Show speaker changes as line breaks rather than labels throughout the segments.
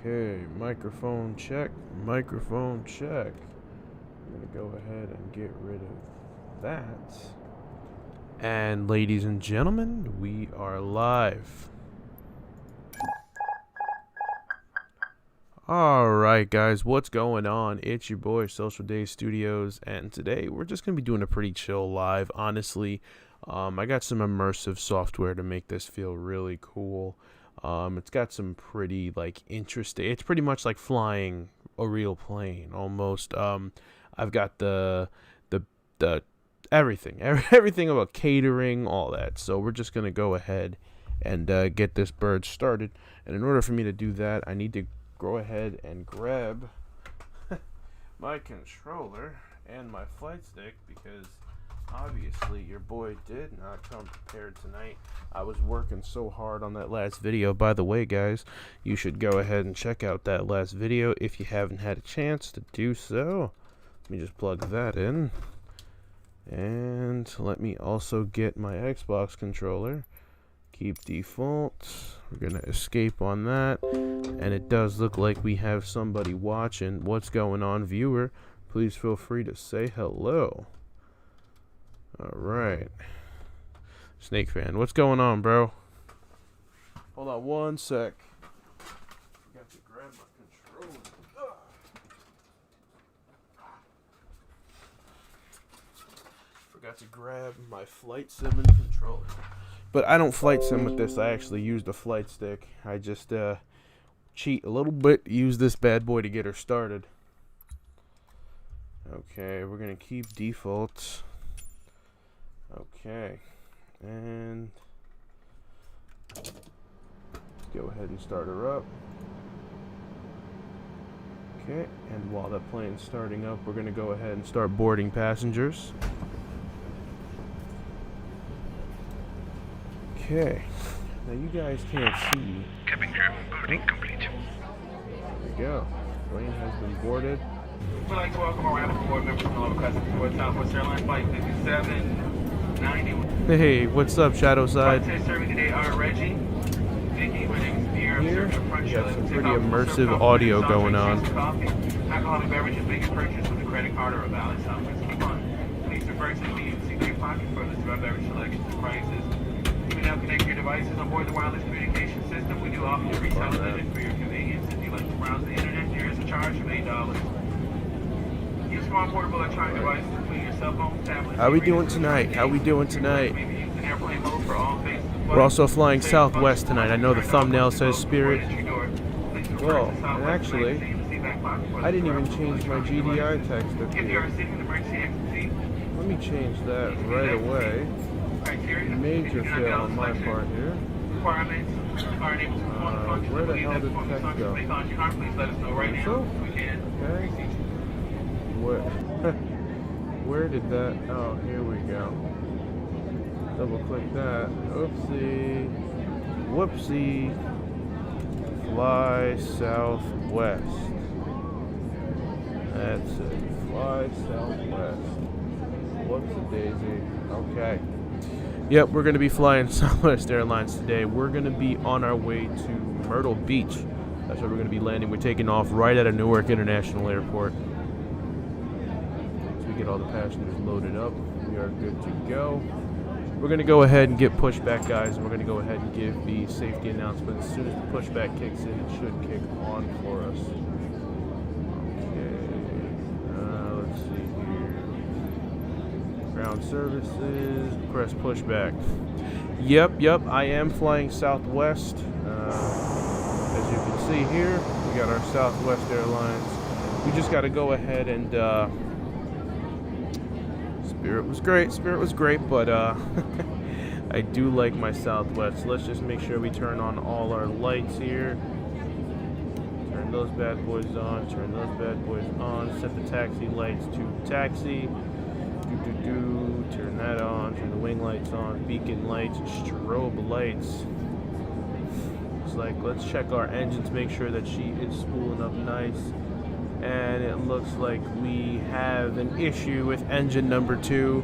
Okay, microphone check, microphone check. I'm gonna go ahead and get rid of that. And ladies and gentlemen, we are live. Alright guys, what's going on? It's your boy SocialDaze Studios, and today we're just gonna be doing a pretty chill live, honestly. I got some immersive software to make this feel really cool. It's got some pretty interesting, it's pretty much like flying a real plane almost. I've got the everything about catering, all that. So we're just gonna go ahead and get this bird started. And in order for me to do that, I need to go ahead and grab my controller and my flight stick, because obviously your boy did not come prepared tonight. I was working so hard on that last video. By the way, guys, you should go ahead and check out that last video if you haven't had a chance to do so. Let me just plug that in, and let me also get my Xbox controller. Keep default. We're gonna escape on that, and it does look like we have somebody watching. What's going on, viewer? Please feel free to say hello. Alright, Snake Fan, what's going on, bro? Hold on one sec. Got to grab my controller. Forgot to grab my flight sim and controller. But I don't flight sim with this. I actually used a flight stick. I just cheat a little bit, use this bad boy to get her started. Okay, we're gonna keep default. Okay, and let's go ahead and start her up. Okay, and while that plane's starting up, we're gonna go ahead and start boarding passengers. Okay, now you guys can't see.
Cabin crew, boarding complete.
There we go. Plane has been boarded.
We'd like to welcome our rapid board members from all the classes aboard Southwest Airlines Flight 5790.
Hey, what's up, Shadowside?
Flight serving today are Reggie, Vicky, my name is Pierre.
Here, we got some pretty immersive audio going on.
Alcoholic beverages may be purchased with a credit card or a valid Southwest coupon. Please refer to the BMC Green Pocket for a list of our beverage selections and prices. You may now connect your devices on board the wireless communication system. We do offer to resell it for your convenience. If you'd like to browse the internet, there is a charge of $8. Use small portable electronic devices, including your cell phone, tablet.
How we doing tonight? How we doing tonight? We're also flying Southwest tonight. I know the thumbnail says Spirit. Well, and actually, I didn't even change my GDI text up here. Let me change that right away. Major fail on my part here. Where the hell did the text go? So? Okay. Where did that? Oh, here we go. Double click that. Oopsie. Whoopsie. Fly Southwest. That's it. Fly Southwest. Whoopsie daisy. Okay. Yep, we're going to be flying Southwest Airlines today. We're going to be on our way to Myrtle Beach. That's where we're going to be landing. We're taking off right out of Newark International Airport. So we get all the passengers loaded up. We are good to go. We're going to go ahead and get pushback, guys, and we're going to go ahead and give the safety announcement. As soon as the pushback kicks in, it should kick on for us. Okay. Let's see here. Ground services. Press pushback. Yep, I am flying Southwest. As you can see here, we got our Southwest Airlines. We just got to go ahead and Spirit was great, but I do like my Southwest. So let's just make sure we turn on all our lights here. Turn those bad boys on, set the taxi lights to taxi. Turn that on, turn the wing lights on, beacon lights, strobe lights. It's like, let's check our engine to make sure that she is spooling up nice. And it looks like we have an issue with engine number 2.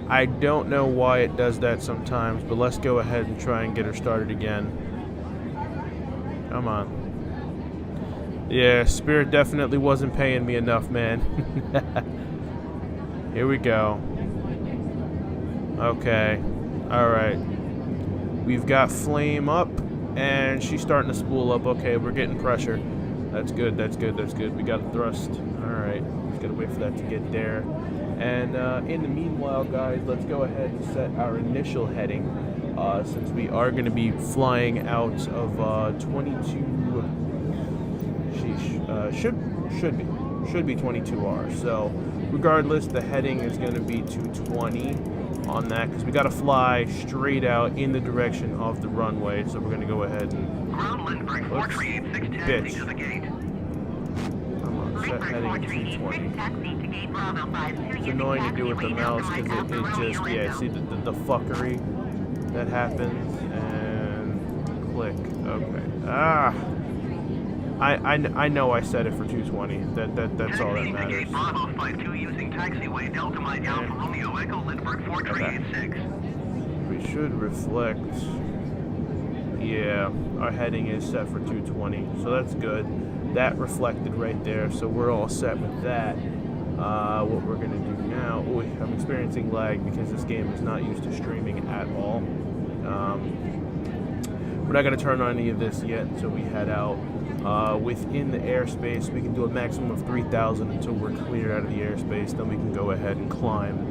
I don't know why it does that sometimes, but let's go ahead and try and get her started again. Come on. Yeah, Spirit definitely wasn't paying me enough, man. Here we go. Okay. Alright. We've got flame up, and she's starting to spool up. Okay, we're getting pressure. That's good, that's good, that's good. We got a thrust. Alright. Just gotta wait for that to get there. And in the meanwhile, guys, let's go ahead and set our initial heading. Since we are going to be flying out of 22... should be 22R. So regardless, the heading is going to be 220 on that, because we got to fly straight out in the direction of the runway. So we're going to go ahead and bitch. Come on, set heading 220. It's annoying to do with the mouse because it just, yeah, see the fuckery that happens. And click. Okay. I know I set it for 220. That's all that matters. Okay. We should reflect. Yeah, our heading is set for 220, so that's good. That reflected right there, so we're all set with that. What we're gonna do now? Oh, I'm experiencing lag because this game is not used to streaming at all. We're not gonna turn on any of this yet until we head out. Within the airspace, we can do a maximum of 3,000 until we're cleared out of the airspace. Then we can go ahead and climb.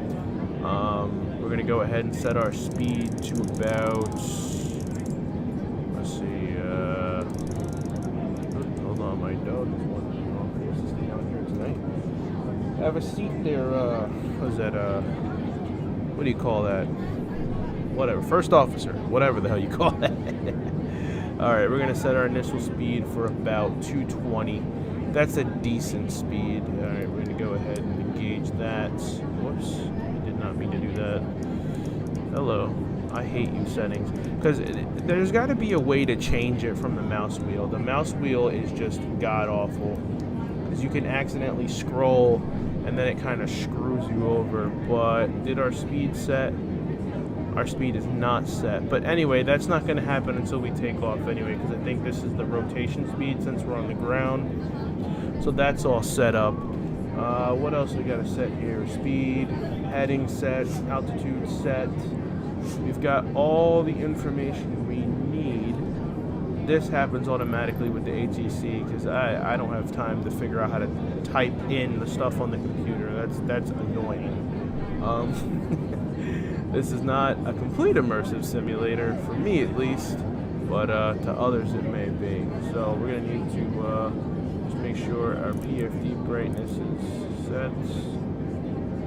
We're gonna go ahead and set our speed to about. Let's see. Hold on, my dog is wondering if he has to stay down here tonight. Have a seat there. What is that? What do you call that? Whatever. First officer. Whatever the hell you call that. Alright, we're going to set our initial speed for about 220. That's a decent speed. Alright, we're going to go ahead and engage that. Whoops. I did not mean to do that. Hello. I hate you settings. Because there's got to be a way to change it from the mouse wheel. The mouse wheel is just god-awful. Because you can accidentally scroll, and then it kind of screws you over. But did our speed set? Our speed is not set. But anyway, that's not going to happen until we take off anyway, because I think this is the rotation speed since we're on the ground. So that's all set up. What else we got to set here? Speed, heading set, altitude set. We've got all the information we need. This happens automatically with the ATC because I don't have time to figure out how to type in the stuff on the computer. That's annoying. This is not a complete immersive simulator, for me at least, but to others it may be. So we're going to need to just make sure our PFD brightness is set.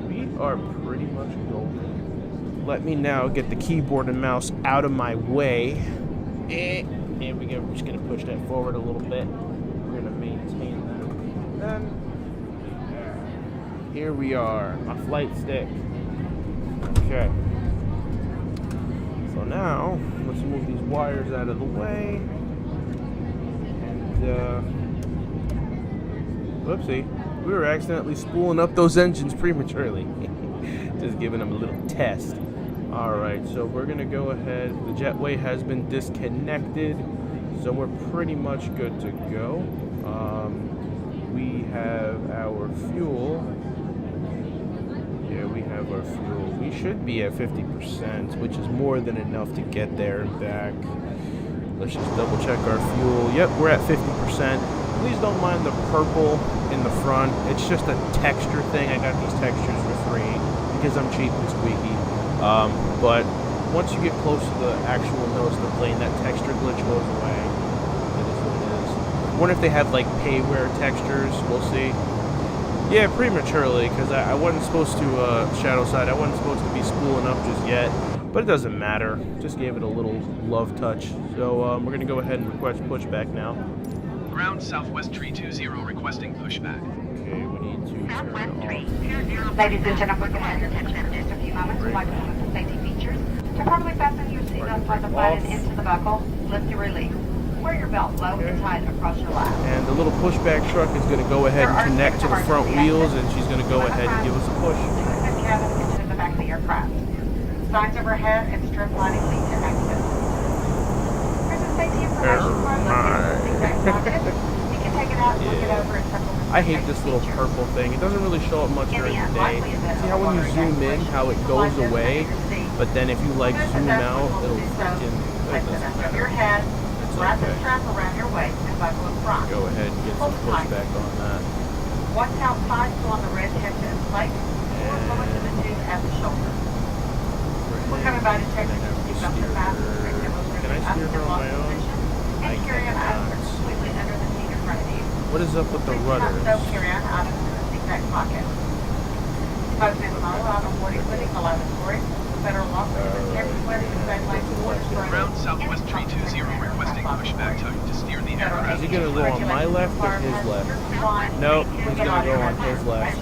We are pretty much golden. Let me now get the keyboard and mouse out of my way. There we go. We're just going to push that forward a little bit. We're going to maintain that. And here we are, my flight stick. Okay. So now, let's move these wires out of the way. And, whoopsie. We were accidentally spooling up those engines prematurely. Just giving them a little test. Alright, so we're going to go ahead. The jetway has been disconnected. So we're pretty much good to go. We have our fuel. Yeah, we have our fuel. We should be at 50%, which is more than enough to get there and back. Let's just double check our fuel. Yep, we're at 50%. Please don't mind the purple in the front. It's just a texture thing. I got these textures for free because I'm cheap and squeaky. But once you get close to the actual nose of the plane, that texture glitch goes away. That is what it is. I wonder if they have like payware textures. We'll see. Yeah, prematurely, because I wasn't supposed to, shadow side, I wasn't supposed to be spooling up just yet, but it doesn't matter. Just gave it a little love touch. So, we're going to go ahead and request pushback now.
Ground Southwest Tree 20 requesting pushback.
Okay, we need to turn it off.
Ladies and gentlemen, we're going to attention in just a few moments. We'd like to look at the safety features. To properly fasten your seatbelt by the button into the buckle, lift to release. Wear your belt low and tight across your lap.
And the little pushback truck is going to go ahead and connect to the front wheels, and she's going to go ahead and give us a push.
The cabin kitchen in the back of the aircraft. Signs overhead and strip lining lead to access. Here's a safety information card located in the seat back pocket. You can take it out and look it
Yeah.
over and supplement
I
the
hate
safety
this little
features.
purple thing. It doesn't really show up much
In
during
the
the day.
unlikely event
See
of
how when you
water
zoom in, how it goes
evacuation,
away,
slide this under your
but then if you like
seat.
zoom
That's
out,
what
it'll
we'll do. So,
freaking, it
place it
doesn't
under
matter.
your head,
It's
wrap the
okay.
strap around your waist, and buckle in front.
Go ahead and get some pushback on that.
Watch out sides on the red head and plate, or go into the tube at the shoulder. We're coming by to check
And
that
then
your
have to
seatbelt
steer
are fastened,
her.
bring them over
Can I
to the
steer her on
up
my
and lock
own?
position,
I
and carry on
cannot.
items completely under the seat in front of you.
What is up with the
Please do not
rudders?
so carry on items in the seat back pocket. Both men model out on board including the lavatory. Federal law prohibits everywhere to same lane to water spray.
Ground Southwest 320 requesting pushback tug to steer the aircraft.
Is he gonna go on my left or his left? Nope, he's gonna go on his left.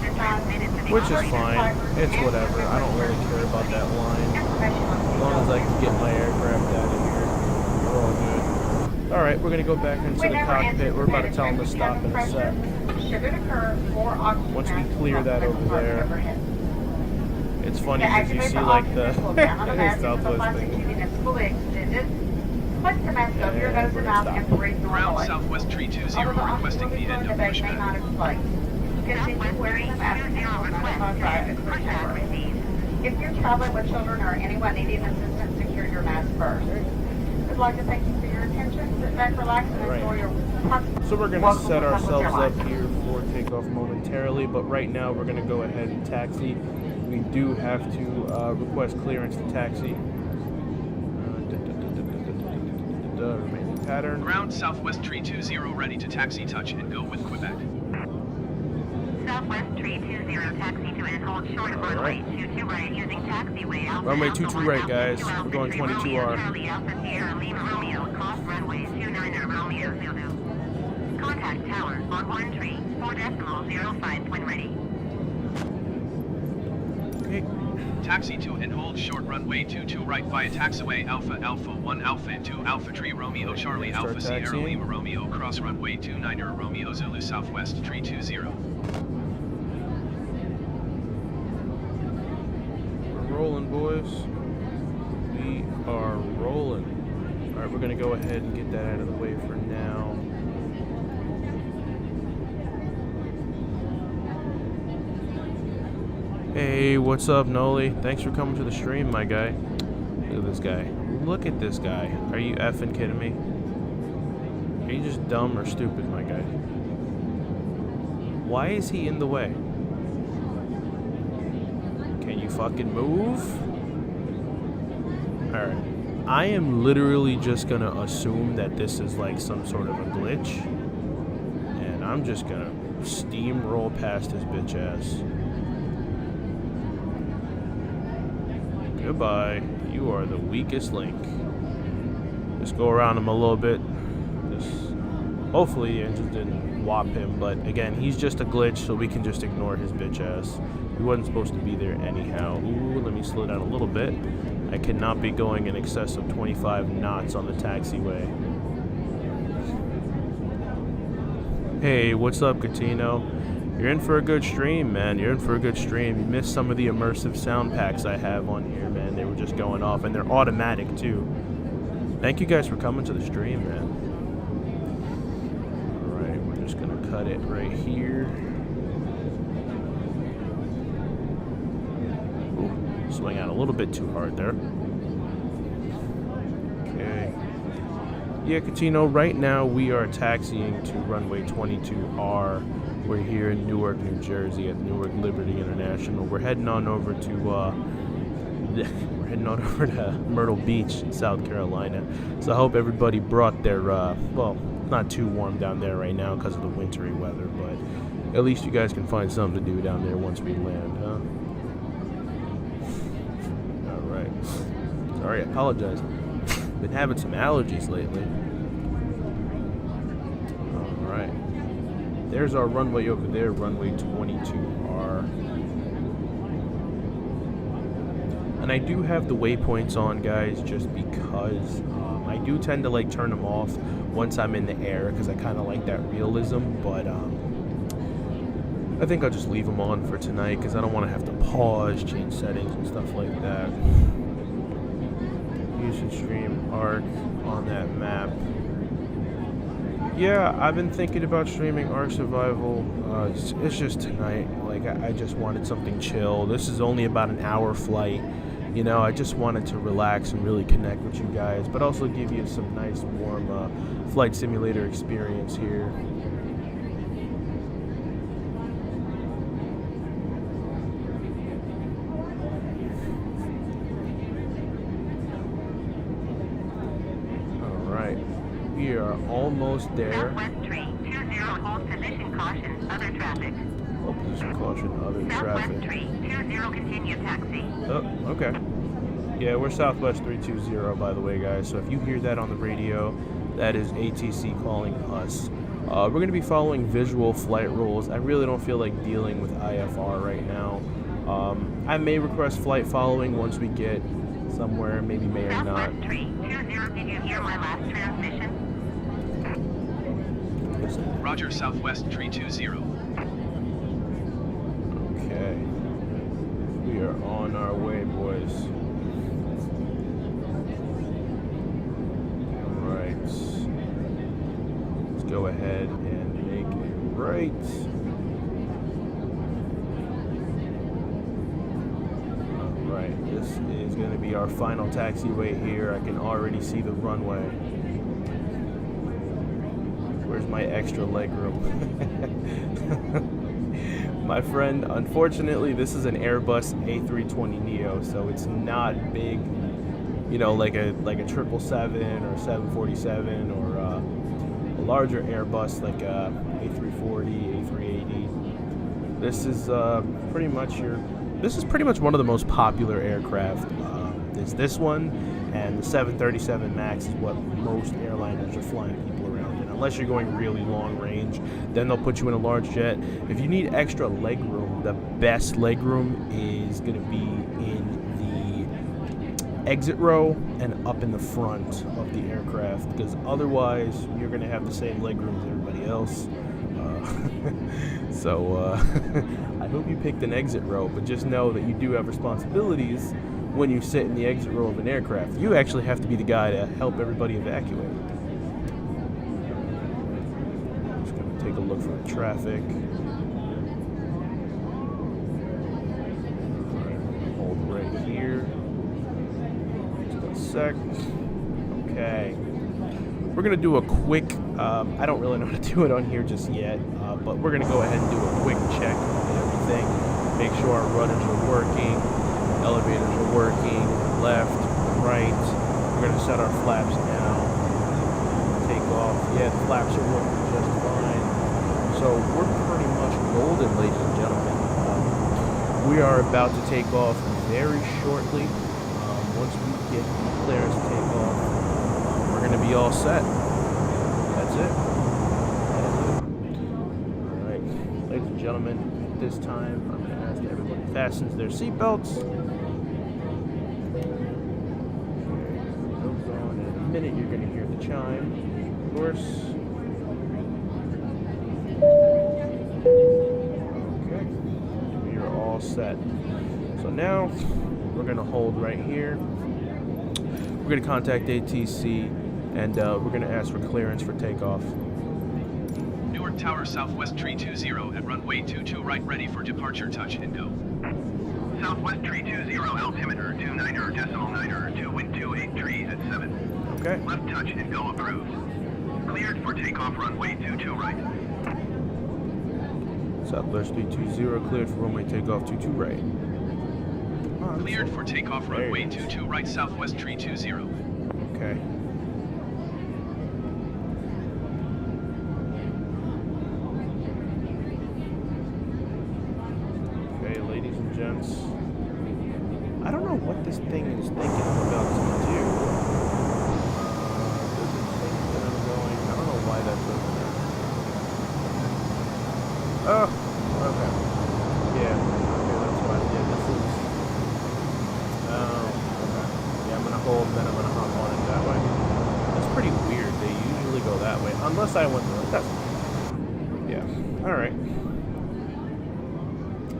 Which is fine. It's whatever. I don't really care about that line. As long as I can get my aircraft out of here, we're all good. Alright, we're gonna go back into the cockpit. We're about to tell him to stop in a sec. Once we clear that over there. It's funny because you see like the Southwest thing.
Place the mask over your nose and mouth and breathe
Ground
normally.
Southwest 320
Although the
requesting the
unruly
end
fluid
of
debate may
pushback.
not explain. Continue wearing the mask until notified by a crew member. If you're traveling with children or anyone needing assistance, secure your mask first. We'd like to thank you for your attention. Sit back, relax, and
Right.
enjoy your
So we're going to
Welcome
set
to Southwest
ourselves up
Airlines.
here for takeoff momentarily, but right now we're going to go ahead and taxi. We do have to request clearance to taxi. Remaining pattern.
Ground Southwest 320 ready to taxi touch and go with Quebec.
Southwest 320, taxi to and hold short of runway 22 right using taxiway Alpha
Runway
Alpha
22
1
right,
Alpha
guys.
2
We're
Alpha
going
3
22R.
Romeo, Charlie Alpha Sierra Lima Romeo, cross runway 29 Romeo Zulu. Contact tower on 13.4.05 when ready.
Okay.
Taxi to and hold short runway 22 right via taxiway Alpha Alpha 1 Alpha 2 Alpha 3 Romeo Charlie
Start
Alpha Sierra
taxiing.
Lima Romeo cross runway 29 Romeo Zulu Southwest 320.
We're rolling, boys. We are rolling. Alright, we're going to go ahead and get that out of the way for now. Hey, what's up, Noli? Thanks for coming to the stream, my guy. Look at this guy. Look at this guy. Are you effing kidding me? Are you just dumb or stupid, my guy? Why is he in the way? Can you fucking move? Alright. I am literally just gonna assume that this is like some sort of a glitch. And I'm just gonna steamroll past his bitch ass. Goodbye. You are the weakest link. Just go around him a little bit. Just hopefully the engine didn't whop him, but again, he's just a glitch, so we can just ignore his bitch ass. He wasn't supposed to be there anyhow. Ooh, let me slow down a little bit. I cannot be going in excess of 25 knots on the taxiway. Hey, what's up, Catino? You're in for a good stream, man. You're in for a good stream. You missed some of the immersive sound packs I have on here, man. They were just going off, and they're automatic, too. Thank you guys for coming to the stream, man. Alright, we're just going to cut it right here. Ooh, swing out a little bit too hard there. Okay. Yeah, Catino, right now we are taxiing to runway 22R. We're here in Newark, New Jersey at Newark Liberty International. We're heading on over to Myrtle Beach, South Carolina. So I hope everybody brought their well, not too warm down there right now because of the wintry weather, but at least you guys can find something to do down there once we land, huh? All right. Sorry, I apologize. Been having some allergies lately. All right. There's our runway over there, runway 22R. And I do have the waypoints on, guys, just because I do tend to like turn them off once I'm in the air because I kind of like that realism, but I think I'll just leave them on for tonight because I don't want to have to pause, change settings and stuff like that. You should stream Arc on that map. Yeah, I've been thinking about streaming Ark Survival. It's just tonight. Like, I just wanted something chill. This is only about an hour flight. You know, I just wanted to relax and really connect with you guys, but also give you some nice, warm flight simulator experience here. We are almost there.
Southwest tree, 20, hold position caution, other traffic.
Hold position caution, other traffic.
Southwest tree, 20, continue taxi.
Oh, okay. Yeah, we're Southwest 320, by the way, guys. So if you hear that on the radio, that is ATC calling us. We're going to be following visual flight rules. I really don't feel like dealing with IFR right now. I may request flight following once we get somewhere, maybe may or not.
Southwest tree, 20, did you hear my last transmission?
Roger, Southwest Tree 20.
Okay. We are on our way, boys. Alright. Let's go ahead and make it right. Alright, this is going to be our final taxiway here. I can already see the runway. Where's my extra legroom? My friend, unfortunately, this is an Airbus A320neo, so it's not big, you know, like a 777 or 747 or a larger Airbus like a A340, A380. This is pretty much one of the most popular aircraft. There's this one, and the 737 MAX is what most airliners are flying people around in. Unless you're going really long range, then they'll put you in a large jet. If you need extra leg room, the best leg room is going to be in the exit row and up in the front of the aircraft, because otherwise you're going to have the same leg room as everybody else. So I hope you picked an exit row, but just know that you do have responsibilities when you sit in the exit row of an aircraft. You actually have to be the guy to help everybody evacuate. Just going to take a look for the traffic. Hold right here. Just a sec. Okay. We're going to do a quick, I don't really know how to do it on here just yet, but we're going to go ahead and do a quick check on everything. Make sure our rudders are working, elevators are working, left, right. We're going to set our flaps now, take off. Yeah, the flaps are working just fine. So we're pretty much golden, ladies and gentlemen. We are about to take off very shortly. Once we get clearance to take off, we're going to be all set. That's it. Alright, ladies and gentlemen, at this time, I'm going to ask that everybody fastens their seatbelts. Those on in a minute, you're going to hear the chime, of course. Okay, we are all set. So now, we're going to hold right here. We're going to contact ATC, and we're going to ask for clearance for takeoff.
Newark Tower, Southwest Tree 20 at runway 22 right, ready for departure, touch and go. Southwest Tree 20, altimeter 29.9, 2 wind 283 at 7.
Okay.
Left touch and go approved. Cleared for takeoff, runway 22 right.
Southwest 320, cleared for runway takeoff 22 right.
Cleared for takeoff, runway 22 right, Southwest Tree 20.
Okay. Okay, ladies and gents. I don't know what this thing is thinking I'm about to do. Does it think that I'm going? I don't know why that's over there. Oh, okay. Yeah, okay, that's fine. Yeah, this is... okay. Yeah, I'm gonna hold, then I'm gonna hop on it that way. That's pretty weird. They usually go that way. Unless I went through it. Yeah. Alright.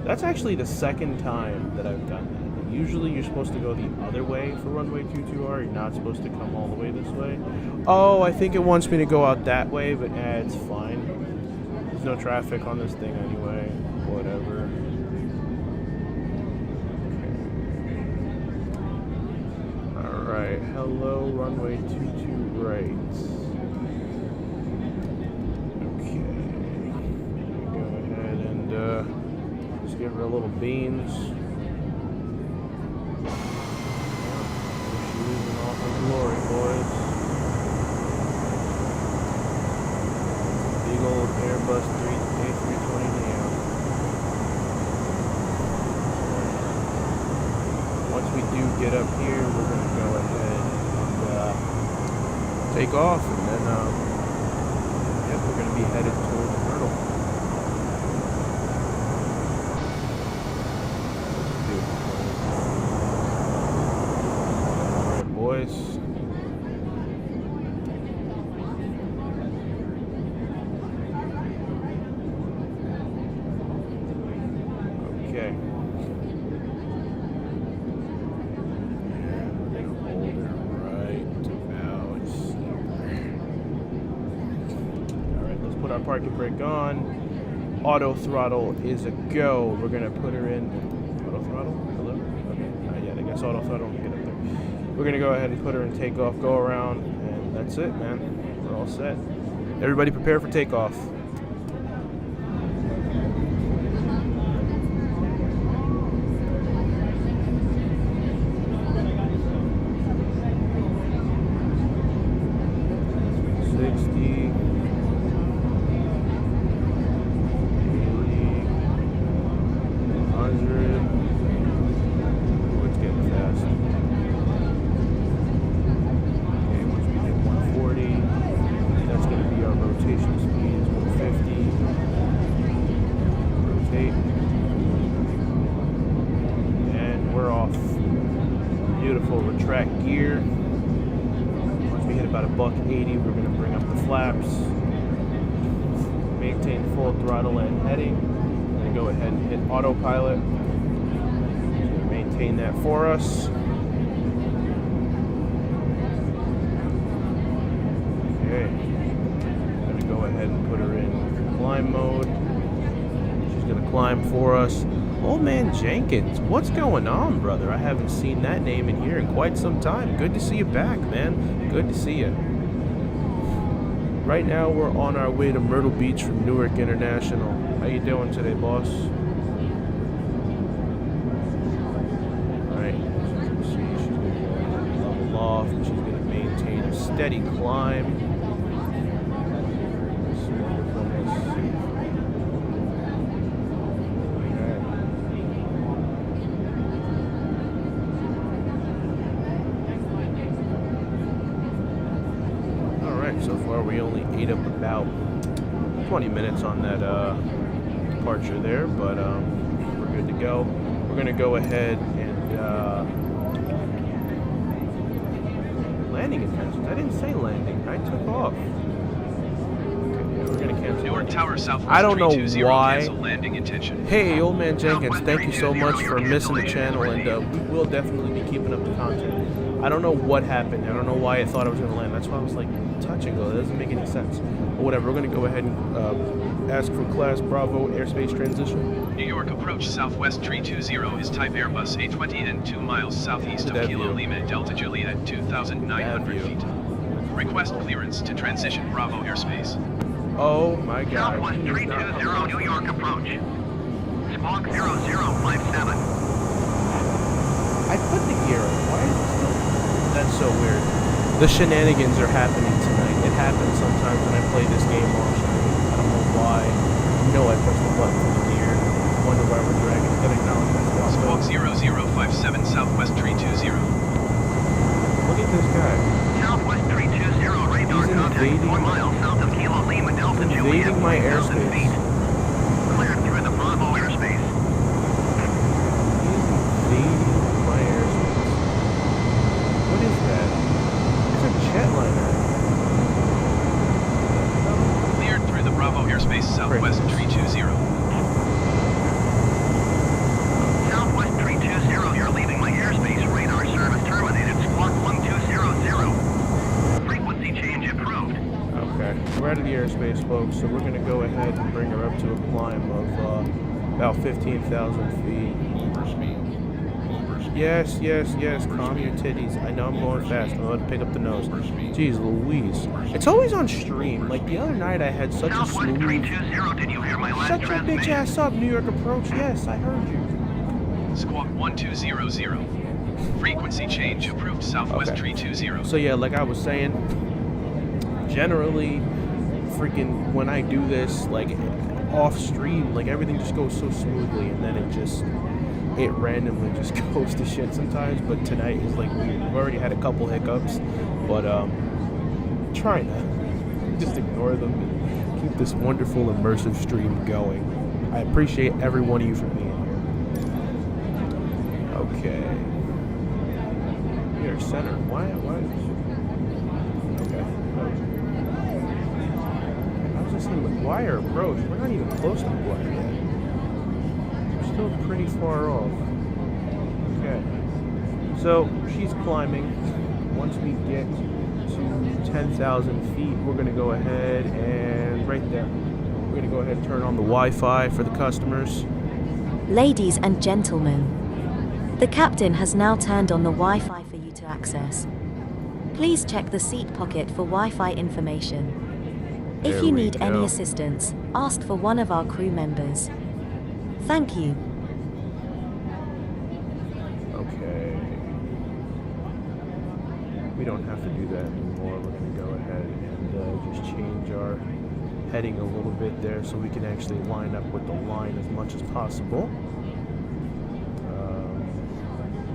That's actually the second time that I've done that. Usually you're supposed to go the other way for runway 22R. You're not supposed to come all the way this way. Oh, I think it wants me to go out that way, but it's fine. There's no traffic on this thing anyway. Whatever. Alright, hello, runway 22 right. Okay. Go ahead and just give her a little beans. She's losing all her glory, boys. Big old Airbus A320neo. Once we do get up here, we're going to go ahead and take off, and then yep, we're going to be headed towards Myrtle. Alright, boys. Okay. Our parking brake on. Auto throttle is a go. We're gonna put her in auto throttle. Hello? Okay. Not yet. I guess auto throttle when we get up there. We're gonna go ahead and put her in takeoff, go around, and that's it, man. We're all set. Everybody prepare for takeoff. Retract gear. Once we hit about $180, we're going to bring up the flaps. Maintain full throttle and heading. We're going to go ahead and hit autopilot. Maintain that for us. Okay. I'm going to go ahead and put her in climb mode. She's going to climb for us. Old Man Jenkins, what's going on, brother? I haven't seen that name in here in quite some time. Good to see you back, man. Good to see you. Right now, we're on our way to Myrtle Beach from Newark International. How you doing today, boss? Alright, as you can see, she's going to level off. She's going to maintain a steady climb. So far, we only ate up about 20 minutes on that departure there, but we're good to go. We're going to go ahead and landing intentions. I didn't say landing. I took off. Okay, yeah, we're going to cancel.
Newark Tower Southwest
I don't know
320
why.
cancel landing intention.
Hey, Old Man Jenkins, thank you so much for missing the channel, and we will definitely be keeping up the content. I don't know what happened. I don't know why I thought I was going to land. That's why I was like, touch and go. That doesn't make any sense. But whatever. We're going to go ahead and ask for Class Bravo airspace transition.
New York approach Southwest 320 is type Airbus A20 and 2 miles southeast of Kilo Lima Delta Juliet at 2,900 feet. Request clearance to transition Bravo airspace.
Oh my God.
Southwest 320 New York approach. Squawk 0057.
I put the gear on. Why is it still? That's so weird. The shenanigans are happening tonight. It happens sometimes when I play this game on stream. I don't know why. You know I pressed the button for the gear. I wonder why we're dragging. Gotta acknowledge that.
Squawk 0057 Southwest 320.
Look at this guy.
Southwest 320 radar contact 4 miles south of Kilo Lima Delta Juliet.
Invading my
3,000
airspace.
feet. Cleared through the Bravo airspace.
He's invading my airspace. What is that? It's a jetliner.
Cleared through the Bravo airspace Southwest 320.
Southwest 320, you're leaving my
we're out of the airspace, folks, so we're going to go ahead and bring her up to a climb of about 15,000 feet. Yes, yes, yes, calm your titties. I know I'm going fast. I'm about to pick up the nose. Jeez Louise. It's always on stream. Like the other night I had such a smooth...
Did you hear my last
Shut your bitch ass up, New York approach. Yes, I heard you.
Squawk 1200. Frequency change approved Southwest
Okay.
Tree 20.
So yeah, like I was saying, generally, freaking when I do this, like off stream, like everything just goes so smoothly, and then it randomly just goes to shit sometimes. But tonight is like weird. We've already had a couple hiccups, but trying to just ignore them and keep this wonderful immersive stream going. I appreciate every one of you for being here. Okay. We are center. Why? Okay. I was just saying McGuire approach. We're not even close to McGuire yet. We're still pretty far off. Okay. So she's climbing. Once we get to 10,000 feet, we're going to go ahead and right there. We're going to go ahead and turn on the Wi-Fi for the customers.
Ladies and gentlemen, the captain has now turned on the Wi-Fi for you to access. Please check the seat pocket for Wi-Fi information. If
There
you
we
need any
go.
assistance, ask for one of our crew members. Thank you.
Okay. We don't have to do that anymore. We're going to go ahead and just change our heading a little bit there so we can actually line up with the line as much as possible.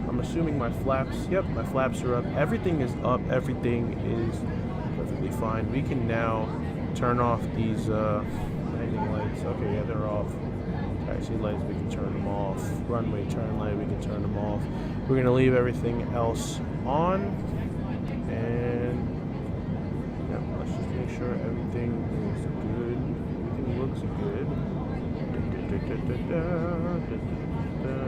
I'm assuming my flaps, yep, my flaps are up. Everything is up. Everything is perfectly fine. We can now turn off these landing lights. Okay, yeah, they're off. Taxi lights, we can turn them off. Runway turn light, we can turn them off. We're going to leave everything else on. And yeah, let's just make sure everything is good. Everything looks good.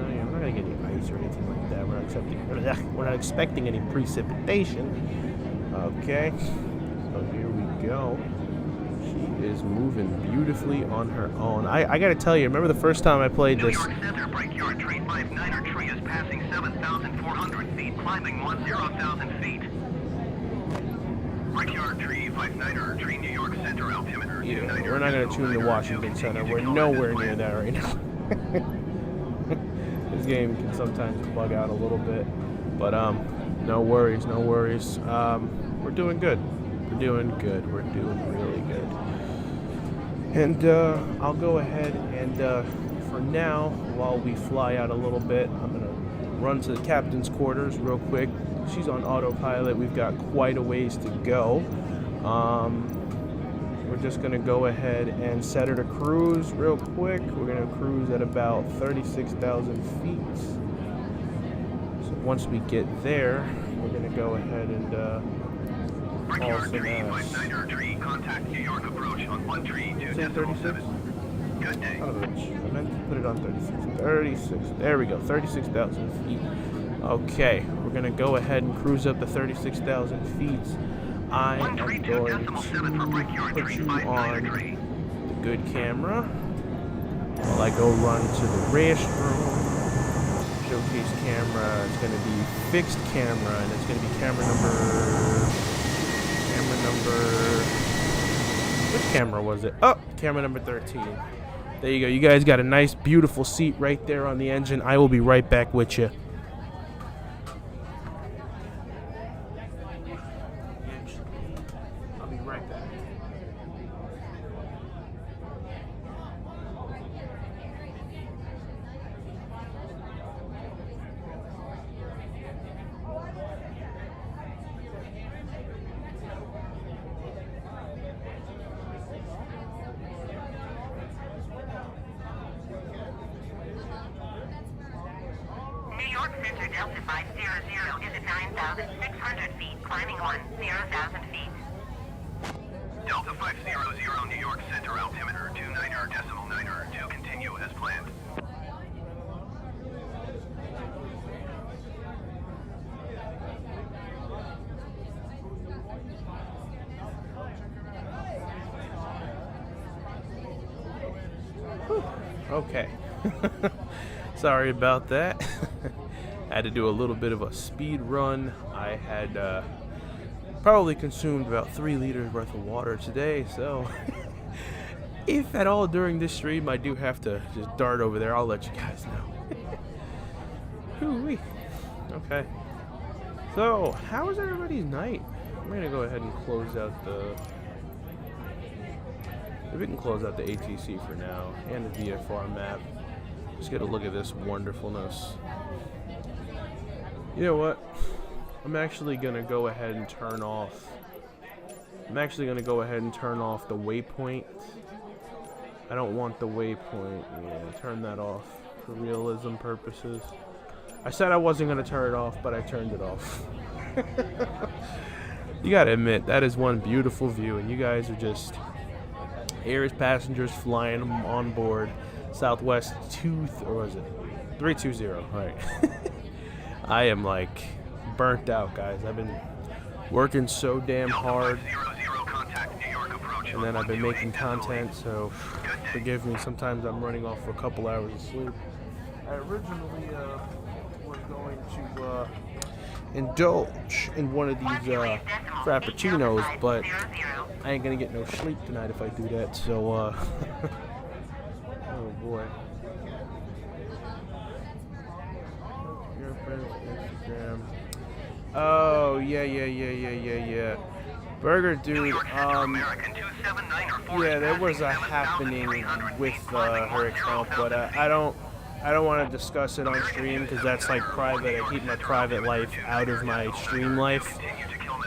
Yeah, we're not going to get any ice or anything like that. We're not expecting any precipitation. Okay, so here we go. She is moving beautifully on her own. I gotta tell you, remember the first time I played
New
this?
York Center, Brickyard Tree 59er tree is passing 7,400 feet, climbing 10,000 feet. Brickyard Tree 59er tree, New York Center, altimeter.
Yeah,
29er,
we're not gonna tune to Washington Center. We're nowhere near that right now. This game can sometimes bug out a little bit, but no worries, no worries. We're doing good. We're doing good. We're doing really good. And I'll go ahead and for now, while we fly out a little bit, I'm gonna run to the captain's quarters real quick. She's on autopilot. We've got quite a ways to go. We're just gonna go ahead and set her to cruise real quick. We're gonna cruise at about 36,000 feet. So once we get there, we're gonna go ahead and
Brickyard
some
Tree
ass.
59er tree, contact New York approach on 1 tree
Say 36?
2.7. Good day.
Son of a bitch. I meant to put it on 36. 36. There we go. 36,000 feet. Okay, we're gonna go ahead and cruise up to 36,000 feet. I am going to put you on the good camera while I go run to the restroom. Showcase camera. It's gonna be fixed camera, and it's gonna be camera number. Which camera was it? Oh, camera number 13. There you go. You guys got a nice, beautiful seat right there on the engine. I will be right back with you. I'll be right back.
New York Center Delta 500 is at 9,600 feet, climbing 10,000 feet.
Delta 500, New York Center, altimeter 29er, to continue as planned.
Okay. Sorry about that. I had to do a little bit of a speed run. I had probably consumed about 3 liters worth of water today, so if at all during this stream I do have to just dart over there, I'll let you guys know. Hoo-wee. Okay. So, how was everybody's night? I'm gonna go ahead and close out the... We can close out the ATC for now, and the VFR map. Just get a look at this wonderfulness. You know what? I'm actually gonna go ahead and turn off... the waypoint. I don't want the waypoint. Yeah, turn that off for realism purposes. I said I wasn't gonna turn it off, but I turned it off. You gotta admit, that is one beautiful view, and you guys are just... Here is passengers flying on board Southwest 320, right? I am like burnt out, guys. I've been working so damn hard, and then I've been making content, so forgive me, sometimes I'm running off for a couple hours of sleep. I originally was going to indulge in one of these frappuccinos, but I ain't gonna get no sleep tonight if I do that, so oh boy. Your friend's Instagram. Oh yeah. Burger Dude, yeah, there was a happening with her account, but I don't want to discuss it on stream because that's like private. I keep my private life out of my stream life,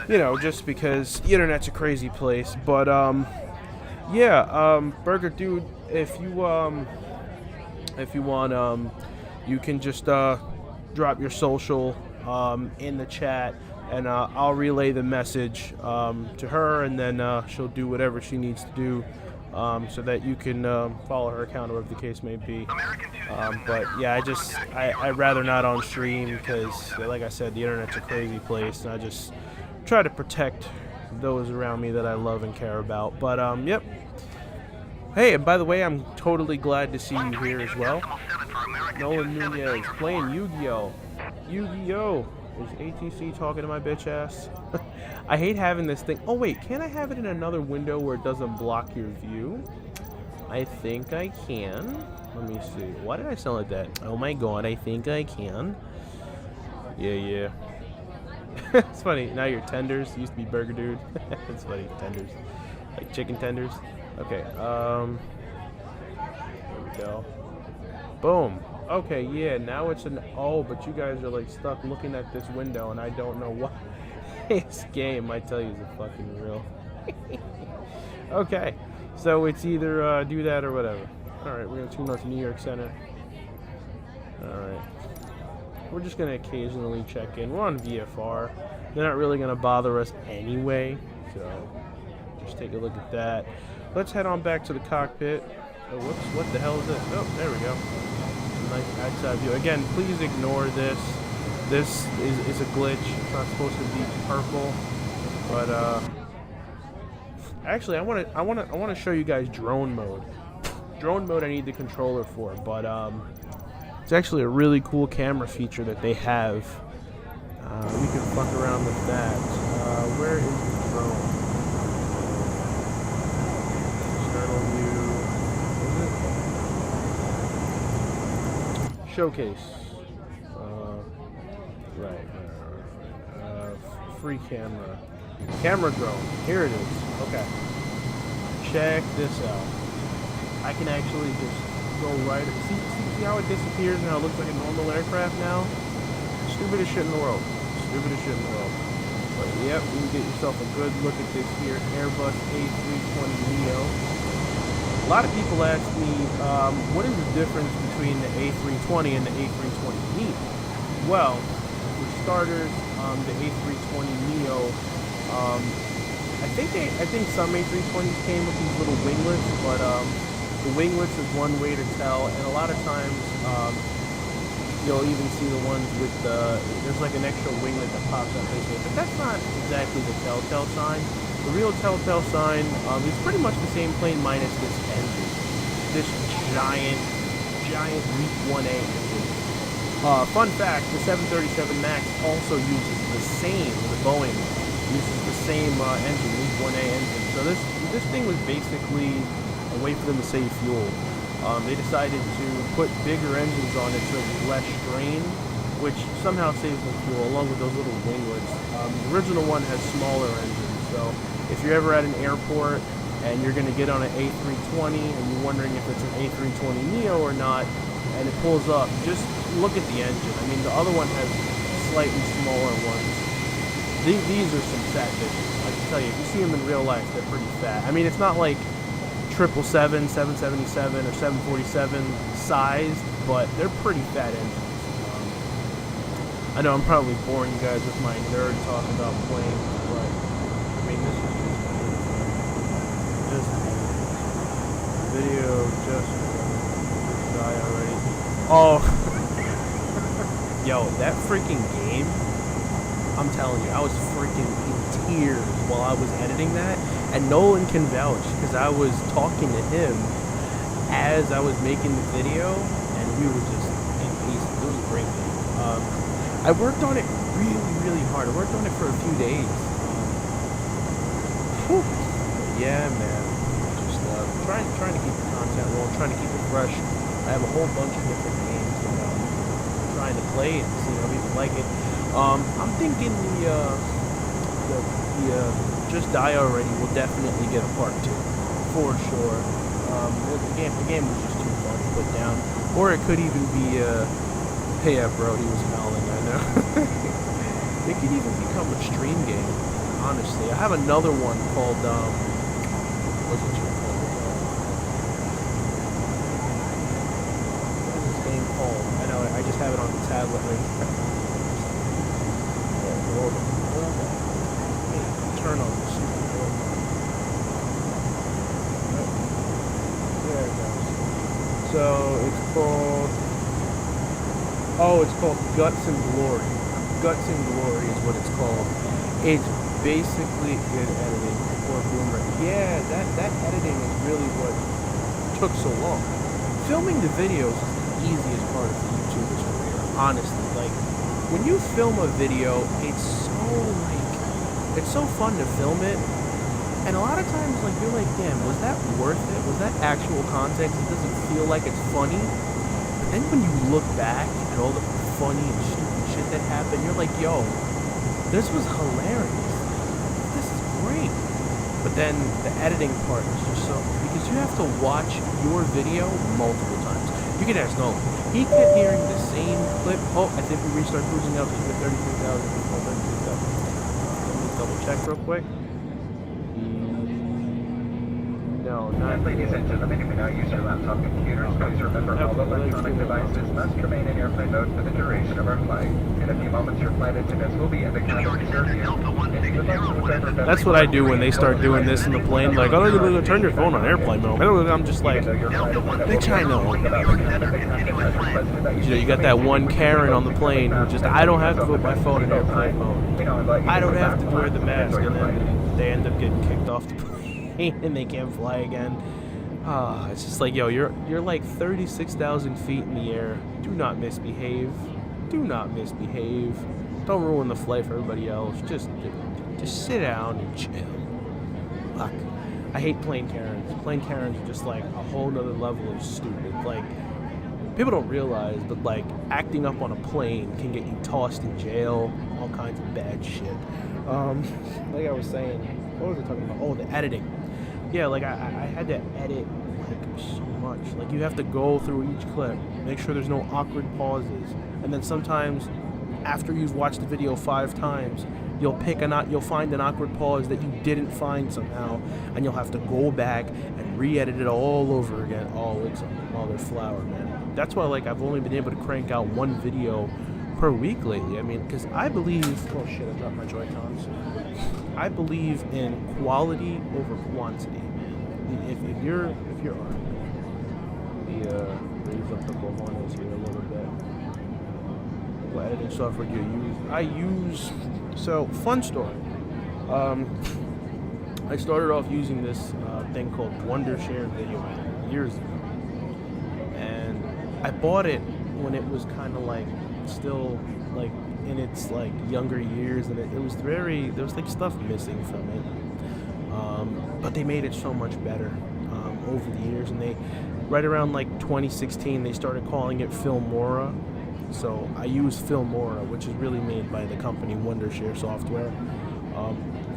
you know, just because the internet's a crazy place. But yeah, Burger Dude, if you want, you can just drop your social in the chat, and I'll relay the message to her, and then she'll do whatever she needs to do so that you can follow her account, or whatever the case may be. But yeah, I'd rather not on stream because, like I said, the internet's a crazy place, and I just try to protect those around me that I love and care about. But yep. Hey, and by the way, I'm totally glad to see you here as well. Nolan Nunez playing Yu-Gi-Oh! Yu-Gi-Oh! Is ATC talking to my bitch ass? I hate having this thing. Oh wait, can I have it in another window where it doesn't block your view? I think I can. Let me see. Why did I sound like that? Oh my god, I think I can. Yeah. It's funny. Now you're tenders. Used to be Burger Dude. It's funny. Tenders. Like chicken tenders. Okay. There we go. Boom. Okay, yeah, now it's an... Oh, but you guys are, like, stuck looking at this window, and I don't know why. This game, I tell you, is a fucking real. Okay, so it's either do that or whatever. Alright, we're going to tune out to New York Center. Alright. We're just going to occasionally check in. We're on VFR. They're not really going to bother us anyway, so just take a look at that. Let's head on back to the cockpit. Oh, whoops, what the hell is this? Oh, there we go. Nice outside view. Again, please ignore this. This is a glitch. It's not supposed to be purple. But actually, I want to show you guys drone mode. Drone mode I need the controller for, but it's actually a really cool camera feature that they have. We can fuck around with that. Where is the drone? External view. Showcase. Right. Free camera. Camera drone. Here it is. Okay. Check this out. I can actually just go right. See how it disappears and how it looks like a normal aircraft now? Stupidest shit in the world. Stupidest shit in the world. But yep, you can get yourself a good look at this here Airbus A320neo. A lot of people ask me, what is the difference between the A320 and the A320neo? Well, for starters, the A320neo, I think some A320s came with these little winglets, but the winglets is one way to tell, and a lot of times you'll even see the ones with there's like an extra winglet that pops up this way, but that's not exactly the telltale sign. The real telltale sign is pretty much the same plane minus this engine. This giant giant LEAP 1A engine. Fun fact, the 737 MAX also uses the Boeing uses the same engine, LEAP 1A engine. So this thing was basically a way for them to save fuel. They decided to put bigger engines on it so it was less strain, which somehow saves them fuel, along with those little winglets. The original one has smaller engines, so if you're ever at an airport and you're going to get on an A320 and you're wondering if it's an A320neo or not, and it pulls up, just look at the engine. I mean, the other one has slightly smaller ones. These are some fat bitches. I can tell you, if you see them in real life, they're pretty fat. I mean, it's not like 777, 777, or 747 sized, but they're pretty fat engines. I know I'm probably boring you guys with my nerd talk about planes, but I mean, this is just video just die already. Oh, yo, that freaking game! I'm telling you, I was freaking in tears while I was editing that, and Nolan can vouch because I was talking to him as I was making the video, and we were just in pieces. It was a great game. I worked on it really hard. I worked on it for a few days. Yeah, man. Just trying to keep the content rolling, trying to keep it fresh. I have a whole bunch of different games that I'm trying to play and see how people like it. I'm thinking the Just Die Already will definitely get a part 2 for sure. The game was just too fun to put down, or it could even be hey, yeah, bro, he was howling, I know. It could even become a stream game, honestly. I have another one called, what's it called? What is this game called? I know, I just have it on the tablet right here. Hold on. Let me turn on this. There it goes. So, it's called... Oh, it's called Guts and Glory. Guts and Glory is what it's called. It's basically good editing for Boomer. Yeah, that editing is really what took so long. Filming the videos is the easiest part of the YouTuber's career, honestly. Like, when you film a video, it's so fun to film it. And a lot of times, like, you're like, damn, was that worth it? Was that actual context? It doesn't feel like it's funny. Then when you look back at all the funny and stupid shit that happened, you're like, yo, this was hilarious. This is great. But then the editing part is just so... Because you have to watch your video multiple times. You can ask Nolan. He kept hearing the same clip. Oh, I think we reached our cruising altitude at 33,000. Let me double check real quick. No, not
ladies and gentlemen, you may now use your laptop computers. Please remember all electronic devices must remain in airplane mode for the duration of our flight. In a few moments, your flight attendants will be in the cabin to serve you.
That's what I do when they start doing this in the plane. Like, oh, you turn your phone on airplane mode. I'm just like, bitch, I know. You know, you got that one Karen on the plane who just, I don't have to put my phone in airplane mode. I don't have to wear the mask, and then they end up getting kicked off the plane. And they can't fly again. It's just like, yo, you're like 36,000 feet in the air. Do not misbehave. Do not misbehave. Don't ruin the flight for everybody else. Just sit down and chill. Fuck. I hate plane Karens. Plane Karens are just like a whole nother level of stupid. Like, people don't realize, but like acting up on a plane can get you tossed in jail. All kinds of bad shit. Like I was saying, what was I talking about? Oh, the editing. Yeah, like I had to edit like so much. Like, you have to go through each clip, make sure there's no awkward pauses, and then sometimes after you've watched the video 5 times, you'll find an awkward pause that you didn't find somehow, and you'll have to go back and re-edit it all over again. Oh, it's a mother flower, man. That's why, like, I've only been able to crank out 1 video per week lately. I mean, because I believe... Oh shit, I dropped my Joy-Cons. I believe in quality over quantity, man. If you're raise up the cojones here a little bit. What editing software do you use? So, fun story. I started off using this thing called Wondershare Video years ago, and I bought it when it was kind of like still like in its like younger years, and it was there was like stuff missing from it. But they made it so much better over the years, and they right around like 2016 they started calling it Filmora. So I use Filmora, which is really made by the company Wondershare Software.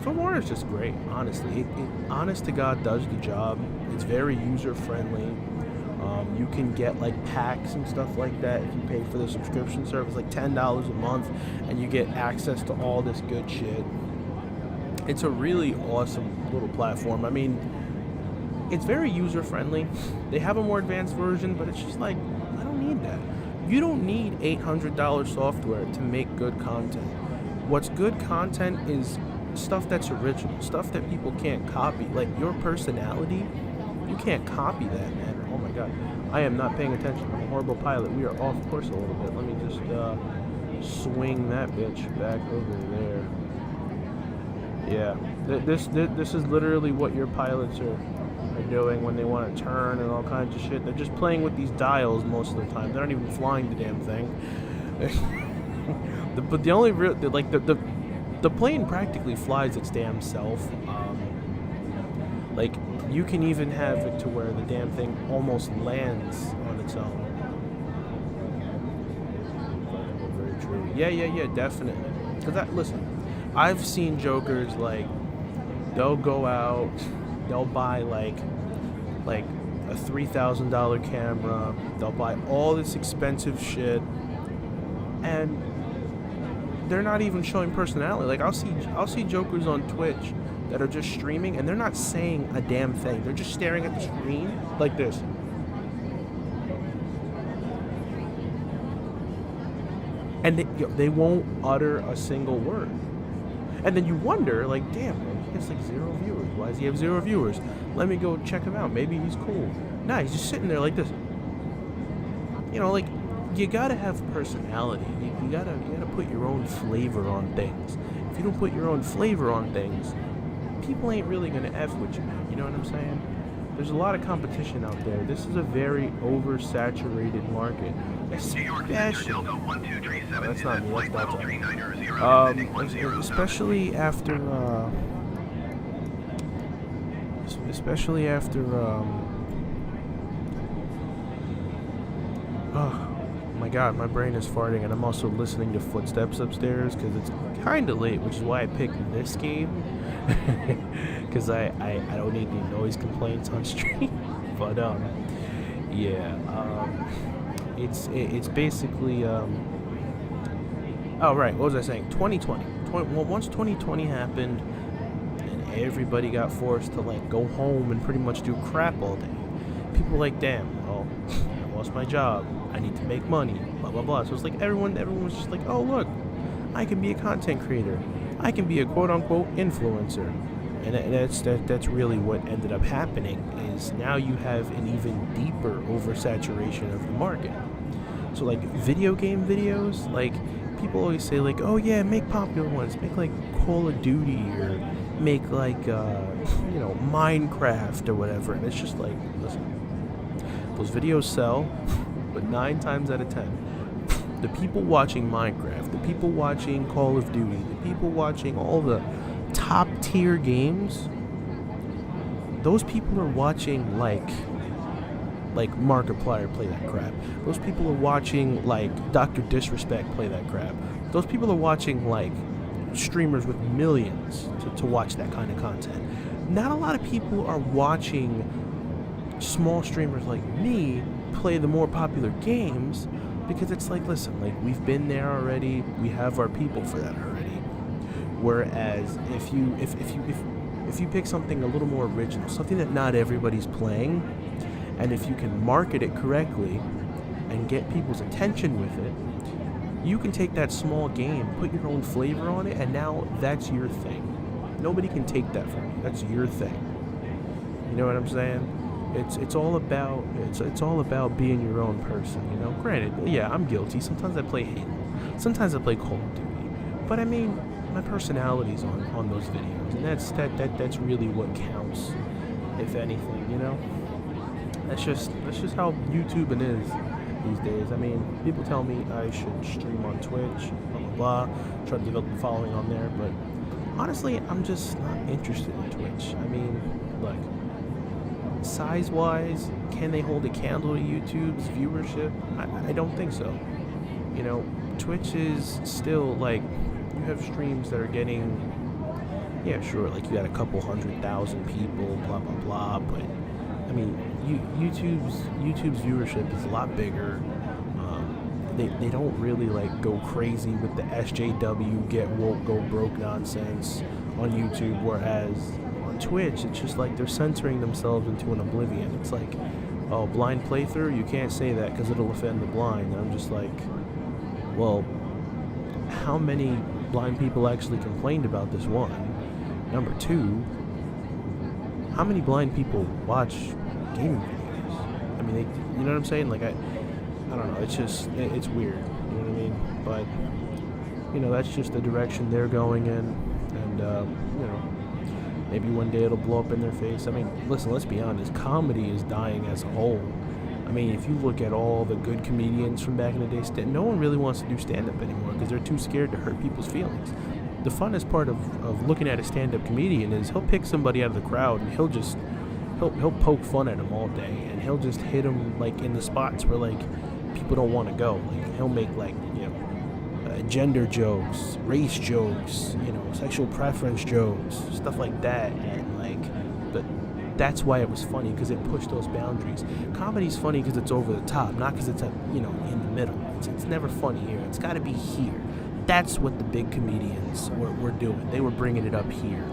Filmora is just great, honestly. It honest to God does the job. It's very user friendly. You can get like packs and stuff like that if you pay for the subscription service, like $10 a month, and you get access to all this good shit. It's a really awesome little platform. I mean, it's very user friendly. They have a more advanced version, but it's just like, I don't need that. You don't need $800 software to make good content. What's good content is stuff that's original, stuff that people can't copy. Like your personality, you can't copy that, man. Oh my God, I am not paying attention. I'm a horrible pilot. We are off course a little bit. Let me just swing that bitch back over there. Yeah, this is literally what your pilots are doing when they want to turn and all kinds of shit. They're just playing with these dials most of the time. They're not even flying the damn thing. But the only real, like the plane practically flies its damn self. Like you can even have it to where the damn thing almost lands on its own. Very true. Yeah, definitely. Cause listen, I've seen jokers like they'll go out, they'll buy like a $3,000 camera, they'll buy all this expensive shit, and they're not even showing personality. Like I'll see jokers on Twitch that are just streaming and they're not saying a damn thing. They're just staring at the screen like this. And they won't utter a single word. And then you wonder, like, damn, man, he has like 0 viewers. Why does he have 0 viewers? Let me go check him out. Maybe he's cool. Nah, he's just sitting there like this. You know, like, you gotta have personality. You gotta put your own flavor on things. If you don't put your own flavor on things, people ain't really gonna F with you, man. You know what I'm saying? There's a lot of competition out there. This is a very oversaturated market. Especially, oh, that's not me, that's Delta. Especially after, oh my God, my brain is farting, and I'm also listening to footsteps upstairs because it's kind of late, which is why I picked this game. Because I don't need any noise complaints on stream. But yeah, it's basically oh right, what was I saying? 2020. Well, once 2020 happened and everybody got forced to like go home and pretty much do crap all day, people were like, damn, well, I lost my job, I need to make money, blah blah blah. So it's like everyone was just like, oh look, I can be a content creator, I can be a quote unquote influencer. And that's really what ended up happening, is now you have an even deeper oversaturation of the market. So like video game videos, like people always say like, oh yeah, make popular ones, make like Call of Duty or make like you know, Minecraft or whatever. And it's just like, listen, those videos sell, but 9 times out of 10, the people watching Minecraft, the people watching Call of Duty, the people watching all the top tier games, those people are watching like Markiplier play that crap. Those people are watching like Dr. Disrespect play that crap. Those people are watching like streamers with millions to watch that kind of content. Not a lot of people are watching small streamers like me play the more popular games, because it's like, listen, like we've been there already, we have our people for that already. Whereas if you pick something a little more original, something that not everybody's playing, and if you can market it correctly and get people's attention with it, you can take that small game, put your own flavor on it, and now that's your thing. Nobody can take that from you. That's your thing. You know what I'm saying? It's all about being your own person. You know. Granted, yeah, I'm guilty. Sometimes I play Halo. Sometimes I play Call of Duty. But I mean, my personality's on those videos, and that's really what counts, if anything, you know. That's just how YouTubing is. these days. I mean, people tell me I should stream on Twitch, blah, blah, blah, try to develop a following on there, but honestly, I'm just not interested in Twitch. I mean, look, size-wise, can they hold a candle to YouTube's viewership? I don't think so. You know, Twitch is still, like, you have streams that are getting, yeah, sure, like, you got a couple 100,000 people, blah, blah, blah, but, I mean, YouTube's viewership is a lot bigger. They don't really, like, go crazy with the SJW, get woke, go broke nonsense on YouTube, whereas on Twitch, it's just like they're censoring themselves into an oblivion. It's like, oh, blind playthrough? You can't say that because it'll offend the blind. And I'm just like, well, how many blind people actually complained about this? One. Number two, how many blind people watch gaming videos? I mean, you know what I'm saying? Like, I don't know. It's just, it's weird. You know what I mean? But, you know, that's just the direction they're going in. And, you know, maybe one day it'll blow up in their face. I mean, listen, let's be honest. Comedy is dying as a whole. I mean, if you look at all the good comedians from back in the day, no one really wants to do stand-up anymore because they're too scared to hurt people's feelings. The funnest part of looking at a stand-up comedian is he'll pick somebody out of the crowd and he'll poke fun at him all day, and he'll just hit them, like, in the spots where, like, people don't want to go. Like, he'll make, like, you know, gender jokes, race jokes, you know, sexual preference jokes, stuff like that. And, like, that's why it was funny, because it pushed those boundaries. Comedy's funny because it's over the top, not because it's, you know, in the middle. It's never funny here. It's got to be here. That's what the big comedians were doing. They were bringing it up here.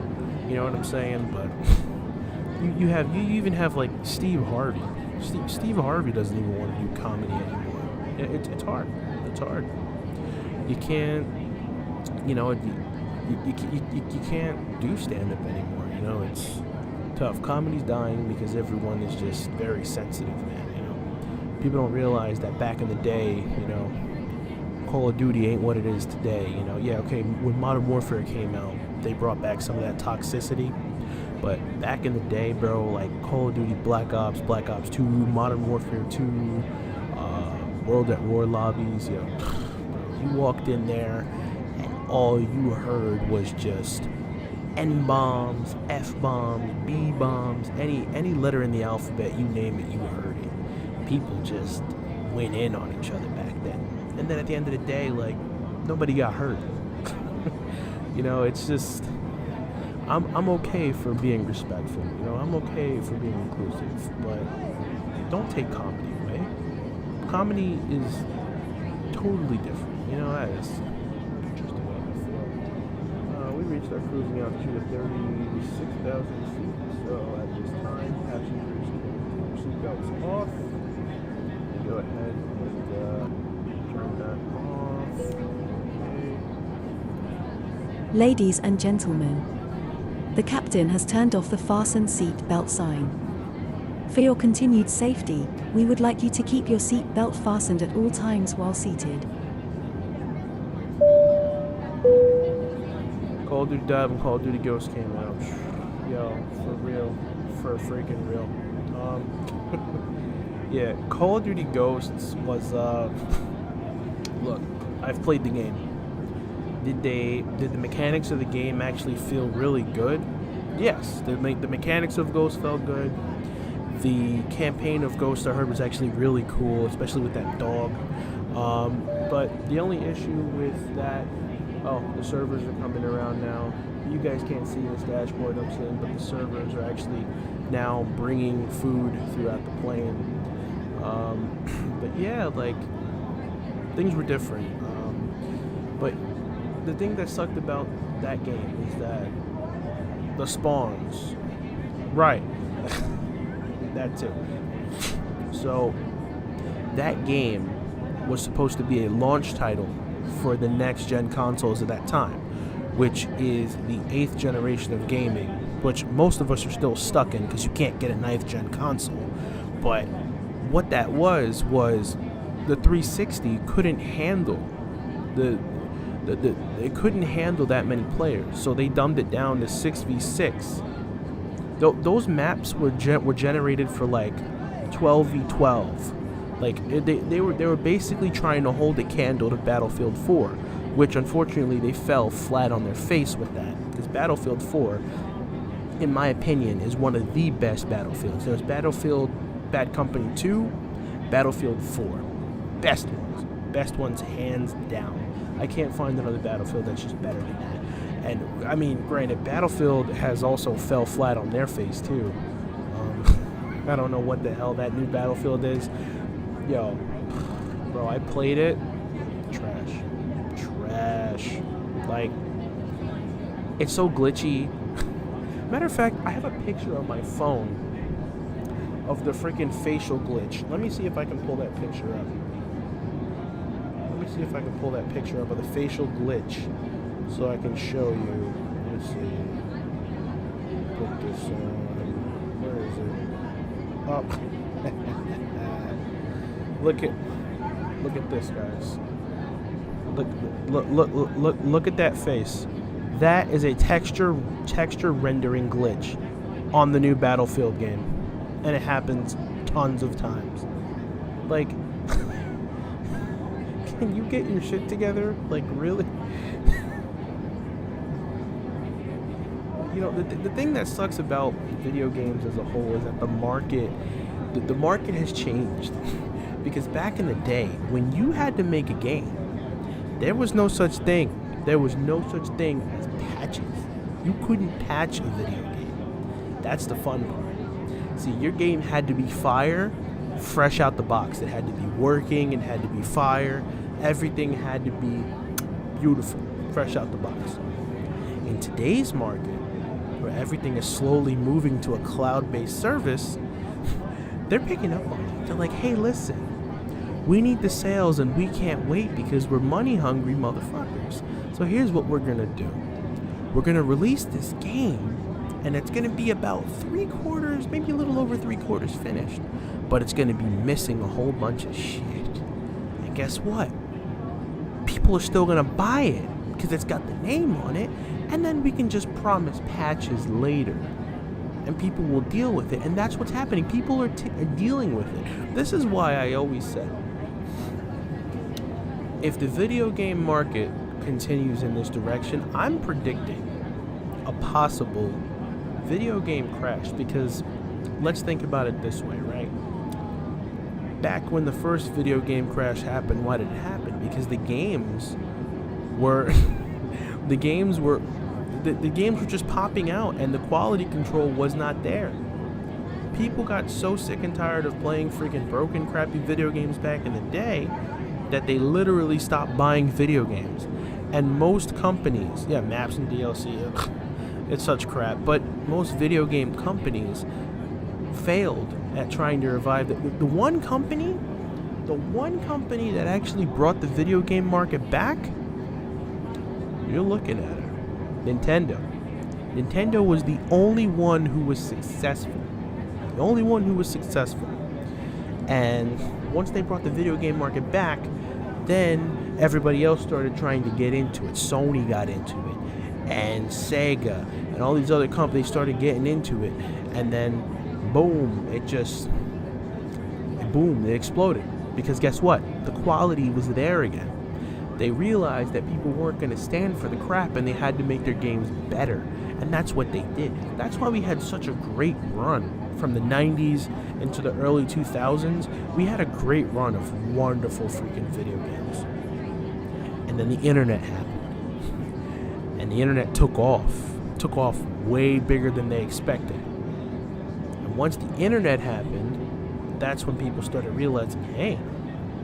You know what I'm saying? But you even have, like, Steve Harvey. Steve Harvey doesn't even want to do comedy anymore. It's hard. It's hard. You can't, you know, you can't do stand-up anymore. You know, it's tough. Comedy's dying because everyone is just very sensitive, man. You know, people don't realize that back in the day, you know, Call of Duty ain't what it is today. You know, yeah, okay, when Modern Warfare came out, they brought back some of that toxicity. But back in the day, bro, like Call of Duty, Black Ops 2, Modern Warfare 2, World at War lobbies, you know, you walked in there and all you heard was just N-bombs, F-bombs, B-bombs, any letter in the alphabet, you name it, you heard it. People just went in on each other back then. And then at the end of the day, like, nobody got hurt. You know, it's just, I'm okay for being respectful, you know, I'm okay for being inclusive, but don't take comedy away. Comedy is totally different, you know, that is just the way I feel. We reached our cruising altitude of 36,000 feet, so at this time, passengers can take their seatbelts off, and go ahead and turn that off. Okay.
Ladies and gentlemen, the captain has turned off the fasten seat belt sign. For your continued safety, we would like you to keep your seat belt fastened at all times while seated.
Call of Duty Dive and Call of Duty Ghost came out. Yo, for real. For freaking real. Yeah, Call of Duty Ghosts was, look, I've played the game. Did the mechanics of the game actually feel really good? Yes, the mechanics of Ghost felt good. The campaign of Ghost I heard was actually really cool, especially with that dog. But the only issue with that, oh, the servers are coming around now. You guys can't see this dashboard I'm seeing, but the servers are actually now bringing food throughout the plane. But yeah, like, things were different. But the thing that sucked about that game is that the spawns, right, that's it. So that game was supposed to be a launch title for the next gen consoles at that time, which is the 8th generation of gaming, which most of us are still stuck in because you can't get a 9th gen console. But what that was the 360 couldn't handle it couldn't handle that many players, so they dumbed it down to 6v6. Those maps were generated for like 12v12. Like they were basically trying to hold a candle to Battlefield 4, which unfortunately they fell flat on their face with that. Because Battlefield 4, in my opinion, is one of the best Battlefields. There's Battlefield Bad Company 2, Battlefield 4, best ones hands down. I can't find another Battlefield that's just better than that. And I mean, granted, Battlefield has also fell flat on their face too. I don't know what the hell that new Battlefield is. Yo, bro, I played it. Trash. Like, it's so glitchy. Matter of fact, I have a picture on my phone of the freaking facial glitch. Let me see if I can pull that picture up. Of the facial glitch, so I can show you. Let's see. Put this on. Where is it? Oh. Look at this, guys. Look at that face. That is a texture rendering glitch on the new Battlefield game, and it happens tons of times. Like, can you get your shit together? Like, really? You know, the thing that sucks about video games as a whole is that the market has changed. Because back in the day, when you had to make a game, there was no such thing. There was no such thing as patches. You couldn't patch a video game. That's the fun part. See, your game had to be fire, fresh out the box. It had to be working. It had to be fire. Everything had to be beautiful, fresh out the box. In today's market, where everything is slowly moving to a cloud-based service, they're picking up on it. They're like, hey, listen, we need the sales and we can't wait because we're money-hungry motherfuckers. So here's what we're going to do. We're going to release this game, and it's going to be about 3/4, maybe a little over 3/4 finished, but it's going to be missing a whole bunch of shit. And guess what? People are still going to buy it because it's got the name on it, and then we can just promise patches later, and people will deal with it. And that's what's happening. People are dealing with it. This is why I always said, if the video game market continues in this direction, I'm predicting a possible video game crash. Because let's think about it this way, right? Back when the first video game crash happened, why did it happen? Because the games were the games were just popping out, and the quality control was not there. People got so sick and tired of playing freaking broken, crappy video games back in the day that they literally stopped buying video games. And most companies, maps and DLC, it's such crap, but most video game companies failed at trying to revive it. The one company that actually brought the video game market back, you're looking at it, Nintendo. Nintendo was the only one who was successful. And once they brought the video game market back, then everybody else started trying to get into it. Sony got into it, and Sega, and all these other companies started getting into it. And then, boom, it exploded. Because guess what? The quality was there again. They realized that people weren't going to stand for the crap, and they had to make their games better. And that's what they did. That's why we had such a great run from the 90s into the early 2000s. We had a great run of wonderful freaking video games. And then the internet happened. And the internet took off way bigger than they expected. And once the internet happened, that's when people started realizing, hey,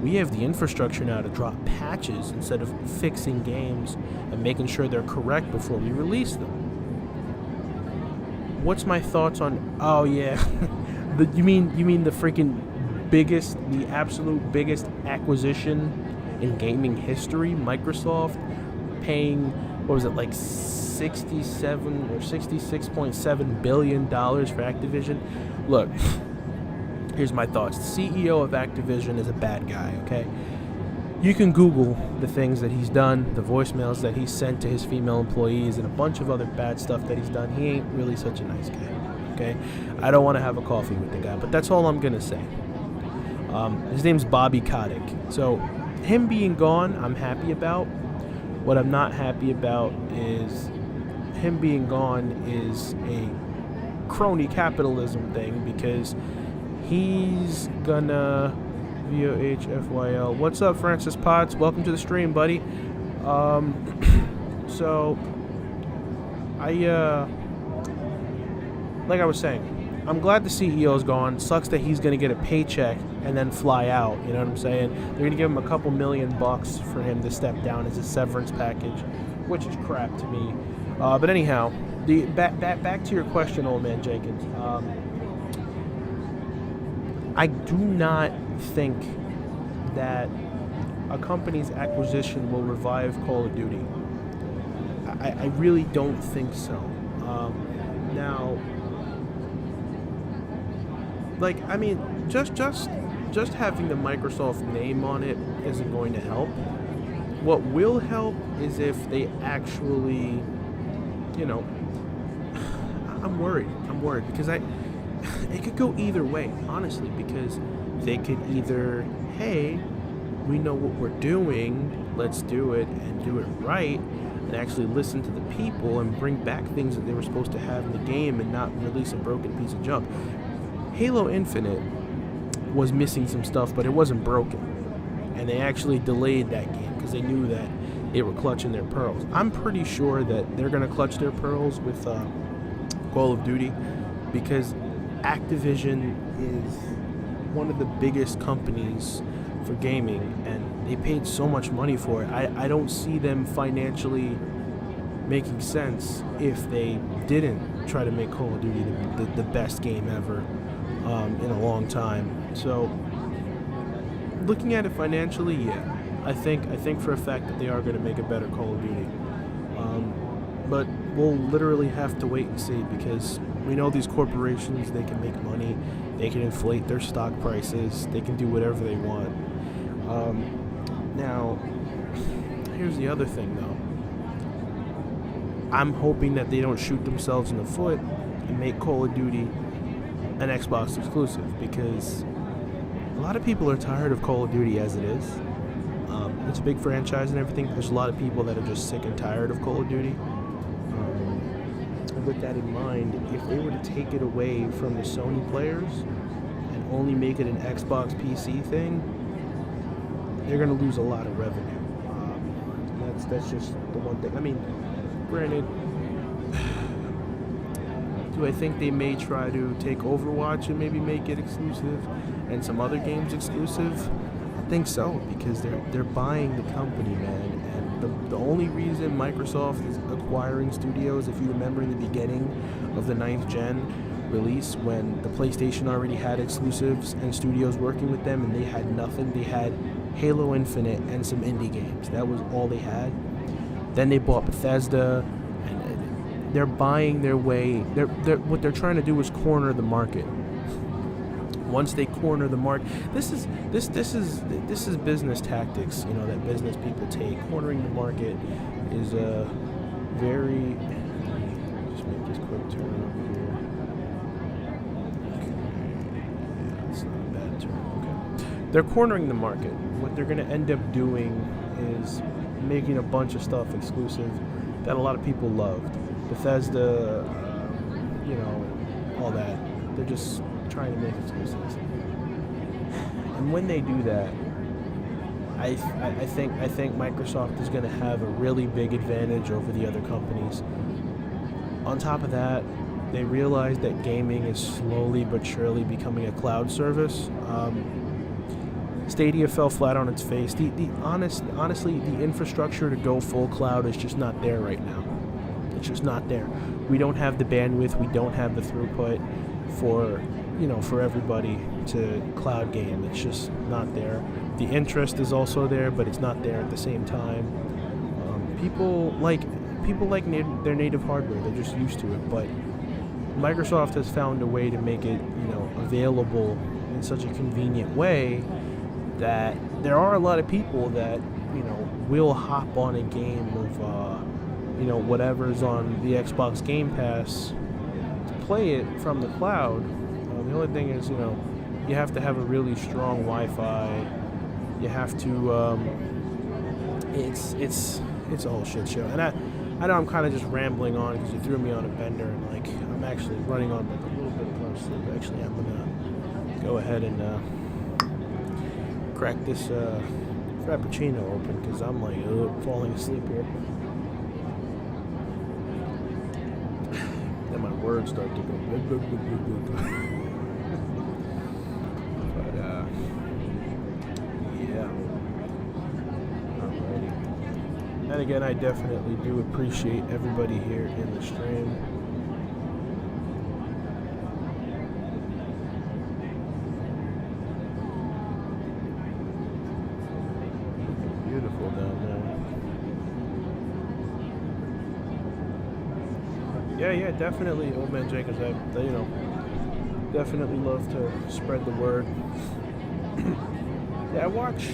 we have the infrastructure now to drop patches instead of fixing games and making sure they're correct before we release them. What's my thoughts on? Oh yeah, you mean the freaking the absolute biggest acquisition in gaming history? Microsoft paying, what was it, like 67 or $66.7 billion for Activision? Look, here's my thoughts. The CEO of Activision is a bad guy, okay? You can Google the things that he's done, the voicemails that he's sent to his female employees, and a bunch of other bad stuff that he's done. He ain't really such a nice guy, okay? I don't want to have a coffee with the guy, but that's all I'm going to say. His name's Bobby Kotick. So him being gone, I'm happy about. What I'm not happy about is him being gone is a crony capitalism thing, because he's gonna VOHFYL. What's up, Francis Potts? Welcome to the stream, buddy. So like I was saying, I'm glad the CEO's gone. Sucks that he's gonna get a paycheck and then fly out. You know what I'm saying? They're gonna give him a couple $1,000,000 for him to step down as a severance package, which is crap to me. But anyhow, back to your question, old man Jenkins. I do not think that a company's acquisition will revive Call of Duty. I really don't think so. Now, like, I mean, just having the Microsoft name on it isn't going to help. What will help is if they actually, you know, I'm worried because it could go either way, honestly, because they could either, hey, we know what we're doing, let's do it and do it right, and actually listen to the people and bring back things that they were supposed to have in the game and not release a broken piece of junk. Halo Infinite was missing some stuff, but it wasn't broken, and they actually delayed that game because they knew that they were clutching their pearls. I'm pretty sure that they're going to clutch their pearls with Call of Duty, because Activision is one of the biggest companies for gaming, and they paid so much money for it. I don't see them financially making sense if they didn't try to make Call of Duty the best game ever in a long time. So looking at it financially, yeah, I think for a fact that they are going to make a better Call of Duty. But we'll literally have to wait and see, because we know these corporations, they can make money, they can inflate their stock prices, they can do whatever they want. Now, here's the other thing, though. I'm hoping that they don't shoot themselves in the foot and make Call of Duty an Xbox exclusive, because a lot of people are tired of Call of Duty as it is. It's a big franchise and everything. There's a lot of people that are just sick and tired of Call of Duty. And with that in mind, if they were to take it away from the Sony players and only make it an Xbox PC thing, they're going to lose a lot of revenue. That's just the one thing. I mean, granted, do I think they may try to take Overwatch and maybe make it exclusive and some other games exclusive? I think so, because they're buying the company, man. And the only reason Microsoft is acquiring studios, if you remember in the beginning of the 9th gen release, when the PlayStation already had exclusives and studios working with them, and they had nothing. They had Halo Infinite and some indie games. That was all they had. Then they bought Bethesda, and they're buying their way. What they're trying to do is corner the market. Once they corner the market, this is business tactics, you know, that business people take. Cornering the market is a very. Just make this quick turn over here. Okay, yeah, it's not a bad turn. Okay, they're cornering the market. What they're going to end up doing is making a bunch of stuff exclusive that a lot of people loved. Bethesda, you know, all that. They're just trying to make exclusives. And when they do that, I think Microsoft is going to have a really big advantage over the other companies. On top of that, they realize that gaming is slowly but surely becoming a cloud service. Stadia fell flat on its face. Honestly, the infrastructure to go full cloud is just not there right now. It's just not there. We don't have the bandwidth. We don't have the throughput for everybody to cloud game. It's just not there. The interest is also there, but it's not there at the same time. People like their native hardware. They're just used to it. But Microsoft has found a way to make it, available in such a convenient way that there are a lot of people that, will hop on a game of, whatever's on the Xbox Game Pass to play it from the cloud. The only thing is, You have to have a really strong Wi-Fi. You have to. It's a whole shit show. And I know I'm kind of just rambling on because you threw me on a bender, and like I'm actually running on like a little bit of power sleep. Actually, I'm gonna go ahead and crack this frappuccino open because I'm like falling asleep here. Then my words start to go. But yeah. Alrighty. And again, I definitely do appreciate everybody here in the stream. Beautiful down there. Yeah, definitely, Old Man Jenkins. I definitely love to spread the word. Yeah, I watch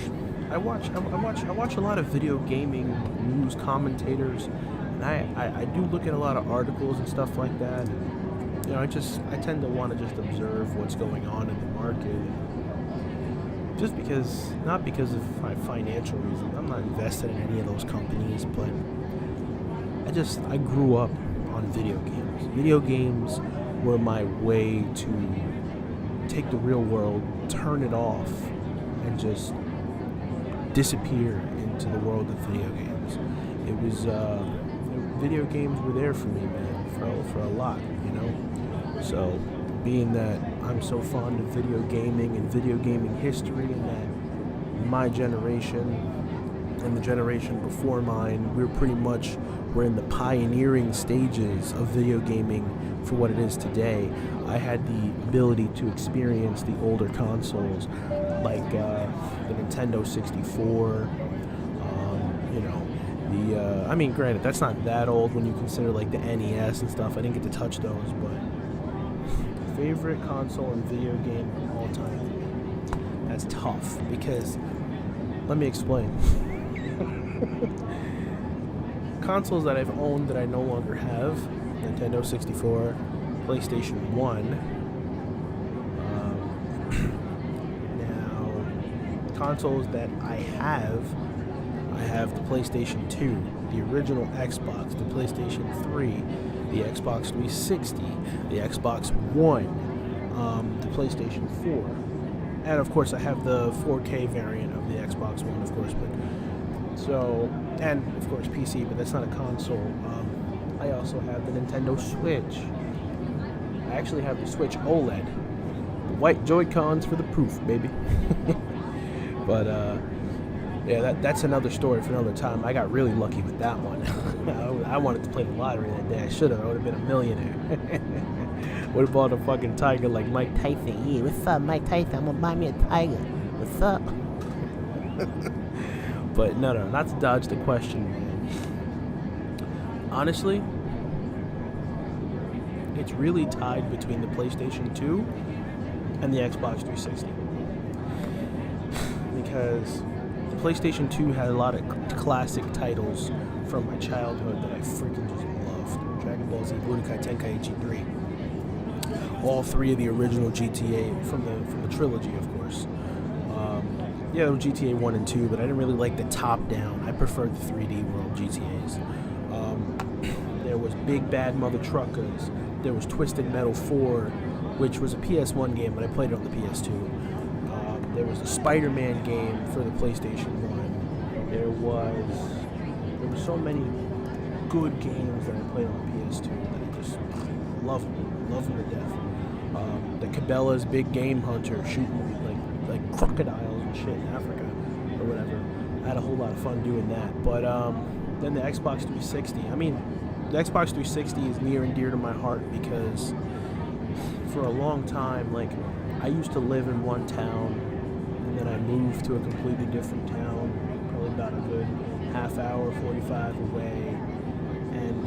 a lot of video gaming news commentators, and I do look at a lot of articles and stuff like that. And, you know, I tend to want to just observe what's going on in the market. Just because, not because of financial reasons. I'm not invested in any of those companies, but I grew up on video games. Video games were my way to take the real world, turn it off, and just disappear into the world of video games. It was, video games were there for me, man, for a lot, you know? So, being that I'm so fond of video gaming and video gaming history, and that my generation and the generation before mine, we're in the pioneering stages of video gaming for what it is today. I had the ability to experience the older consoles, like the Nintendo 64, I mean, granted, that's not that old when you consider like the NES and stuff. I didn't get to touch those, but favorite console and video game of all time. That's tough because, let me explain. Consoles that I've owned that I no longer have: Nintendo 64, PlayStation 1. Now, consoles that I have the PlayStation 2, the original Xbox, the PlayStation 3, the Xbox 360, the Xbox One, the PlayStation 4, and of course I have the 4K variant of the Xbox One, of course, and of course PC, but that's not a console. I also have the Nintendo Switch. I actually have the Switch OLED. The white Joy-Cons for the proof, baby. But, yeah, that's another story for another time. I got really lucky with that one. I wanted to play the lottery that day. I should have. I would have been a millionaire. Would have bought a fucking tiger like Mike Tyson. Yeah, what's up, Mike Tyson? I'm gonna buy me a tiger. What's up? But no, not to dodge the question, man. Honestly, it's really tied between the PlayStation 2 and the Xbox 360. Because the PlayStation 2 had a lot of classic titles from my childhood that I freaking just loved. Dragon Ball Z, Budokai Tenkaichi 3. All three of the original GTA from the trilogy, of course. Yeah, there was GTA 1 and 2, but I didn't really like the top-down. I preferred the 3D world GTAs. There was Big Bad Mother Truckers. There was Twisted Metal 4, which was a PS1 game, but I played it on the PS2. There was the Spider-Man game for the PlayStation 1. There were so many good games that I played on the PS2 that I just loved them to death. The Cabela's Big Game Hunter, shooting like crocodiles and shit in Africa or whatever. I had a whole lot of fun doing that. But then the Xbox 360. I mean, the Xbox 360 is near and dear to my heart because for a long time, like, I used to live in one town and then I moved to a completely different town, probably about a good half hour, 45 away. And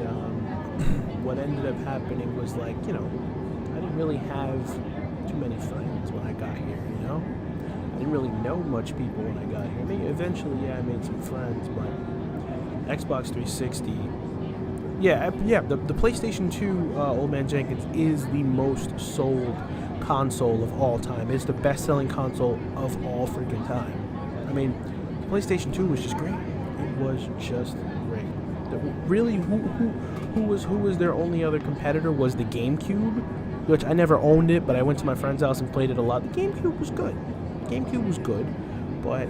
what ended up happening was, like, you know, I didn't really have too many friends when I got here, you know? I didn't really know much people when I got here. I mean, eventually, yeah, I made some friends, but Xbox 360, the PlayStation 2, Old Man Jenkins, is the most sold console of all time. It's the best-selling console of all freaking time. I mean, the PlayStation 2 was just great. It was just great. Really, who was their only other competitor was the GameCube, which I never owned it, but I went to my friend's house and played it a lot. The GameCube was good. But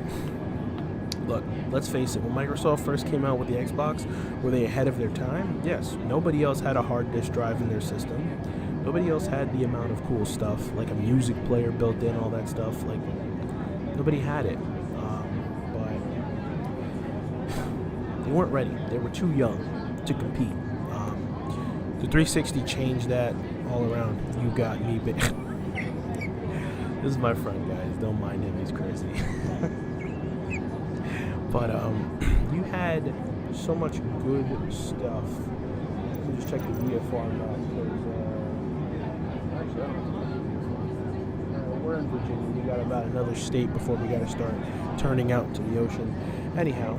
look, let's face it, when Microsoft first came out with the Xbox, were they ahead of their time? Yes. Nobody else had a hard disk drive in their system. Nobody else had the amount of cool stuff, like a music player built in, all that stuff. Like, nobody had it. But they weren't ready. They were too young to compete. The 360 changed that all around. You got me, but this is my friend, guys. Don't mind him. He's crazy. But you had so much good stuff. Let me just check the VFR map because actually, we're in Virginia. We got about another state before we got to start turning out to the ocean. Anyhow,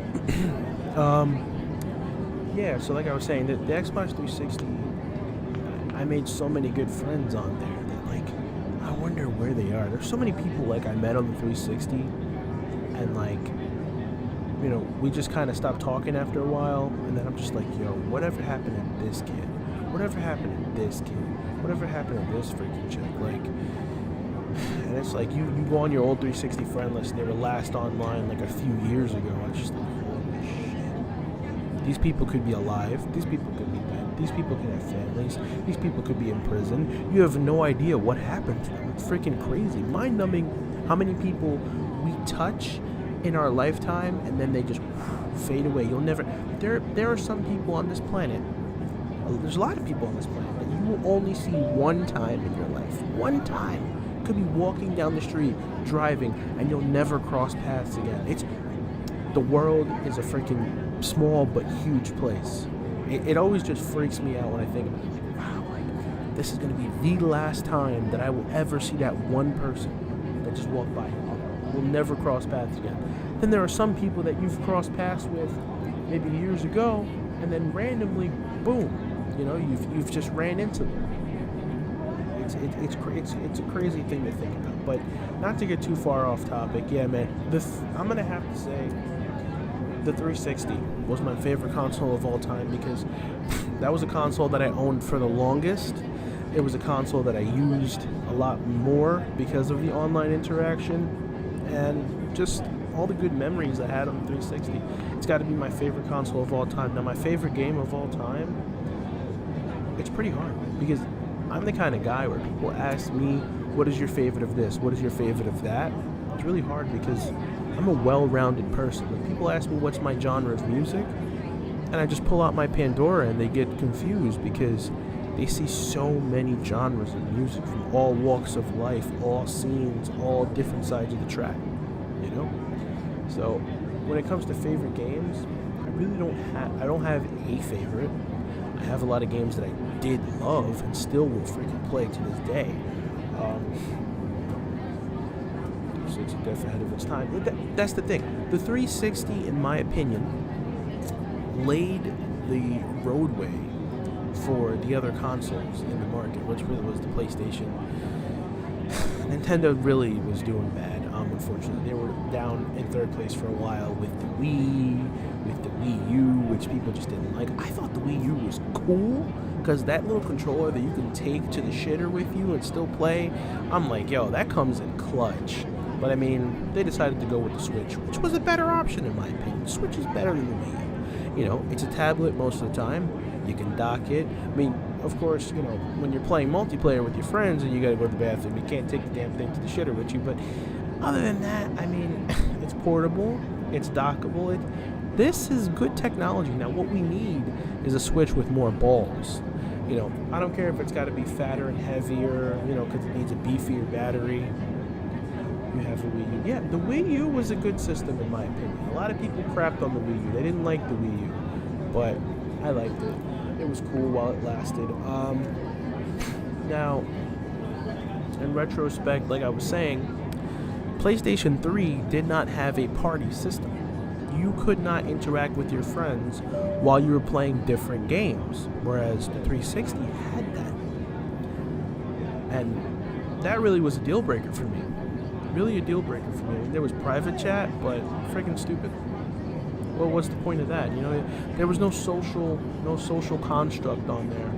yeah. So like I was saying, the Xbox 360, I made so many good friends on there that like I wonder where they are. There's so many people like I met on the 360, and like, you know, we just kind of stopped talking after a while, and then I'm just like, yo, whatever happened to this kid? Whatever happened to this kid? Whatever happened to this freaking chick? Like, and it's like, you go on your old 360 friend list, and they were last online like a few years ago. I was just like, holy shit. These people could be alive. These people could be dead. These people could have families. These people could be in prison. You have no idea what happened to them. It's freaking crazy. Mind-numbing how many people we touch in our lifetime, and then they just fade away. You'll never. There are some people on this planet. There's a lot of people on this planet that you will only see one time in your life. One time. Could be walking down the street, driving, and you'll never cross paths again. The world is a freaking small but huge place. It always just freaks me out when I think about it. Like, wow, like this is gonna be the last time that I will ever see that one person that just walked by. We'll never cross paths again. Then there are some people that you've crossed paths with maybe years ago, and then randomly, boom, you know, you've just ran into them. It's a crazy thing to think about. But not to get too far off topic, yeah, man. I'm gonna have to say the 360 was my favorite console of all time because that was a console that I owned for the longest. It was a console that I used a lot more because of the online interaction and just all the good memories I had on the 360. It's got to be my favorite console of all time. Now, my favorite game of all time, it's pretty hard because I'm the kind of guy where people ask me, what is your favorite of this? What is your favorite of that? It's really hard because I'm a well-rounded person. When people ask me what's my genre of music, and I just pull out my Pandora and they get confused because they see so many genres of music from all walks of life, all scenes, all different sides of the track, you know? So when it comes to favorite games, I really don't have a favorite. I have a lot of games that I did love and still will freaking play to this day. It's definitely ahead of its time. That's the thing. The 360, in my opinion, laid the roadway for the other consoles in the market, which really was the PlayStation. Nintendo really was doing bad, unfortunately. They were down in third place for a while with the Wii, with the Wii U, which people just didn't like. I thought the Wii U was cool, because that little controller that you can take to the shitter with you and still play, I'm like, yo, that comes in clutch. But I mean, they decided to go with the Switch, which was a better option in my opinion. The Switch is better than the Wii U. You know, it's a tablet most of the time. You can dock it. I mean, of course, you know, when you're playing multiplayer with your friends and you gotta go to the bathroom, you can't take the damn thing to the shitter with you. But other than that, I mean, it's portable, it's dockable. This is good technology. Now, what we need is a Switch with more balls. You know, I don't care if it's got to be fatter and heavier, you know, because it needs a beefier battery. You have a Wii U. Yeah, the Wii U was a good system in my opinion. A lot of people crapped on the Wii U. They didn't like the Wii U, but I liked it. It was cool while it lasted. Now, in retrospect, like I was saying, PlayStation 3 did not have a party system. You could not interact with your friends while you were playing different games, whereas the 360 had that. And that really was a deal breaker for me. Really a deal breaker for me. I mean, there was private chat, but freaking stupid. Well, what's the point of that? You know, there was no social construct on there.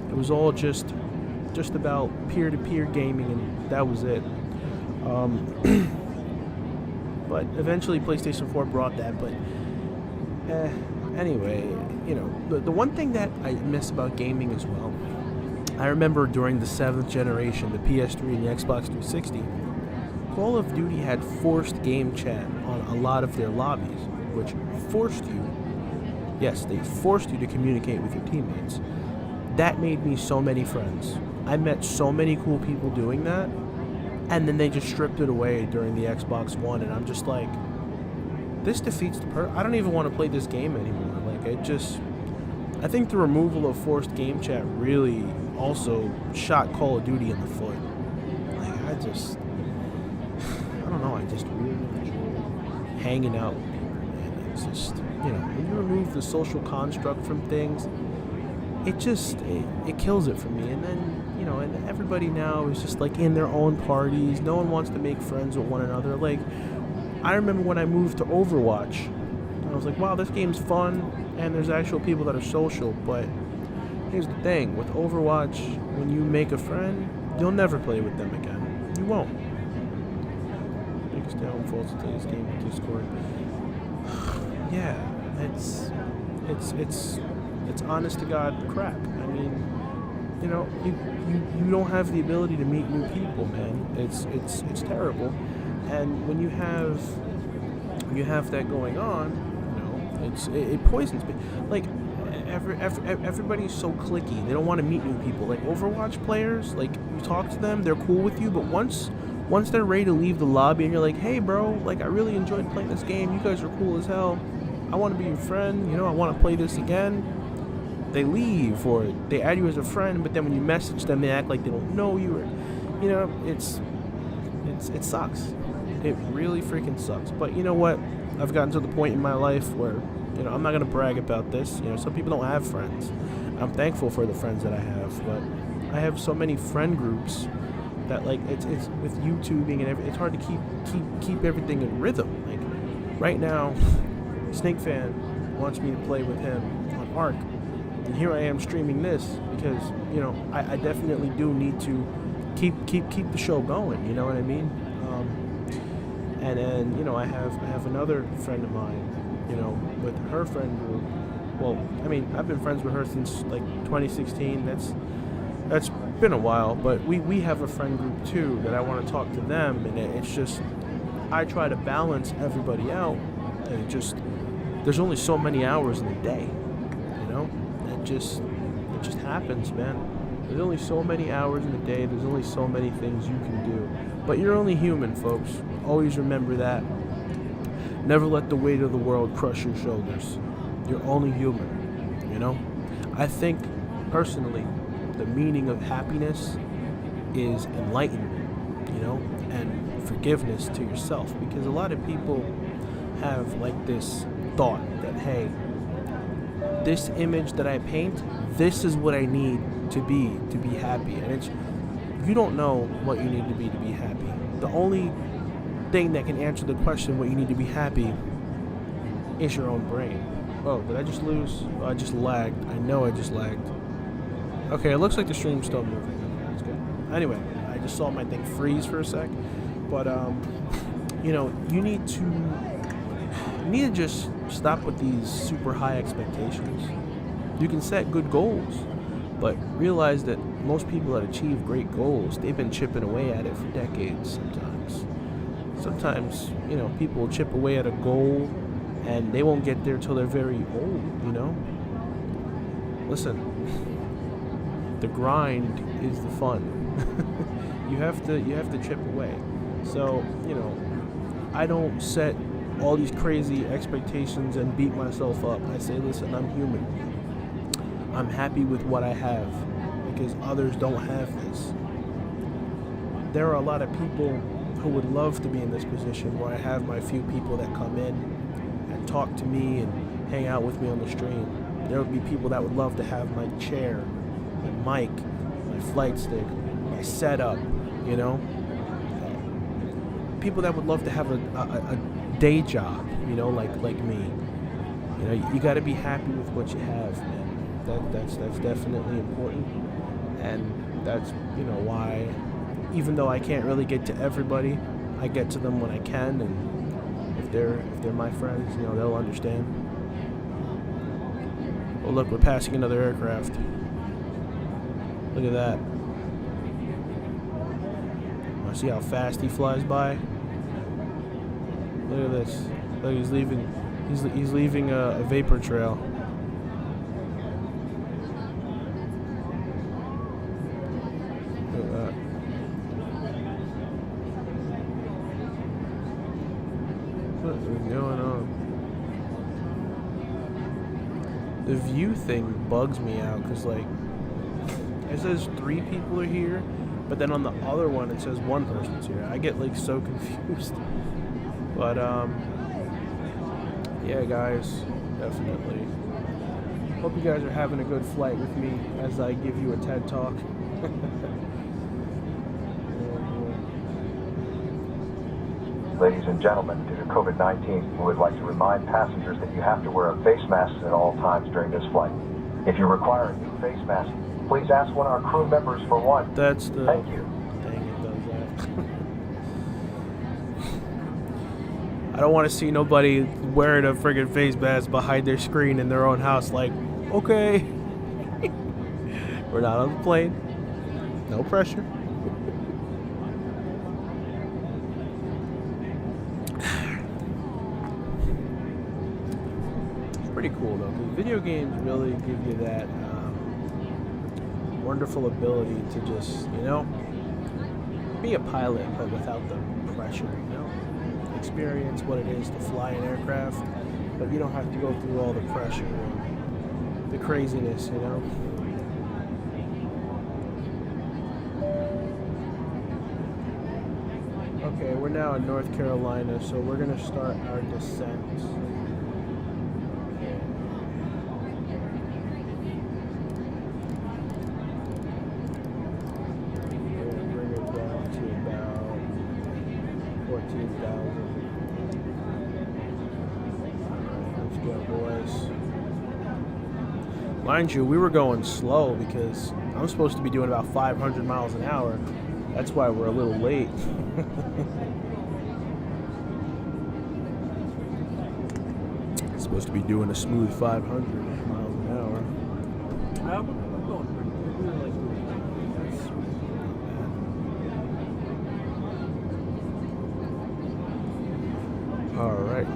It was all just about peer-to-peer gaming, and that was it. But eventually PlayStation 4 brought that, but anyway, you know, the one thing that I miss about gaming as well, I remember during the 7th generation, the PS3 and the Xbox 360, Call of Duty had forced game chat on a lot of their lobbies, which forced you, yes, they forced you to communicate with your teammates. That made me so many friends. I met so many cool people doing that, and then they just stripped it away during the Xbox One, and I'm just like, this defeats the purpose. I don't even want to play this game anymore. Like, I think the removal of forced game chat really also shot Call of Duty in the foot. Like, I don't know, I just really enjoy hanging out with people, man. It's just, you know, when you remove the social construct from things, it kills it for me. And then, you know, and everybody now is just like in their own parties. No one wants to make friends with one another. Like, I remember when I moved to Overwatch, I was like, wow, this game's fun, and there's actual people that are social. But here's the thing, with Overwatch, when you make a friend, you'll never play with them again. You won't. Biggest downfalls of today's game with Discord. Yeah, it's honest to God crap. I mean, you know, you don't have the ability to meet new people, man. It's terrible. And when you have that going on, you know, it poisons me. Like, everybody's so cliquey. They don't want to meet new people. Like, Overwatch players, like, you talk to them, they're cool with you, but once they're ready to leave the lobby and you're like, hey bro, like, I really enjoyed playing this game, you guys are cool as hell, I want to be your friend, you know, I want to play this again, they leave, or they add you as a friend, but then when you message them, they act like they don't know you, or, you know, it sucks. It really freaking sucks. But you know what? I've gotten to the point in my life where, you know, I'm not gonna brag about this. You know, some people don't have friends. I'm thankful for the friends that I have, but I have so many friend groups that, like, it's with YouTubing and it's hard to keep everything in rhythm. Like, right now, Snake Fan wants me to play with him on Ark, and here I am streaming this because, you know, I definitely do need to keep the show going. You know what I mean? And then, you know, I have another friend of mine, you know, with her friend group. Well, I mean, I've been friends with her since like 2016. That's been a while, but we have a friend group too that I want to talk to them, and it's just, I try to balance everybody out, and it just, there's only so many hours in the day, you know? It just happens, man. There's only so many hours in a day. There's only so many things you can do. But you're only human, folks. Always remember that. Never let the weight of the world crush your shoulders. You're only human, you know? I think, personally, the meaning of happiness is enlightenment, you know? And forgiveness to yourself. Because a lot of people have, like, this thought that, hey, this image that I paint, this is what I need to be happy. And it's, you don't know what you need to be happy. The only thing that can answer the question what you need to be happy is your own brain. Oh, did I just lose? Oh, I just lagged. I know I just lagged. Okay, it looks like the stream's still moving. That's good. Anyway, I just saw my thing freeze for a sec. But you know, you need to just stop with these super high expectations. You can set good goals, but realize that most people that achieve great goals, they've been chipping away at it for decades sometimes. Sometimes, you know, people will chip away at a goal and they won't get there till they're very old, you know? Listen, the grind is the fun. you have to chip away. So, you know, I don't set all these crazy expectations and beat myself up. I say, listen, I'm human. I'm happy with what I have because others don't have this. There are a lot of people who would love to be in this position where I have my few people that come in and talk to me and hang out with me on the stream. There would be people that would love to have my chair, my mic, my flight stick, my setup, you know? People that would love to have a day job, you know, like me. You know, you got to be happy with what you have, man. That's definitely important, and that's, you know, why, even though I can't really get to everybody, I get to them when I can, and if they're my friends, you know, they'll understand. Oh, look, we're passing another aircraft. Look at that. Want to see how fast he flies by? Look at this. Look, he's leaving. He's leaving a vapor trail. Look at that. What is going on? The view thing bugs me out because, like, it says 3 people are here, but then on the other one it says 1 person's here. I get, like, so confused. But yeah, guys, definitely. Hope you guys are having a good flight with me as I give you a TED Talk.
Ladies and gentlemen, due to COVID-19, we would like to remind passengers that you have to wear a face mask at all times during this flight. If you require a new face mask, please ask one of our crew members for one.
That's the
Thank you.
thing it does that. I don't want to see nobody wearing a friggin' face mask behind their screen in their own house like, okay. We're not on the plane. No pressure. It's pretty cool though, because video games really give you that wonderful ability to just, you know, be a pilot but without the pressure, you know? Experience what it is to fly an aircraft, but you don't have to go through all the pressure and the craziness, you know? Okay, we're now in North Carolina, so we're gonna start our descent. We're gonna bring it down to about 14,000. Let's go, boys. Mind you, we were going slow because I'm supposed to be doing about 500 miles an hour. That's why we're a little late. Supposed to be doing a smooth 500 miles an hour. I'm going pretty good. We were like doing that smooth. All right.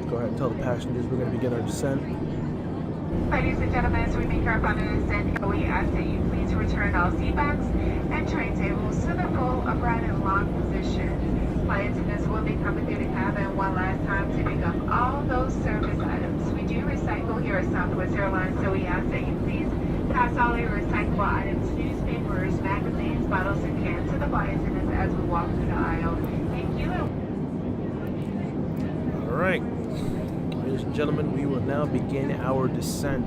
Go ahead and tell the passengers we're going to begin our descent.
Ladies and gentlemen, as we make our final descent, we ask that you please return all seatbacks and tray tables to the full upright and locked position. Flight attendants will be coming through the cabin one last time to pick up all those service items. We do recycle here at Southwest Airlines, so we ask that you please pass all your recyclable items, newspapers, magazines, bottles, and cans to the flight attendants as we walk through the aisle. Thank you.
All right. Ladies and gentlemen, we will now begin our descent.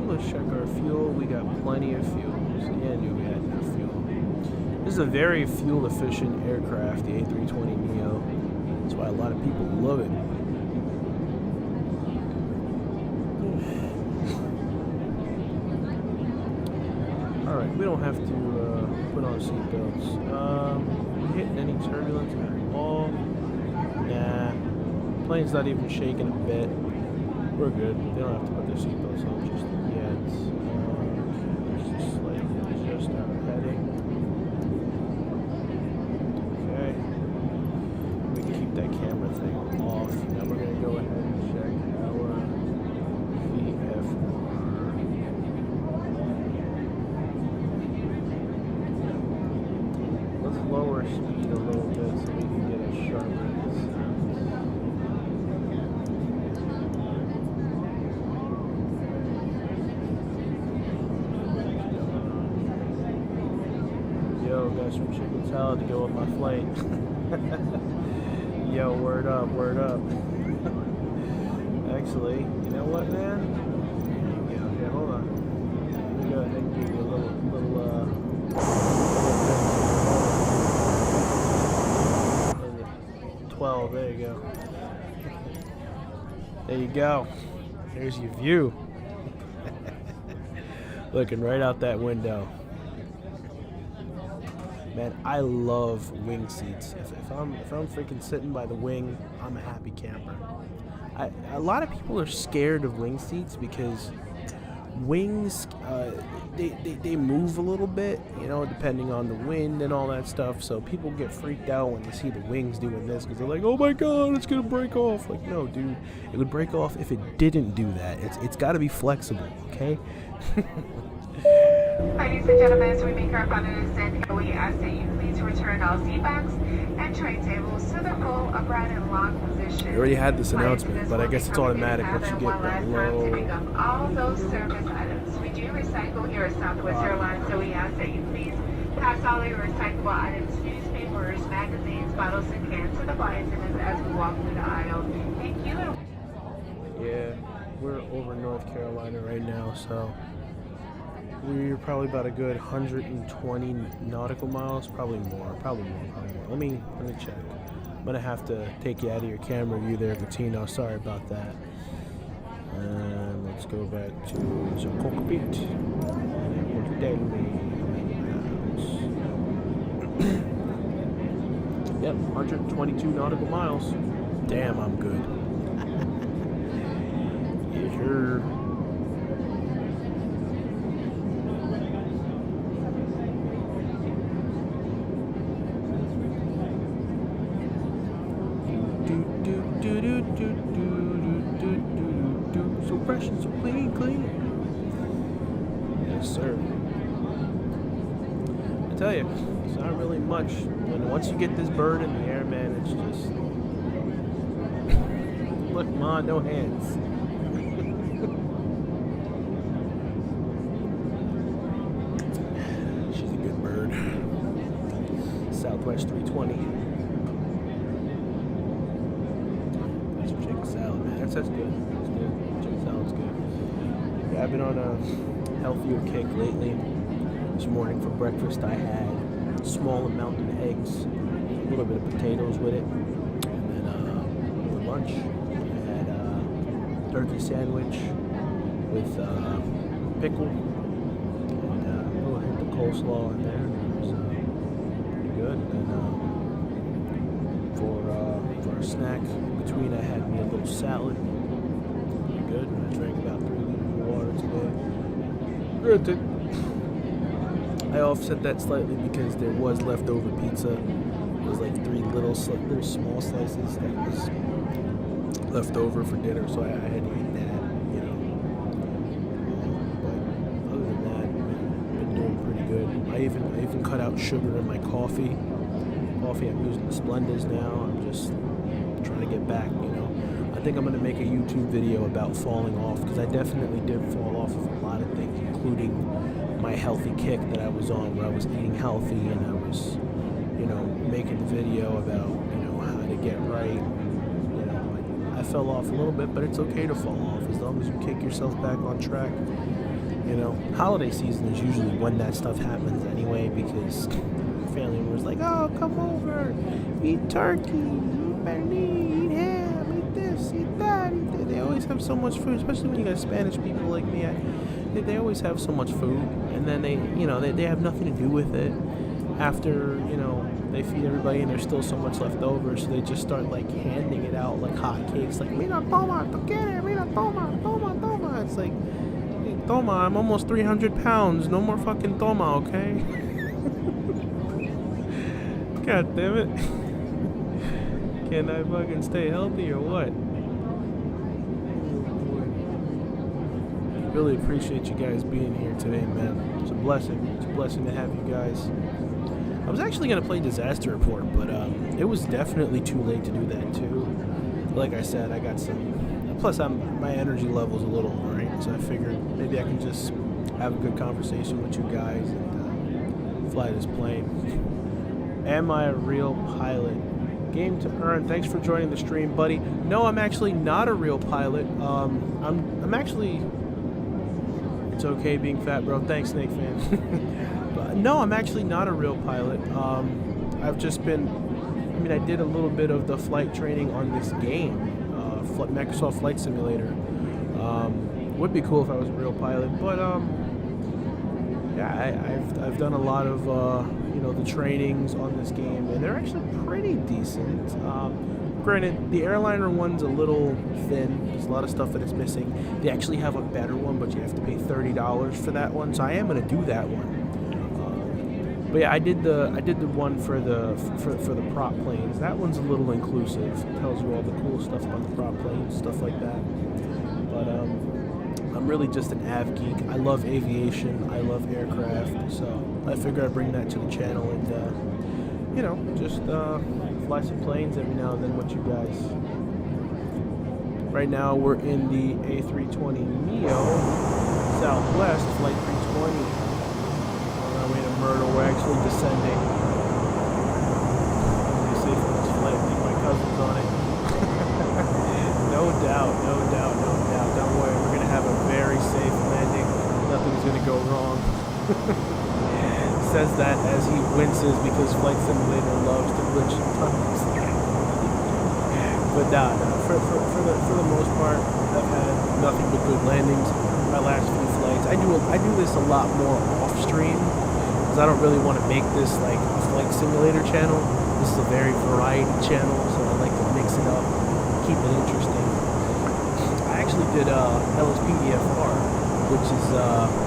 Let's check our fuel. We got plenty of fuel. So yeah, I knew we had enough fuel. This is a very fuel-efficient aircraft, the A320neo. That's why a lot of people love it. All right, we don't have to put on seatbelts. We hitting any turbulence at all? Nah, plane's not even shaking a bit. We're good. They don't have to put their seatbelts on just yet. Let's just slightly adjust our heading. Okay. We can keep that camera thing off. Now we're going to go ahead and check our VFR. Let's lower speed a little bit so we can get a sharper descent. Yo, got some chicken salad to go with my flight. Yo, word up, word up. Actually, you know what, man? Yeah, hold on. you go. There you go. There's your view. Looking right out that window. Man, I love wing seats. If I'm freaking sitting by the wing, I'm a happy camper. A lot of people are scared of wing seats because wings, they move a little bit, you know, depending on the wind and all that stuff. So people get freaked out when they see the wings doing this because they're like, oh my god, it's gonna break off. Like, no, dude, it would break off if it didn't do that. It's got to be flexible, okay?
Ladies and gentlemen, as we make our final descent, we ask that you please return all seat backs and tray tables to the full upright and locked position.
You already had this announcement, but I guess it's automatic once you get below.
To pick up all those service items. We do recycle here at Southwest Airlines, so we ask that you please pass all your recyclable items, newspapers, magazines, bottles, and cans to the flight attendants as we walk through the aisle. Thank you.
Yeah, we're over North Carolina right now, so we're probably about a good 120 nautical miles, probably more. Let me check. I'm gonna have to take you out of your camera view there, Latino. Sorry about that. And let's go back to the cockpit. Yep, 122 nautical miles. Damn, I'm good. Yeah, sure. So fresh and so clean. Yes, sir. I tell you, it's not really much. And once you get this bird in the air, man, it's just look, ma, no hands. She's a good bird. Southwest 320. That's some chicken salad, man. That's good. That's good. Chicken salad's good. Yeah, I've been on a healthier kick lately. This morning for breakfast I had a small amount of eggs, a little bit of potatoes with it, and then for lunch I had a turkey sandwich with pickle and a little hint of coleslaw in there. It was pretty good. And then for a snack in between I had me a little salad. Pretty good. And I drank about 3 liters of water today. Good. I offset that slightly because there was leftover pizza. It was like 3 little small slices that was left over for dinner, so I had to eat that, you know. But other than that, I've been doing pretty good. I even cut out sugar in my coffee. I'm using the Splendas now. I'm just trying to get back, you know. I think I'm going to make a YouTube video about falling off because I definitely did fall off of a lot of things, including my healthy kick that I was on, where I was eating healthy and I was, you know, making the video about, you know, how to get right. You know, I fell off a little bit, but it's okay to fall off as long as you kick yourself back on track. You know, holiday season is usually when that stuff happens anyway, because family members like, oh, come over, eat turkey, eat pernil, eat ham, eat this, eat that, eat that. They always have so much food, especially when you got Spanish people like me. They always have so much food, and then they have nothing to do with it after, you know, they feed everybody and there's still so much left over, so they just start like handing it out like hotcakes, like, mira, toma, tú quieres, mira, toma, toma, toma. It's like, hey, toma, I'm almost 300 pounds, no more fucking toma, okay? God damn it. Can I fucking stay healthy or what? Really appreciate you guys being here today, man. It's a blessing. It's a blessing to have you guys. I was actually going to play Disaster Report, but it was definitely too late to do that, too. Like I said, I got some... Plus, my energy level's a little right, so I figured maybe I can just have a good conversation with you guys and fly this plane. Am I a real pilot? Game to earn. Thanks for joining the stream, buddy. No, I'm actually not a real pilot. I'm actually... It's okay being fat, bro. Thanks, Snake Fan. But no, I'm actually not a real pilot. I've just been mean, I did a little bit of the flight training on this game, Microsoft Flight Simulator. Would be cool if I was a real pilot, but yeah, I've done a lot of you know, the trainings on this game, and they're actually pretty decent. Granted, the airliner one's a little thin. There's a lot of stuff that it's missing. They actually have a better one, but you have to pay $30 for that one. So I am gonna do that one. But yeah, I did the one for the prop planes. That one's a little inclusive. It tells you all the cool stuff about the prop planes, stuff like that. But I'm really just an av geek. I love aviation. I love aircraft. So I figured I'd bring that to the channel and you know, just fly some planes every now and then with you guys. Right now we're in the A320neo Southwest Flight 320 on our way to Myrtle. We're actually descending. Let me see from this flight. I think my cousin's on it. No doubt. Don't worry, we're gonna have a very safe landing. Nothing's gonna go wrong. Says that as he winces because Flight Simulator loves to glitch sometimes. But nah, for the most part, I've had nothing but good landings. My last few flights, I do this a lot more off stream because I don't really want to make this like a Flight Simulator channel. This is a very variety channel, so I like to mix it up, keep it interesting. I actually did LSPDFR, which is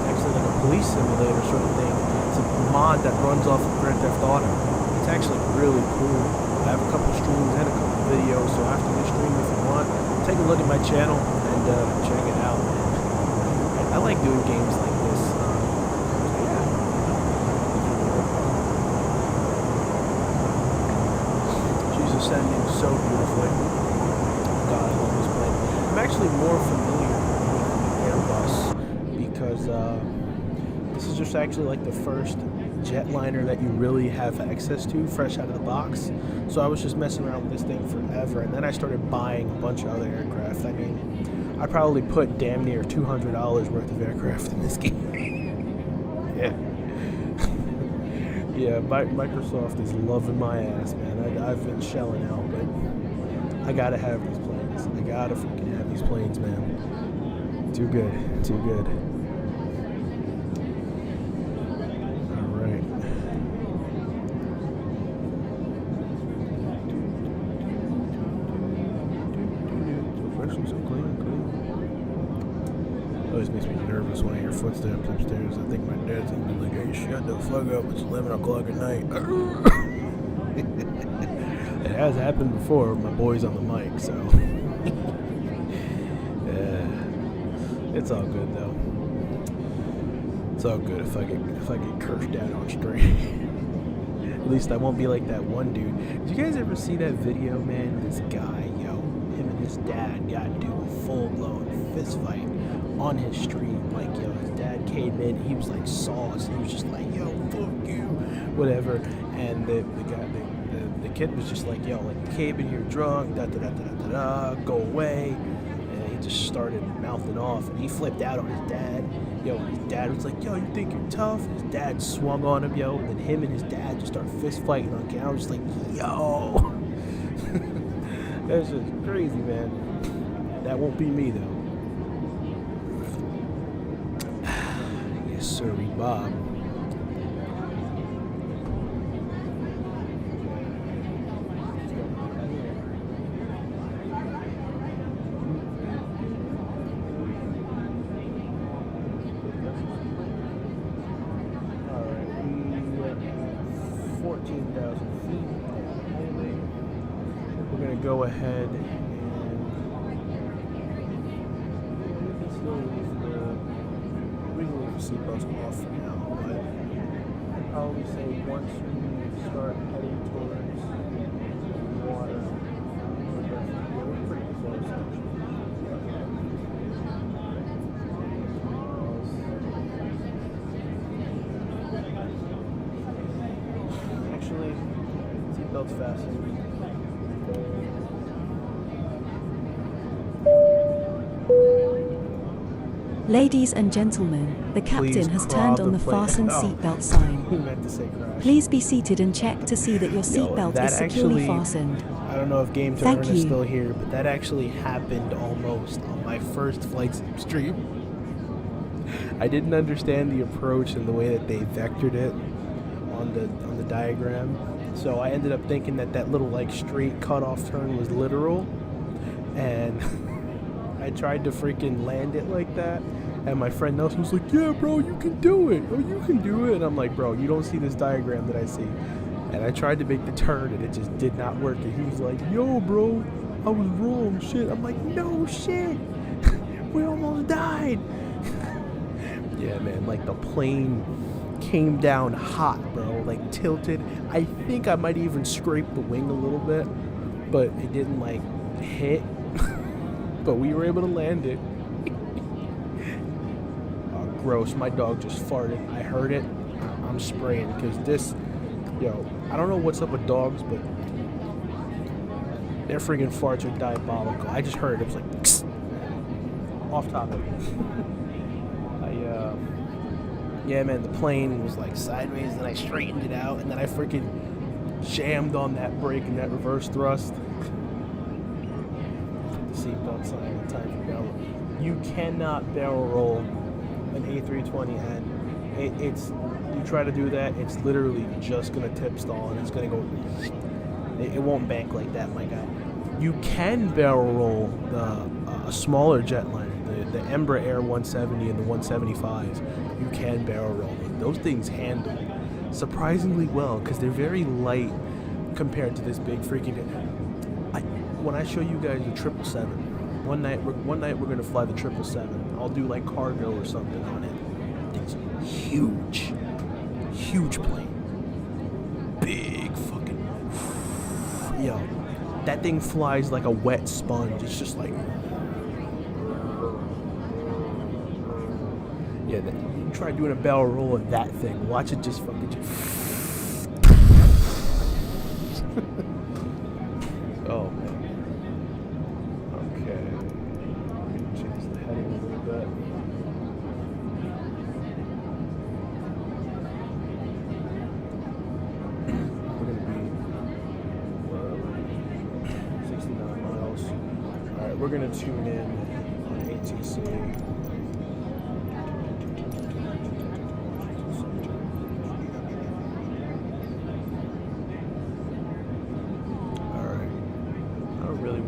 actually like a police simulator sort of thing. It's a mod that runs off of Grand Theft Auto. It's actually really cool. I have a couple streams and a couple videos, so after this stream, if you want, take a look at my channel and check it out. I like doing games like this. Yeah. She's ascending so beautifully. God, I love this plane. I'm actually more familiar with Airbus because this is just actually like the first jetliner that you really have access to fresh out of the box. So I was just messing around with this thing forever, and then I started buying a bunch of other aircraft. I mean, I probably put damn near $200 worth of aircraft in this game. Yeah. Yeah, Microsoft is loving my ass, man. I've been shelling out, but I gotta have these planes. I gotta freaking have these planes, man. Too good, too good. Always makes me nervous when I hear footsteps upstairs. I think my dad's gonna be like, "Hey, shut the fuck up, it's 11 o'clock at night." It has happened before with my boys on the mic, so yeah. It's all good though. It's all good if I get cursed out on stream. At least I won't be like that one dude. Did you guys ever see that video, man? This guy, him and his dad got into a full-blown fist fight on his stream. Like, his dad came in, he was like sauce. He was just like, "Yo, fuck you," whatever. And the kid was just like, "Yo, like, you came in here drunk, go away." And he just started mouthing off, and he flipped out on his dad. His dad was like, "Yo, you think you're tough?" His dad swung on him, and then him and his dad just started fist fighting on camera. I was just like, yo. That's just crazy, man. That won't be me, though. Yes, sir, Bob. Go ahead and we can leave the seatbelts off for now, but I'd probably say once we start heading towards water, we're pretty close actually. Actually, seatbelts fastened.
Ladies and gentlemen, the captain
Please
has
crawl
turned on the
plane.
fasten
Oh.
seatbelt sign.
He meant to say crash.
Please be seated and check to see that your seatbelt
that
is securely
actually-
fastened.
I don't know if Game to
Thank
Earn is
you.
still here, but that actually happened almost on my first flight sim stream. I didn't understand the approach and the way that they vectored it on the diagram, so I ended up thinking that little like straight cutoff turn was literal, and I tried to freaking land it like that. And my friend Nelson was like, "Yeah, bro, you can do it. Oh, you can do it." And I'm like, "Bro, you don't see this diagram that I see." And I tried to make the turn, and it just did not work. And he was like, "Yo, bro, I was wrong, shit." I'm like, "No shit, we almost died." Yeah, man, like the plane came down hot, bro, like tilted. I think I might even scrape the wing a little bit, but it didn't like hit. But we were able to land it. Oh, gross, my dog just farted. I heard it. I'm spraying because this, I don't know what's up with dogs, but their friggin' farts are diabolical. I just heard it. It was like, Kss. Off topic. Yeah, man, the plane was like sideways, and I straightened it out, and then I freaking jammed on that brake and that reverse thrust. The seatbelt sign, time for barrel. You cannot barrel roll an A320, and it's you try to do that, it's literally just gonna tip stall, and it's gonna go. It won't bank like that, my guy. You can barrel roll a smaller jetliner, the Embraer 170 and the 175. You can barrel roll them. Those things handle surprisingly well because they're very light compared to this big freaking. When I show you guys the 777, one night we're gonna fly the 777. I'll do like cargo or something on it. It's huge plane, big fucking. That thing flies like a wet sponge. It's just like. Yeah, you try doing a barrel roll of that thing. Watch it just fucking. Oh man. Okay. Change the heading a little bit. We're gonna be 69 miles. All right, we're gonna tune in on ATC.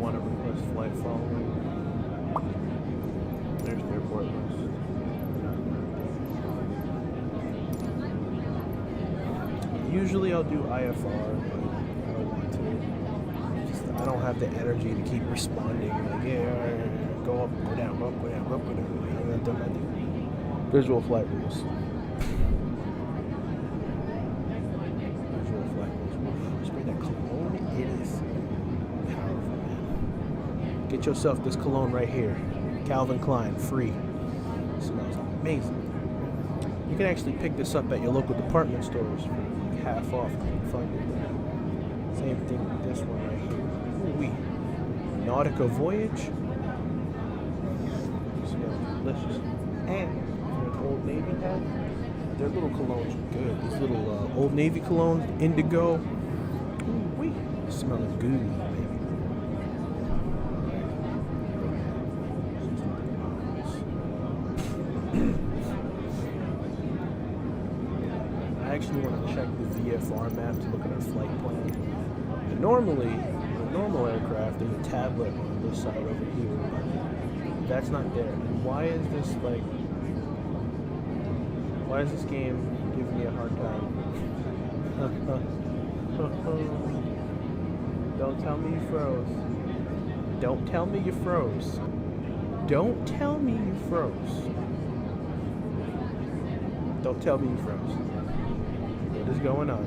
Want to request flight following. There's the airport list. Usually I'll do IFR, but I don't want to. I don't have the energy to keep responding. Like, yeah, go up, go down, go up, go down, go up, go down. I've done that. Visual flight rules. Visual flight rules. Spray that cologne. It is. Get yourself this cologne right here. Calvin Klein, free. It smells amazing. You can actually pick this up at your local department stores for half off. You can find it there. Same thing with this one right here. Ooh-wee. Nautica Voyage. Smells delicious. And an Old Navy hat. Their little colognes are good. These little Old Navy colognes, Indigo. Ooh-wee. Smelling good. I actually want to check the VFR map to look at our flight plan. And normally, in a normal aircraft, there's a tablet on this side over here. That's not there. And why is this game giving me a hard time? Don't tell me you froze. Don't tell me you froze. Don't tell me you froze. Don't tell me you froze. What is going on?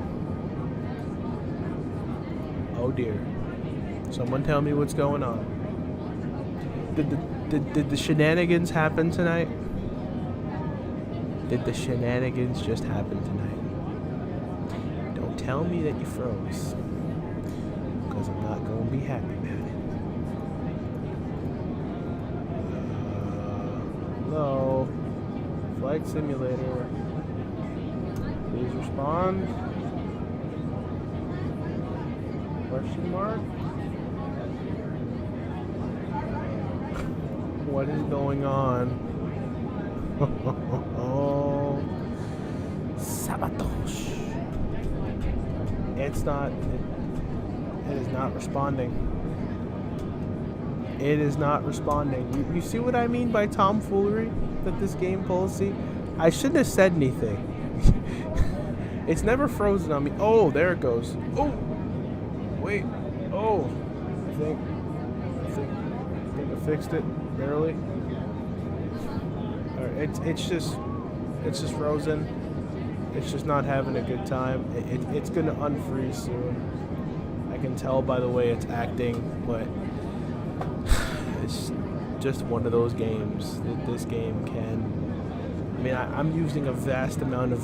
Oh dear. Someone tell me what's going on. Did the shenanigans happen tonight? Did the shenanigans just happen tonight? Don't tell me that you froze. Because I'm not going to be happy about it. Hello? Flight simulator. Please respond. Question mark? What is going on? Oh, Sabotage. It's not. It is not responding. It is not responding. You see what I mean by tomfoolery that this game pulls? See, I shouldn't have said anything. It's never frozen on me. Oh, there it goes. Oh, wait. Oh, I think I fixed it barely. All right, it's just frozen. It's just not having a good time. It's gonna unfreeze soon. I can tell by the way it's acting, but it's just one of those games that this game can. I mean, I'm using a vast amount of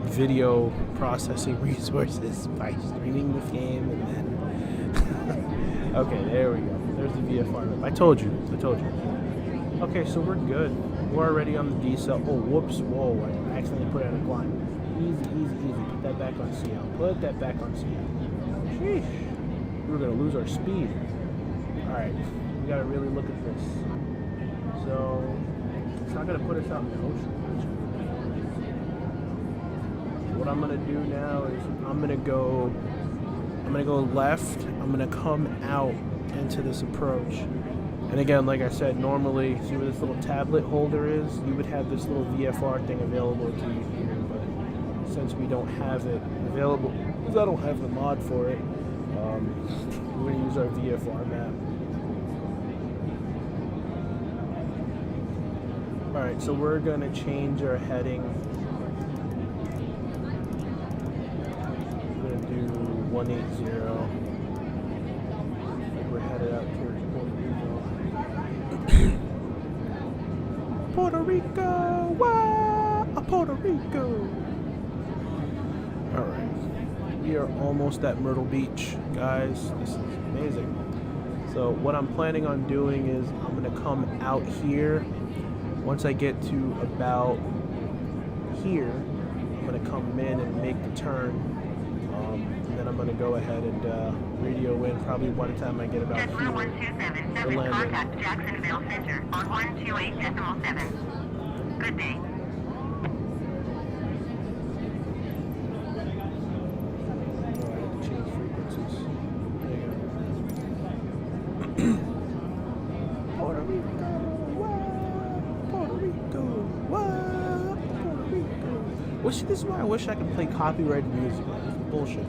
video processing resources by streaming this game, and then okay, there we go. There's the VFR map. I told you. Okay, so we're good. We're already on the decel. Oh, whoops! Whoa! I accidentally put it on a climb. Easy. Put that back on CL. Put that back on CL. Sheesh. We're gonna lose our speed. All right, we gotta really look at this. So it's not gonna put us out in the ocean. What I'm gonna do now is I'm gonna go left. I'm gonna come out into this approach. And again, like I said, normally, see where this little tablet holder is? You would have this little VFR thing available to you here, but since we don't have it available, because I don't have the mod for it, we're gonna use our VFR map. Alright, so we're gonna change our heading. We're gonna do 180. We're headed out towards Puerto Rico. Puerto Rico. Alright. We are almost at Myrtle Beach, guys. This is amazing. So what I'm planning on doing is I'm gonna come out here. Once I get to about here, I'm gonna come in and make the turn. And then I'm gonna go ahead and radio in probably by the time I get about here.
127, contact Jacksonville Center on 128.7. Good day.
Change frequencies. There you go. Puerto Rico, Puerto Rico, Puerto Rico. This is why I wish I could play copyrighted music. This is bullshit.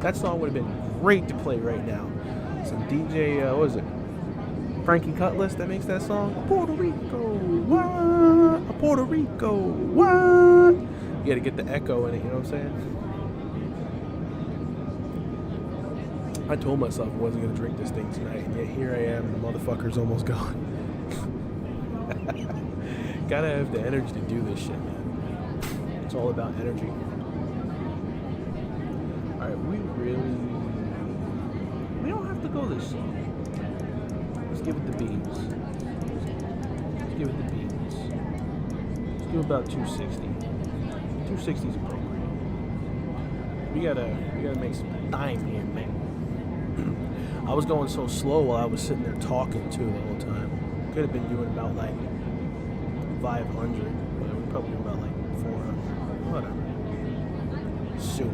That song would have been great to play right now. Some DJ, what is it? Frankie Cutlass that makes that song. Puerto Rico, Puerto Rico, You gotta get the echo in it, you know what I'm saying? I told myself I wasn't gonna drink this thing tonight, and yet here I am, the motherfucker's almost gone. Gotta have the energy to do this shit, man. It's all about energy. Alright, we don't have to go this slow. Let's give it the beans. Let's give it the beans. Let's do about 260. 260 is appropriate. We gotta make some time here, man. I was going so slow while I was sitting there talking too the whole time. Could have been doing about like 500, but we're probably doing about like 400. Whatever. Soon.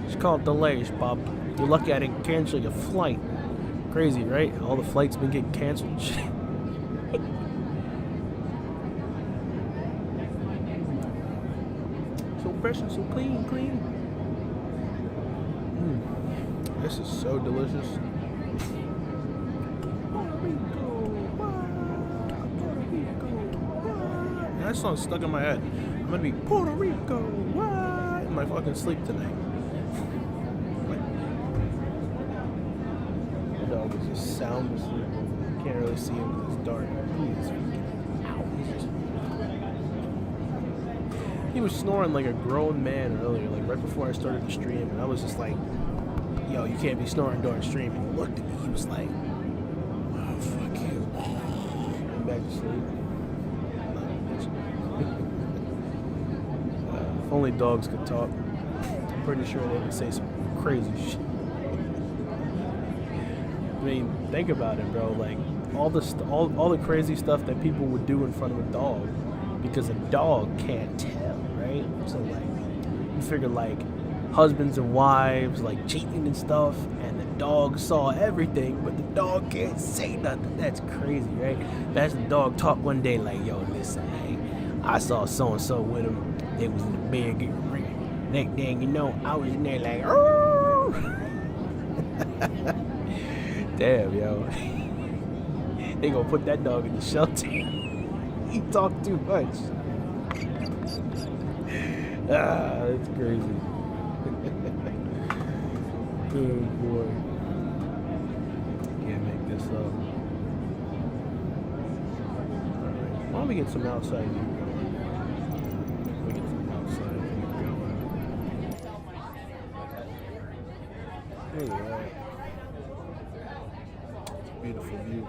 It's called delays, Bob. You're lucky I didn't cancel your flight. Crazy, right? All the flights been getting canceled. So fresh and so clean. This is so delicious. That song's stuck in my head. I'm gonna be Puerto Rico, in my fucking sleep tonight. The dog is just sound asleep. You can't really see him because it's dark. He was snoring like a grown man earlier, like right before I started the stream, and I was just like, yo, you can't be snoring during stream. And he looked at me, he was like, oh, fuck you. went to sleep. If only dogs could talk. I'm pretty sure they would say some crazy shit. I mean, think about it, bro. Like all the crazy stuff that people would do in front of a dog, because a dog can't tell, right? So like, you figure like husbands and wives like cheating and stuff, and the dog saw everything, but the dog can't say nothing. That's crazy, right? That's the dog talk one day like, yo, listen, hey, I saw so and so with him. They was in the bed getting ready. Next thing you know, I was in there like, oh. Damn, yo. They gonna put that dog in the shelter. He talk too much. That's crazy. Oh boy. Can't make this up. Alright. Why don't we get some outside view going? We get some outside view going. Look at that. Beautiful view.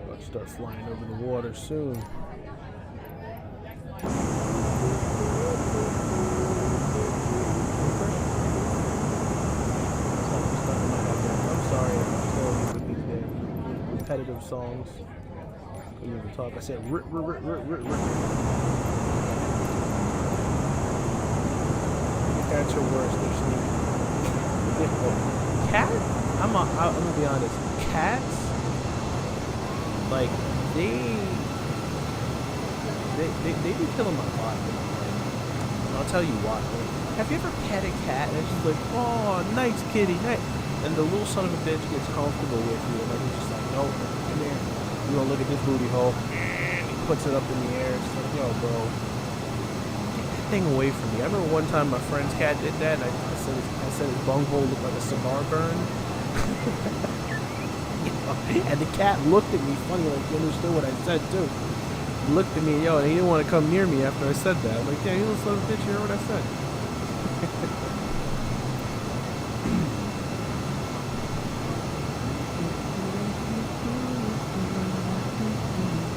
About to start flying over the water soon. I'm sorry if I'm killing you with these damn repetitive songs. Couldn't even talk. I said rip. That's your worst. They're sneaky. Cat? I'm gonna be honest. Cats, like they be killing my vibe. And I'll tell you why. Like, have you ever pet a cat and it's just like, oh, nice kitty, nice, and the little son of a bitch gets comfortable with you, and then he's just like, nope, come here, you gonna look at this booty hole, and he puts it up in the air. It's like, yo, bro, get that thing away from me. I remember one time my friend's cat did that, and I said his bunghole looked like a cigar burn. And the cat looked at me funny, like he understood what I said too. He looked at me, yo, and he didn't want to come near me after I said that. I'm like, yeah, you little son of a bitch, you heard what I said.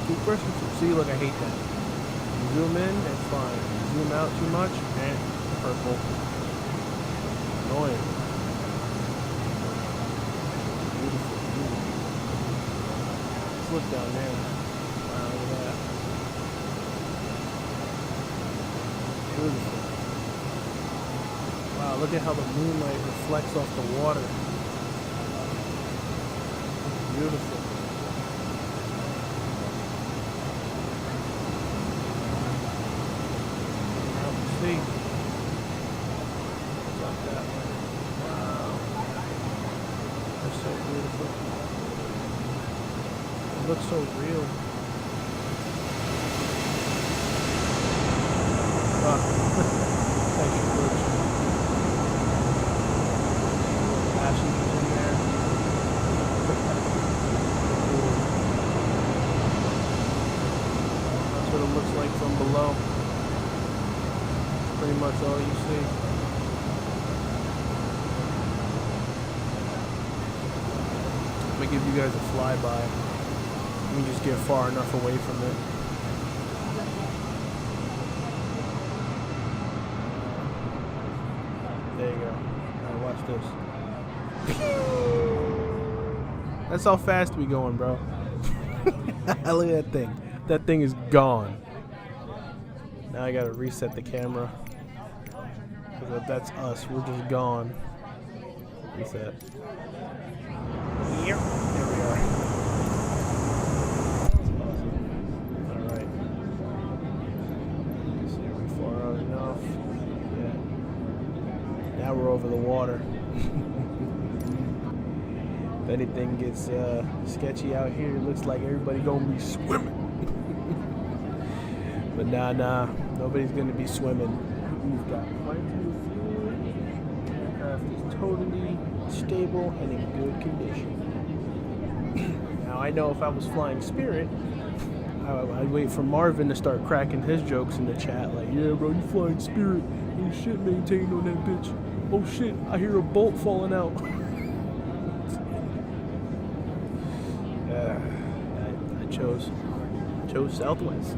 Toothbrush. See, look, I hate that. You zoom in, it's fine. You zoom out too much, and purple. Annoying. Look down there. Wow, look at that. Beautiful. Wow, look at how the moonlight reflects off the water. Beautiful. Now we see. It's up that way. Wow. That's so beautiful. It looks so real. Thanks for bridge. Passengers in there. That's what it looks like from below. Pretty much all you see. I'm gonna give you guys a flyby. Let me just get far enough away from it. There you go. Alright, watch this. That's how fast we going, bro. Look at that thing. That thing is gone. Now I gotta reset the camera. Because that's us. We're just gone. Reset. Yep. There we are. Now we're over the water. If anything gets sketchy out here, it looks like everybody gonna be swimming. But nah, nobody's gonna be swimming. We've got plenty of fuel. The aircraft is totally stable and in good condition. Now I know if I was flying Spirit, I'd wait for Marvin to start cracking his jokes in the chat, like, yeah, bro, you flying Spirit, ain't shit maintained on that bitch. Oh shit, I hear a bolt falling out. I chose Southwest.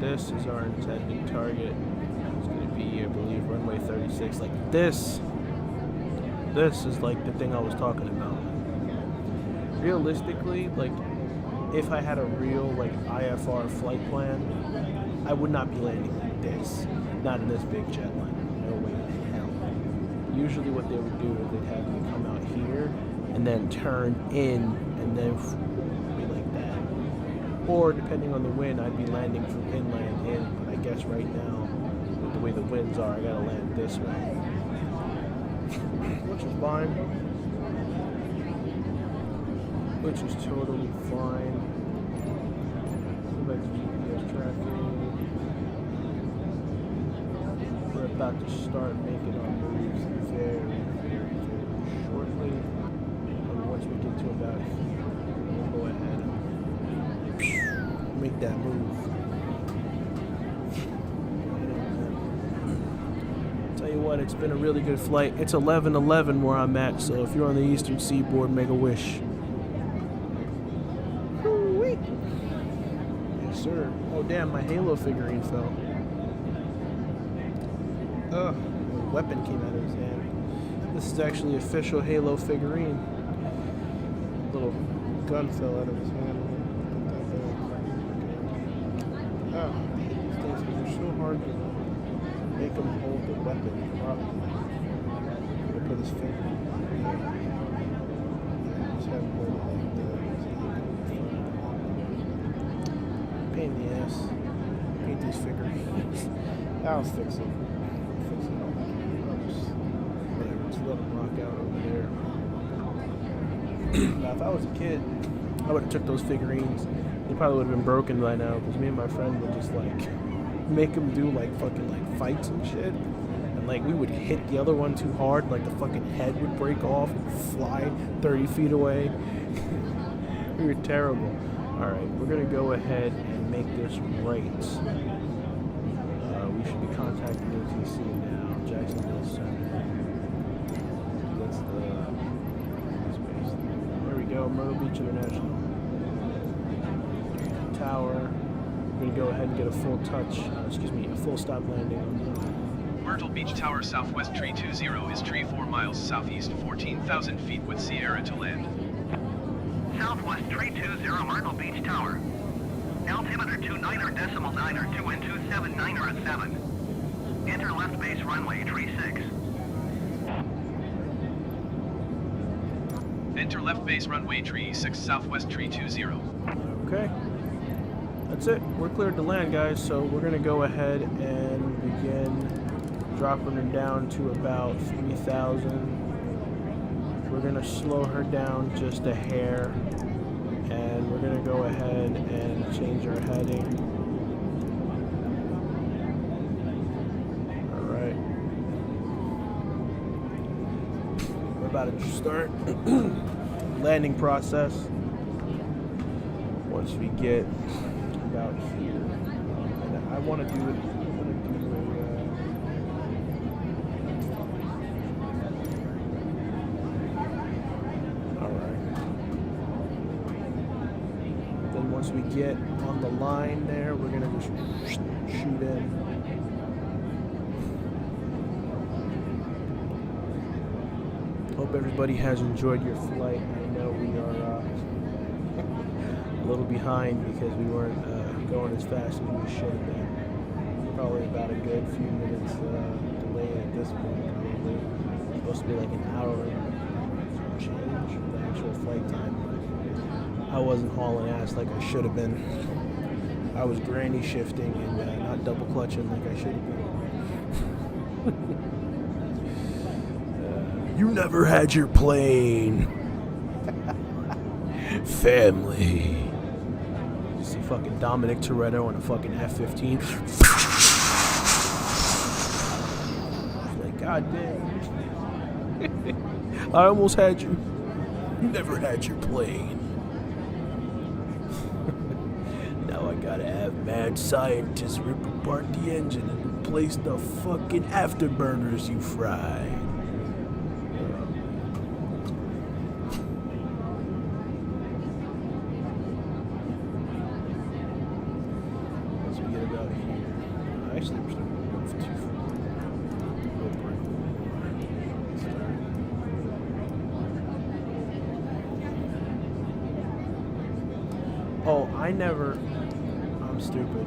This is our intended target. It's going to be, I believe, runway 36. Like this is like the thing I was talking about. Realistically, like if I had a real like IFR flight plan, I would not be landing like this. Not in this big jet line. No way in hell. Usually what they would do is they'd have me come out here and then turn in and then be like that. Or depending on the wind, I'd be landing from inland in. But I guess right now, with the way the winds are, I gotta land this way. Which is fine. Which is totally fine. Go back to GPS tracking. We're about to start making our moves very shortly. And once we get to about here, we'll go ahead and make that move. Tell you what, it's been a really good flight. It's 11:11 where I'm at, so if you're on the eastern seaboard, make a wish. Woo-wee. Yes, sir. Oh, damn, my Halo figurine fell. Ugh, a weapon came out of his hand. This is actually official Halo figurine. Little gun fell out of his hand. Oh, these things are so hard to make him hold the weapon properly. I'm gonna put his finger here. Just have him hold it like that. Pain in the ass. Paint these figurines. I'll fix it. Whatever, just let him rock out over there. Now, if I was a kid, I would have took those figurines. They probably would have been broken by now, because me and my friend would just like make them do like fucking like fights and shit, and like we would hit the other one too hard, like the fucking head would break off and fly 30 feet away. We were terrible. All right, we're gonna go ahead and make this right. We should be contacting ATC now, Jacksonville Center. That's the space. There we go, Myrtle Beach International. Tower. We're gonna go ahead and get a full a full stop landing on
Myrtle Beach Tower Southwest Tree 20 is tree 4 miles southeast, 14,000 feet with Sierra to land.
Southwest Tree 20 Myrtle Beach Tower. Altimeter 29.9 2 and 279.7. Enter left base runway tree 6.
Enter left base runway tree 6 Southwest Tree 20.
Okay. That's it. We're cleared to land, guys, so we're going to go ahead and begin dropping her down to about 3,000. We're going to slow her down just a hair, and we're going to go ahead and change our heading. Alright. We're about to start landing process. Once we get about here, and I want to do it. All right. Then once we get on the line there, we're gonna just shoot in. Hope everybody has enjoyed your flight. I know we are a little behind because we weren't going as fast as we should have been. Probably about a good few minutes delay at this point. Probably it's supposed to be like an hour and some change for the actual flight time. I wasn't hauling ass like I should have been. I was granny shifting and not double clutching like I should have been. You never had your plane. Family. You see fucking Dominic Toretto on a fucking F-15. Like, God damn. I almost had you. Never had your plane. Now I gotta have mad scientists rip apart the engine and replace the fucking afterburners you fried. Once we get about here, actually, we're starting to move too far. Oh, I'm stupid.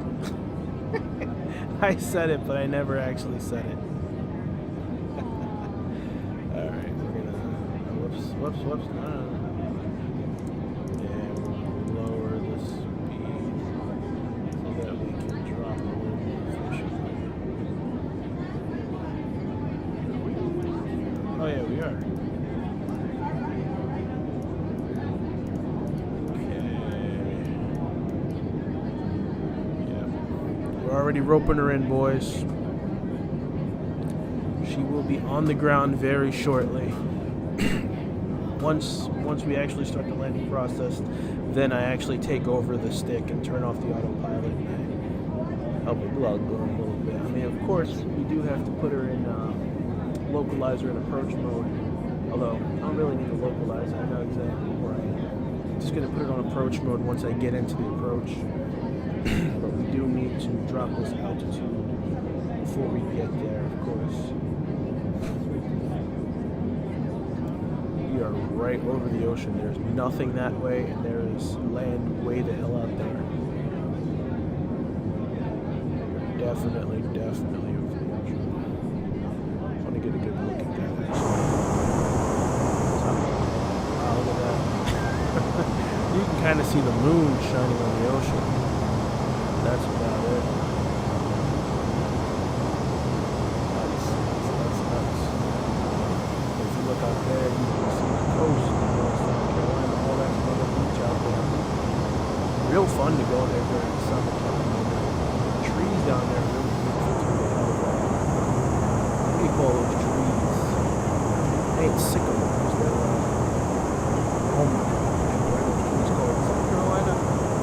I said it, but I never actually said it. Alright, we're gonna... Whoops. No. Yeah, we're gonna lower the speed so that we can drop a little more efficiently. Oh yeah, we are. Already roping her in, boys. She will be on the ground very shortly. Once we actually start the landing process, then I actually take over the stick and turn off the autopilot and I help the glove go a little bit. I mean, of course, we do have to put her in localizer and approach mode. Although I don't really need to localize, I know exactly where I am. Just gonna put it on approach mode once I get into the approach. But we do need to drop this altitude before we get there, of course. We are right over the ocean. There's nothing that way, and there is land way the hell out there. Definitely over the ocean. I want to get a good look at that, actually. Wow, look at that. You can kind of see the moon shining on the ocean. That's about it. That's nuts. If you look out there, you can see the coast, South Carolina, all that other beach out there. Real fun to go there during the summertime. The trees down there are really beautiful too. What do you call those trees? They ain't sycamores, they're what are those trees called in South Carolina?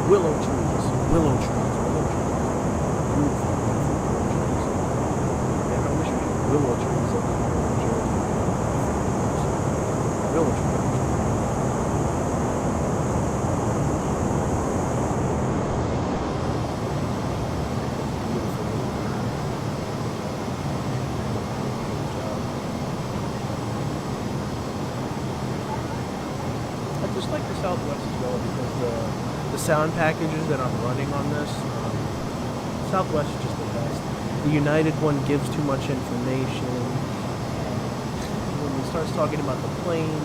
Willow trees. Willow trees. Willow trees up here in Jersey. Willow trees. I just like the Southwest as well because the sound packages that I'm running on this, Southwest is just the best. The United one gives too much information. When it starts talking about the plane,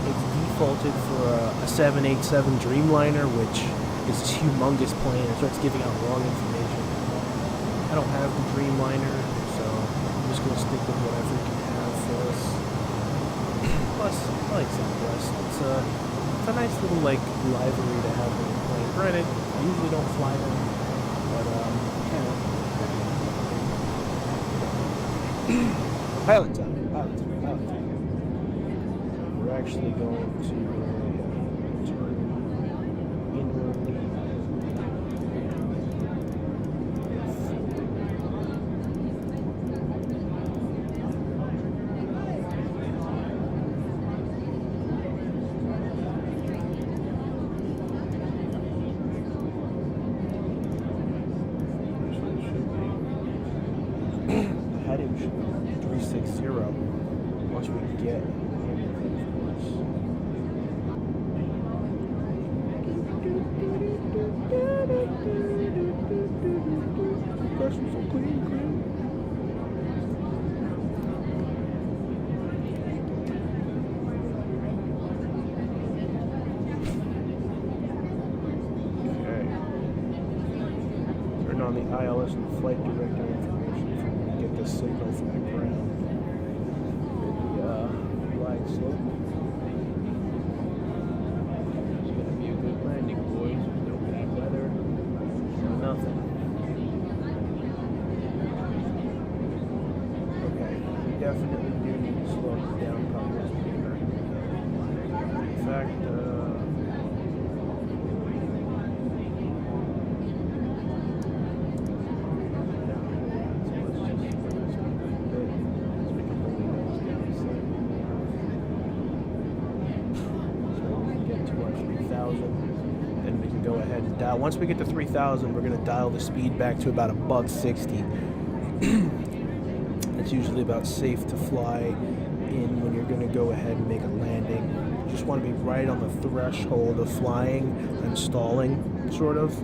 it's defaulted for a 787 Dreamliner, which is this humongous plane. It starts giving out wrong information. I don't have the Dreamliner, so I'm just going to stick with whatever we can have for us. Plus, I like Southwest. It's a nice little, like, livery to have in the plane. Granted, I usually don't fly them, but, pilot time. We're actually going to turn inwardly. Heading should be 360 once we get Questions are clean. Okay. Turn on the ILS and flight director information if we get the signal from the ground. Glide slope. It's gonna be a good landing, boys. There's no bad weather. nothing. Okay, we definitely do need to slow it down probably. In fact, then we can go ahead and dial. Once we get to 3,000, we're going to dial the speed back to about $1.60. It's usually about safe to fly in when you're going to go ahead and make a landing. You just want to be right on the threshold of flying and stalling, sort of,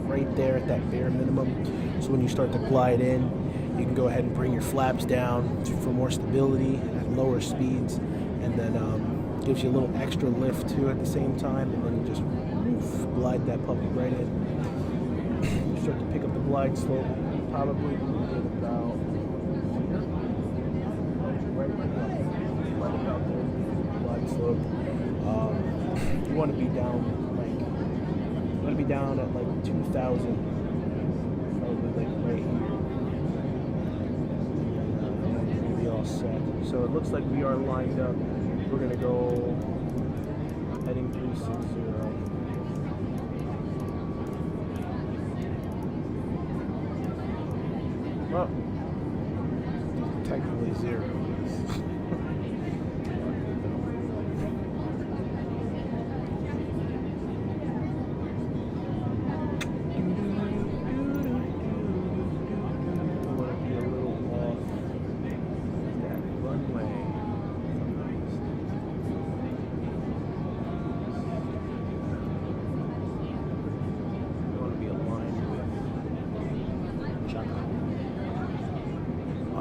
right there at that bare minimum. So when you start to glide in, you can go ahead and bring your flaps down for more stability at lower speeds, and then gives you a little extra lift too at the same time, and then you just glide that puppy right in. You start to pick up the glide slope, probably at about right about there, glide slope. You want to be down at like 2,000, probably like right here. You'll be all set. So it looks like we are lined up. We're gonna go heading 360. Well, technically zero.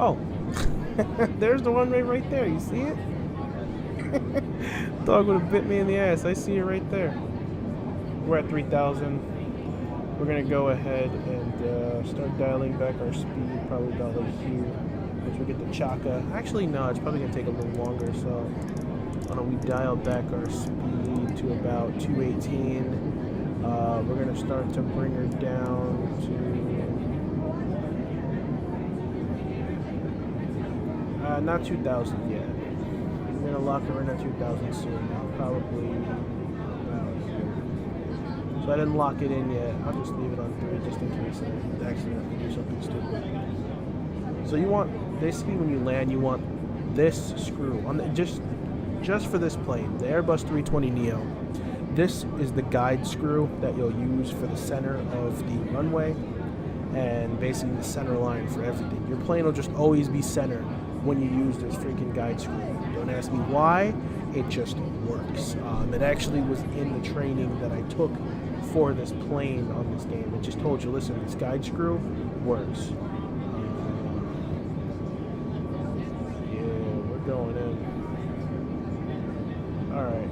Oh, there's the runway right there. You see it? Dog would have bit me in the ass. I see it right there. We're at 3,000. We're going to go ahead and start dialing back our speed, probably about like here, once we get the Chaka. Actually, no, it's probably going to take a little longer. So why don't we dial back our speed to about 218. We're going to start to bring her down to... not 2,000 yet. I'm going to lock her in at 2,000 soon. Probably about here. So I didn't lock it in yet. I'll just leave it on 3 just in case I accidentally do something stupid. So you want, basically when you land, you want this screw on the, just for this plane, the Airbus 320neo. This is the guide screw that you'll use for the center of the runway and basically the center line for everything. Your plane will just always be centered when you use this freaking guide screw. Don't ask me why, it just works. It actually was in the training that I took for this plane on this game. It just told you, listen, this guide screw works. Yeah, we're going in. Alright.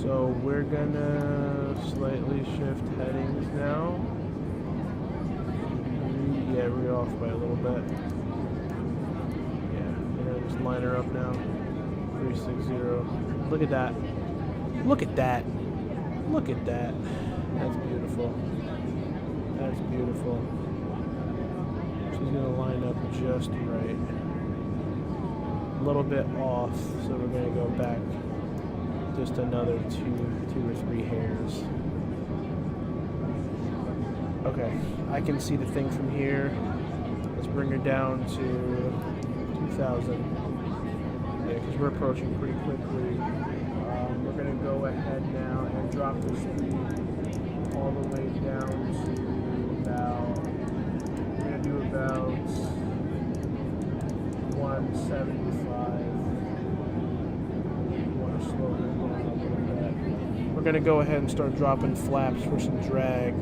So we're gonna slightly shift headings now. Yeah, we're off by a little bit. Just line her up now. 360. Look at that. Look at that. Look at that. That's beautiful. That's beautiful. She's going to line up just right. A little bit off, so we're going to go back just another two or three hairs. Okay, I can see the thing from here. Let's bring her down to 2,000. Yeah, because we're approaching pretty quickly. We're going to go ahead now and drop the speed all the way down to about, we're going to do about 175. We want to slow her down a little bit. We're going to go ahead and start dropping flaps for some drag.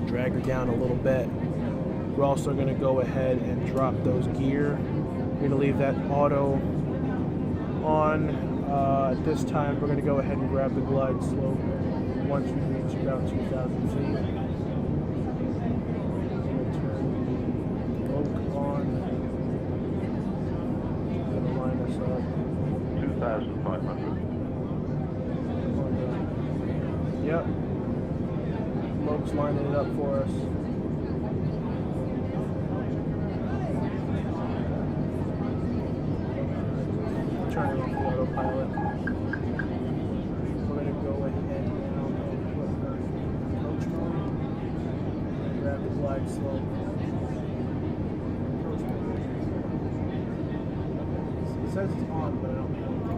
Drag her down a little bit. We're also going to go ahead and drop those gear. We're going to leave that auto on. At this time, we're going to go ahead and grab the glide slope once we reach about 2,000 feet. We're going to turn the oak on. It's going to line us up.
2,500.
Yep. Smoke's lining it up for us. Turning off the autopilot. We're gonna go ahead now and put her approach mode and grab the glide slope. Approach mode. It says it's on, but I don't think it's on.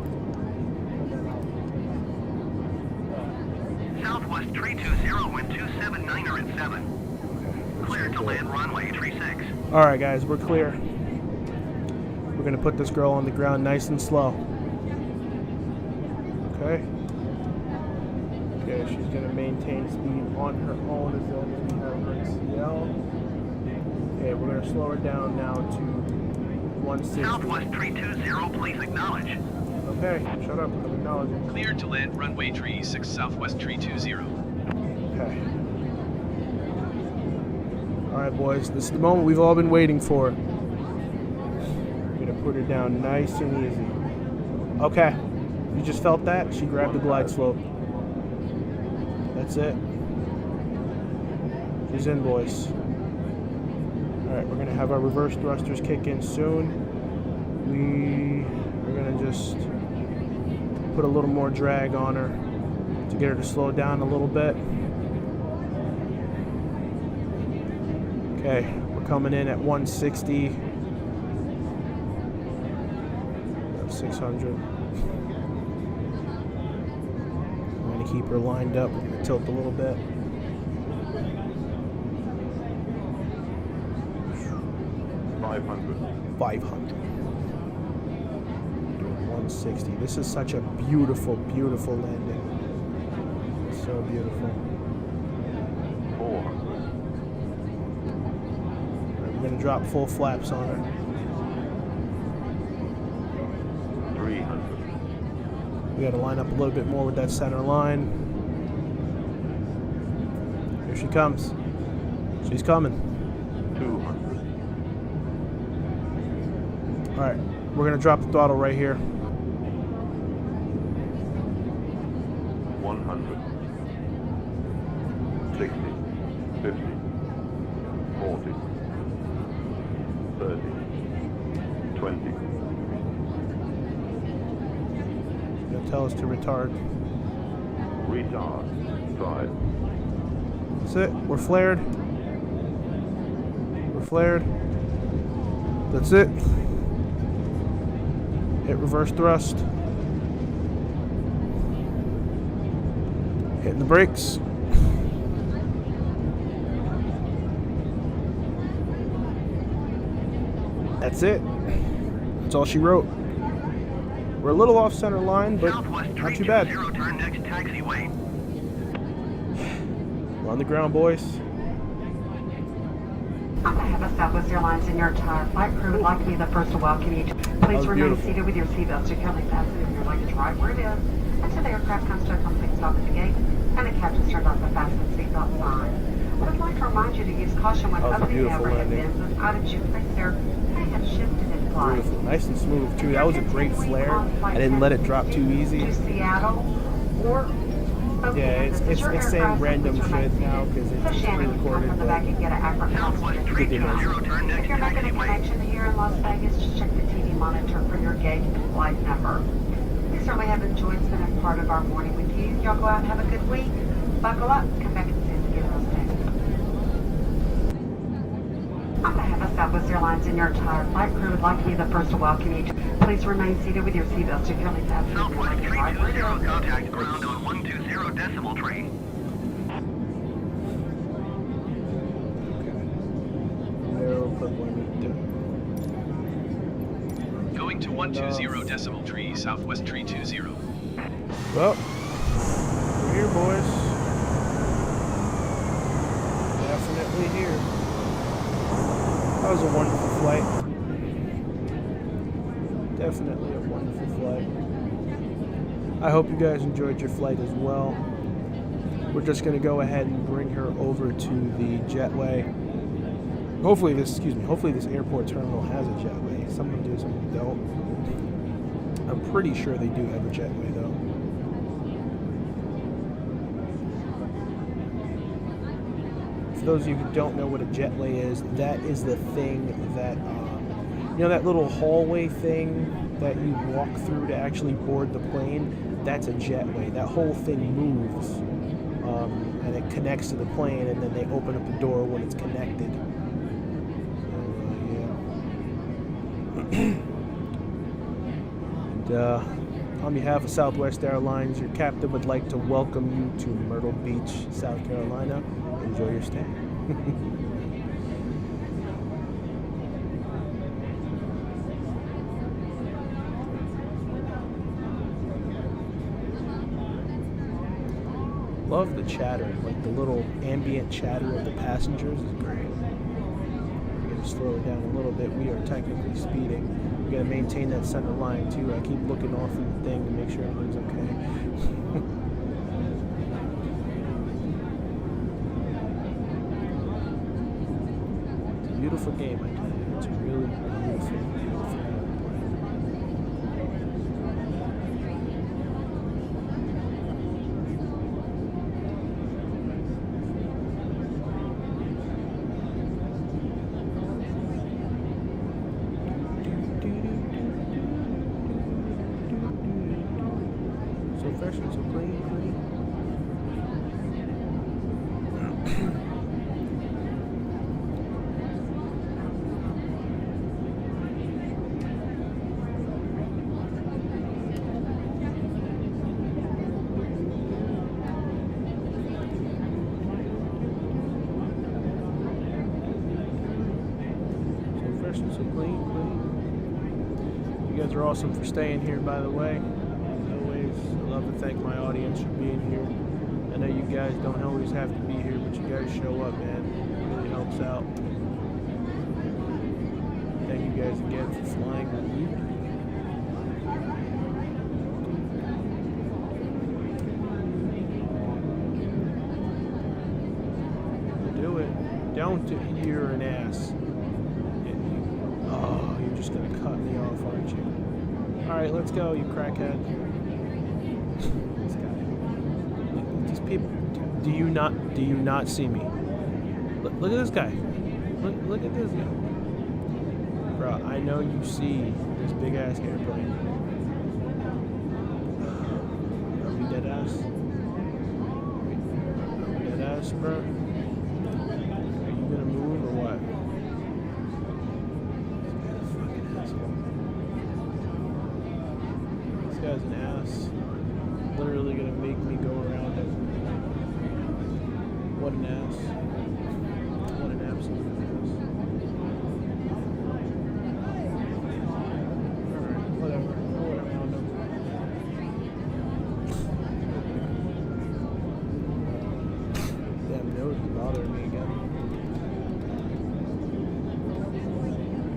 Southwest 320, wind 279er at 7. Clear to land runway 36.
Alright guys, we're clear. We're gonna put this girl on the ground nice and slow. Okay. Okay, she's gonna maintain speed on her own as long as we have her CL. Okay, we're gonna slow her down now to 160.
Southwest 320, please acknowledge.
Okay, shut up, I'm acknowledging.
Cleared to land runway 36 Southwest 320.
Okay. Alright boys, this is the moment we've all been waiting for. I'm gonna put her down nice and easy. Okay. You just felt that? She grabbed the glide slope. That's it. She's in, boys. Alright, we're gonna have our reverse thrusters kick in soon. We're gonna just put a little more drag on her to get her to slow down a little bit. Okay, we're coming in at 160. 600. I'm going to keep her lined up. We're going to tilt a little bit.
500.
500. 160. This is such a beautiful, beautiful landing. It's so beautiful.
400.
We're going to drop full flaps on her.
300.
We got to line up a little bit more with that center line. Here she comes. She's coming.
200.
All right, we're going to drop the throttle right here.
100. 60. 50. 40. 30. 20.
They'll tell us to retard.
Retard. 5.
That's it. We're flared. We're flared. That's it. Hit reverse thrust. Hitting the brakes. That's it. That's all she wrote. We're a little off center line, but not too bad.
Turn next taxiway.
We're on the ground, boys.
On behalf of Southwest Airlines and your entire flight crew, would like to be the first to welcome you. Please remain
beautiful.
seated with your seatbelt securely fastened and your luggage right where it is until the aircraft comes to a complete stop at the gate and the captain's turned off the fasten seatbelt sign. I would like to remind you to use caution when
That was a
opening the
beautiful
overhead
landing.
bins as items you place there may have shifted in flight.
Beautiful. Nice and smooth, too. That was a great flare. I didn't let it drop too easy.
To Seattle or
Yeah, it's saying random shit now because it's pre-recorded,
from the back and get an accurate
Southwest
Good to know.
320, turn next
If you're making a
taxiway.
connection here in Las Vegas, just check the TV monitor for your gate and flight number. We certainly have enjoyed spending part of our morning with you. Y'all go out and have a good week. Buckle up. Come back and see us again real soon. On behalf of Southwest Airlines and your entire flight crew, would like to be the first to welcome you. Please remain seated with your seatbelt securely fastened.
Southwest 320, contact ground on 120 decimal train.
Going to 120 decimal tree, Southwest 320.
Well, we're here, boys. Definitely here. That was a wonderful flight. Definitely a wonderful flight. I hope you guys enjoyed your flight as well. We're just going to go ahead and bring her over to the jetway. Hopefully this airport terminal has a jetway. Some of them do, some of them don't. I'm pretty sure they do have a jetway though. those of you who don't know what a jetway is, that is the thing that, you know, that little hallway thing that you walk through to actually board the plane? That's a jetway. That whole thing moves, and it connects to the plane, and then they open up the door when it's connected. And on behalf of Southwest Airlines, your captain would like to welcome you to Myrtle Beach, South Carolina. Enjoy your stay. Love the chatter, like the little ambient chatter of the passengers is great. We're going to slow it down a little bit. We are technically speeding. We got to maintain that center line too. I keep looking off of the thing to make sure everything's okay. It's a beautiful game, I tell you. It's a really beautiful, beautiful game. You guys are awesome for staying here, by the way. As always, I love to thank my audience for being here. I know you guys don't always have to be here, but you guys show up, man. It really helps out. Thank you guys again for flying with me. Do it. Don't you're an ass. Oh, you're just gonna cut me off, aren't you? Alright, let's go, you crackhead. This guy. These people, do you not see me? Look at this guy. Look at this guy. Bro, I know you see this big ass airplane. Are we dead ass? Are we dead ass, bro? Are you gonna move or what? This guy's an ass. Literally gonna make me go around him. What an ass. What an absolute ass. Alright, whatever. Go around him. Damn nose is bothering me again.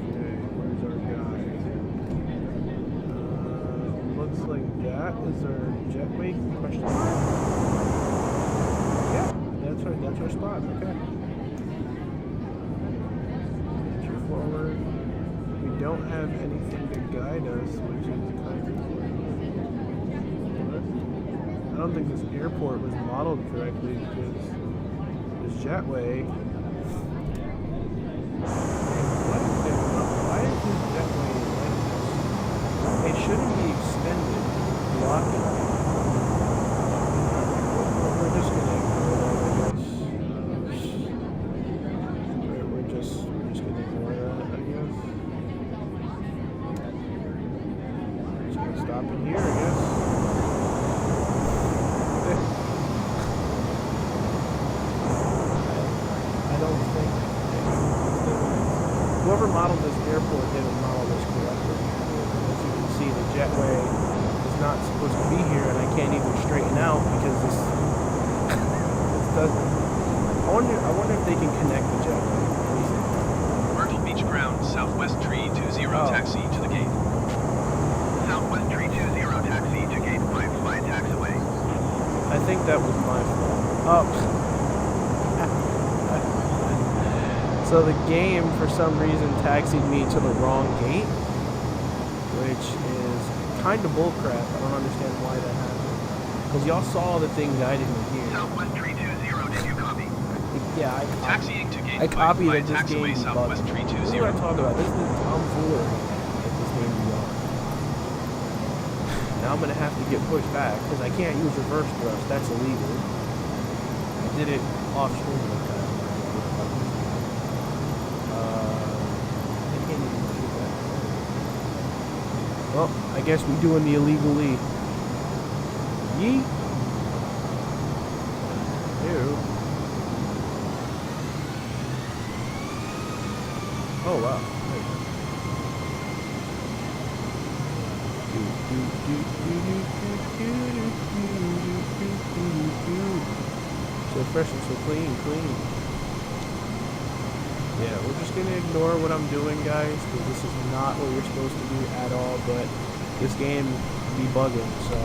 Okay, where's our guy? Looks like that is our jetway? Question mark. Yeah, that's right. That's our spot. Okay. Venture forward. We don't have anything to guide us, which is kind of what? I don't think this airport was modeled correctly because this jetway. Why is this jetway like this? It shouldn't be extended, blocking it. We're just gonna ignore that, I guess. We're just gonna ignore that, I guess. Just gonna stop in here, I guess. I don't think whoever modeled this airport didn't model this correctly. As you can see, the jetway is not supposed to be here, and I can't even straighten out because this doesn't. I wonder if they can connect the jetway.
Myrtle Beach ground, Southwest Tree 20 taxi to the gate. Southwest Tree 20 taxi to gate 5, fly taxiway.
I think that was my fault. Oh. So the game, for some reason, taxied me to the wrong gate, which is kind of bullcrap. I don't understand why that happened. Because y'all saw the thing guiding me here.
Southwest Tree 20, did you copy?
Yeah,
Taxiing to
I
Gateway
copied
via
that this game
taxiway
be
Southwest
bugging.
320.
This is what I talk about. This is the tomfoolery that this game be on. Now I'm gonna have to get pushed back because I can't use reverse thrust. That's illegal. I did it off screen like that. I can't even shoot that. Well, I guess we're doing the illegal lead. Yeet. Ew. Oh wow. So fresh and so clean. Yeah, we're just gonna ignore what I'm doing, guys, because this is not what you're supposed to do at all, but this game be bugging, so.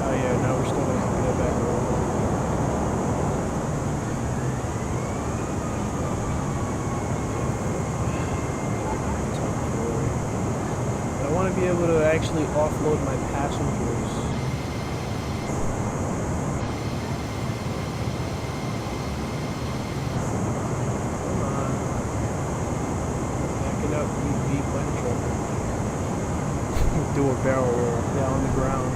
Oh yeah, no, we're still gonna have to go back a little more. But I want to be able to actually offload my passengers. Come on. Back it up, you deep like a trucker. Do a barrel roll down on the ground.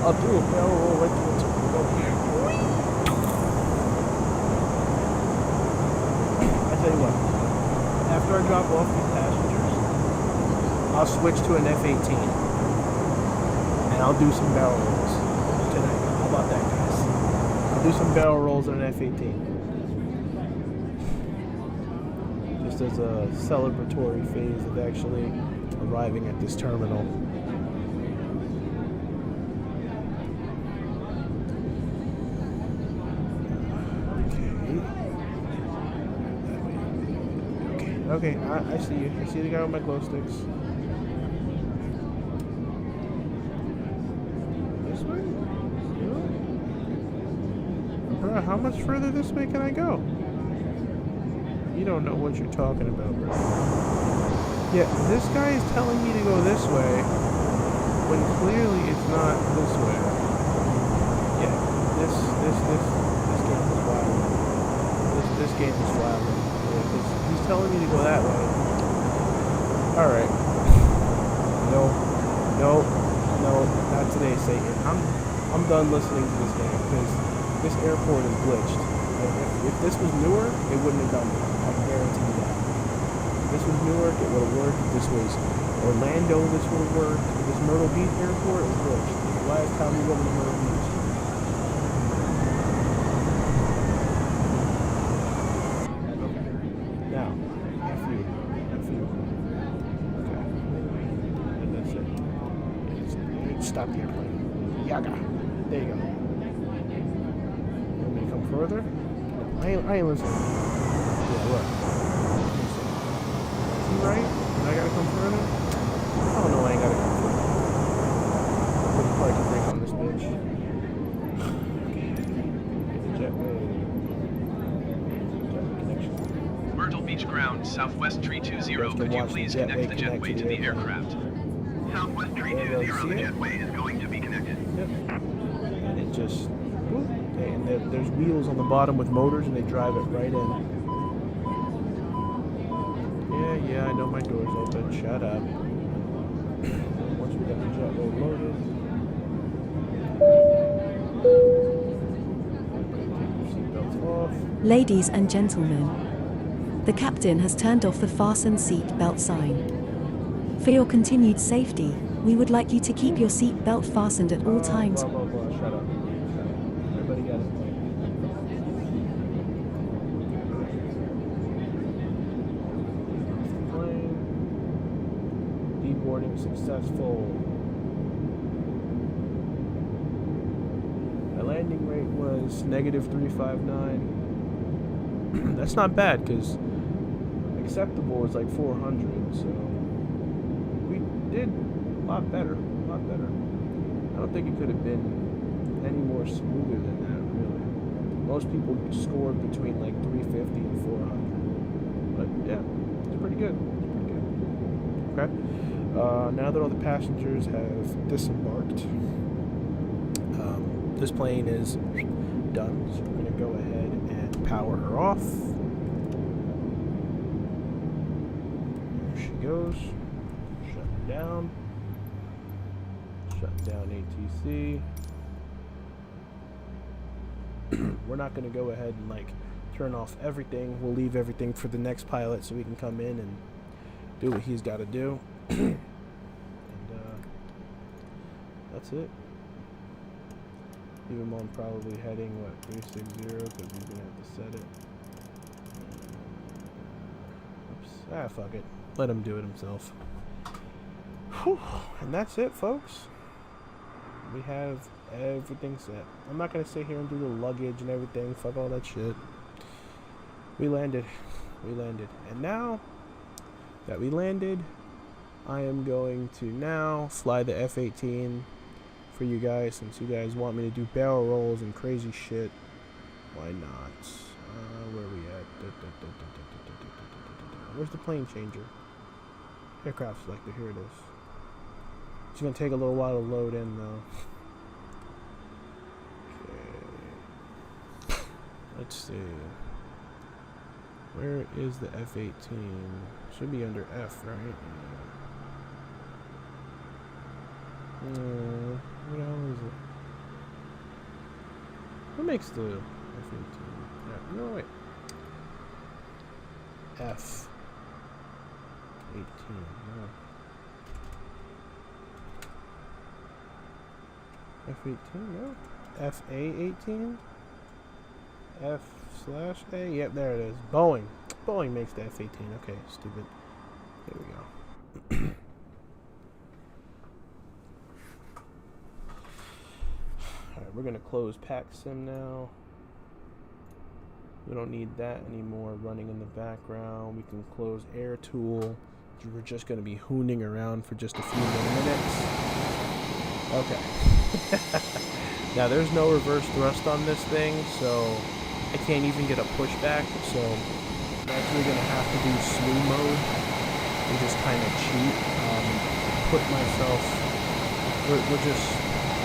I'll do a barrel roll right to the top. I tell you what, after I drop off these passengers, I'll switch to an F-18 and I'll do some barrel rolls tonight. How about that, guys? I'll do some barrel rolls in an F-18. Just as a celebratory phase of actually arriving at this terminal. Okay, I see you. I see the guy with my glow sticks. This way? Bro, how much further this way can I go? You don't know what you're talking about, bro. Yeah, this guy is telling me to go this way, when clearly it's not this way. Yeah, this game is wild. This game is wild. He's telling me to go that way. Alright. No, not today, Satan. I'm done listening to this game because this airport is glitched. If this was Newark, it wouldn't have done it. I can guarantee you that. If this was Newark, it would have worked. If this was Orlando, this would have worked. If this Myrtle Beach airport is glitched. The last time we went to Myrtle Beach. Now, F you. Okay. And that's it. Stop the airplane. Yaga. There you go. Want me to come further? No, I ain't listening. Yeah, look. Is he right? And I gotta come further? Oh no, I ain't gotta come further. Put the parking brake on this bitch. Jetway. Connection.
Myrtle Beach ground, Southwest 320. Could you please connect the jetway to the aircraft?
Southwest 320, the jetway is going to be connected.
Yep. And it just, whoop, and there's wheels on the bottom with motors, and they drive it right in. Yeah, I know my door's open. Shut up. Once we got the jetway loaded. Take your seatbelts off.
Ladies and gentlemen, the captain has turned off the fasten seat belt sign. For your continued safety, we would like you to keep your seat belt fastened at all times.
Shut up. Everybody got it. Plane. Deboarding successful. My landing rate was -359. That's not bad because acceptable is like 400, so we did a lot better. I don't think it could have been any more smoother than that, really. Most people scored between like 350 and 400, but yeah, it's pretty good. Okay. Now that all the passengers have disembarked, this plane is done. So we're going to go ahead and power her off. There she goes. Shut down. Shut down ATC. We're not going to go ahead and like turn off everything. We'll leave everything for the next pilot so he can come in and do what he's got to do. And that's it. Leave him on probably heading, what, 360, because he's going to have to set it. Oops. Ah, fuck it. Let him do it himself. Whew. And that's it, folks. We have everything set. I'm not going to sit here and do the luggage and everything. Fuck all that shit. We landed. We landed. And now that we landed, I am going to now fly the F-18 for you guys, since you guys want me to do barrel rolls and crazy shit. Why not? Where are we at? Where's the plane changer? Aircraft selector. Here it is. It's going to take a little while to load in, though. Okay. Let's see. Where is the F-18? Should be under F, right? What the hell is it? What makes the F-18? No, wait. F-18. No. F-18? No. F-A-18? F/A? Yep, there it is. Boeing. Boeing makes the F-18. Okay, stupid. There we go. Alright, we're going to close PackSim now. We don't need that anymore running in the background. We can close AirTool. We're just going to be hooning around for just a few more minutes. Okay. Now, there's no reverse thrust on this thing, so I can't even get a pushback, so I'm actually going to have to do slew mode and just kind of cheat. Put myself, I'm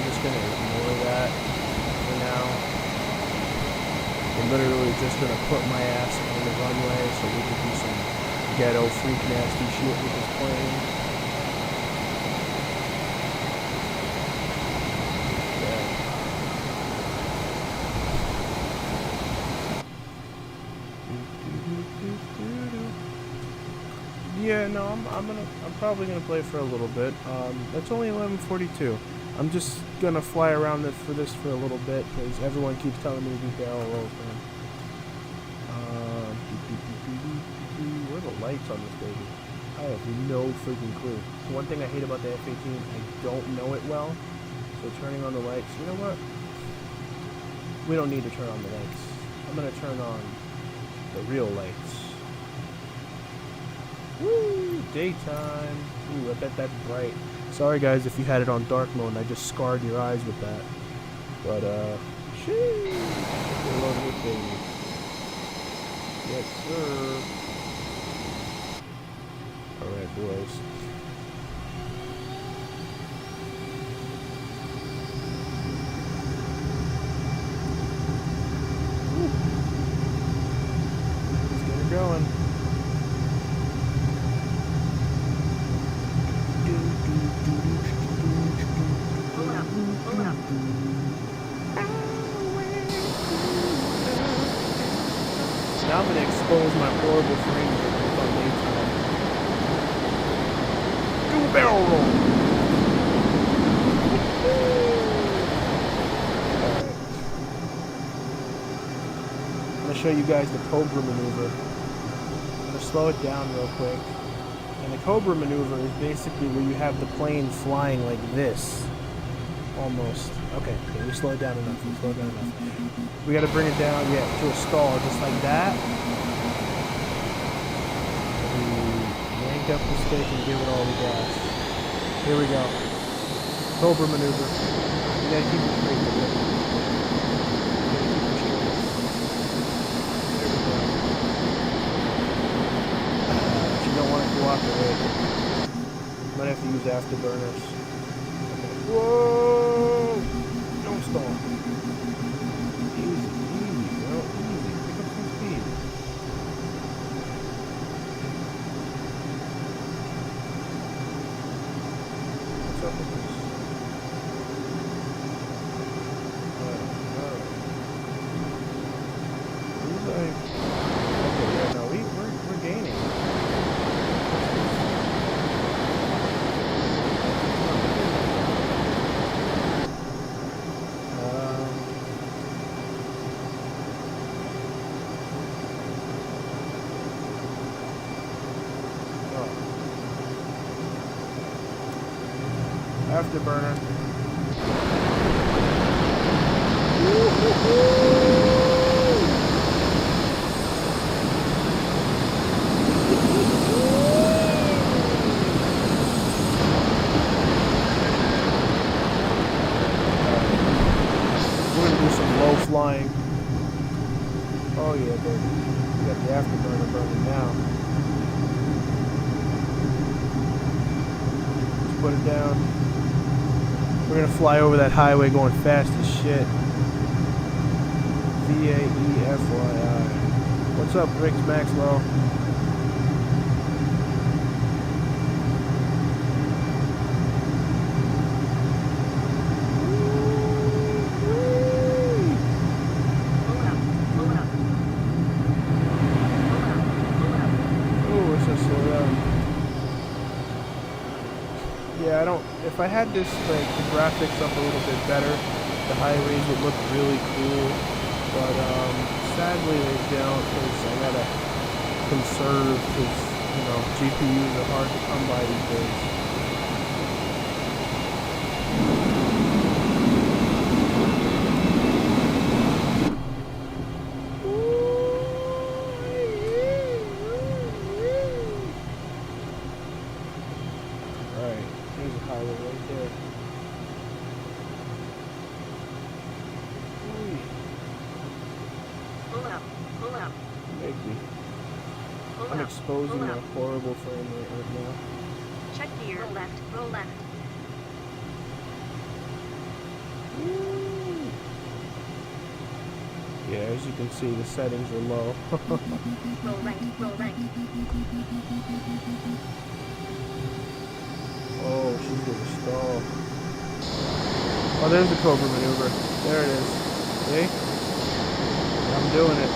just going to ignore that for now. I'm literally just going to put my ass on the runway so we can do some ghetto freak nasty shit with this plane. Yeah, no, I'm probably gonna play for a little bit. It's only 11:42. I'm just gonna fly around for this for a little bit because everyone keeps telling me to do barrel rolls, man. Where are the lights on this baby? I have no freaking clue. One thing I hate about the F-18, I don't know it well. So turning on the lights, you know what? We don't need to turn on the lights. I'm gonna turn on the real lights. Woo! Daytime. Ooh, I bet that's bright. Sorry guys if you had it on dark mode and I just scarred your eyes with that. But sheesh. Reload this baby. Yes, sir. Alright, boys. Woo. Let's get her going. Now I'm going to expose my horrible frame rate on daytime. Do a barrel roll! Alright. I'm going to show you guys the Cobra maneuver. I'm going to slow it down real quick. And the Cobra maneuver is basically where you have the plane flying like this. Almost. Okay, we slow it down enough. We gotta bring it down, yeah, to a stall, just like that. We yank up the stick and give it all the gas. Here we go. Cobra maneuver. You gotta keep it straight. You don't want it to walk away. Might have to use afterburners. Okay. Whoa! Don't stall. Afterburner. We're gonna do some low flying. Oh yeah, baby. We got the afterburner burning now. Let's put it down. We're gonna fly over that highway going fast as shit. VAEFYI. What's up, Riggs Maxwell? Yeah, I don't. If I had this, like, the graphics up a little bit better, the highways would look really cool. But sadly they don't, because I gotta conserve, because, you know, GPUs are hard to come by these days. Alright, there's a highway right there. I'm exposing a horrible frame rate right now.
Check gear. Roll left. Roll left.
Yeah, as you can see, the settings are low.
Roll right. Roll right.
Oh, she's gonna stall. Oh, there's the Cobra maneuver. There it is. See? I'm doing it.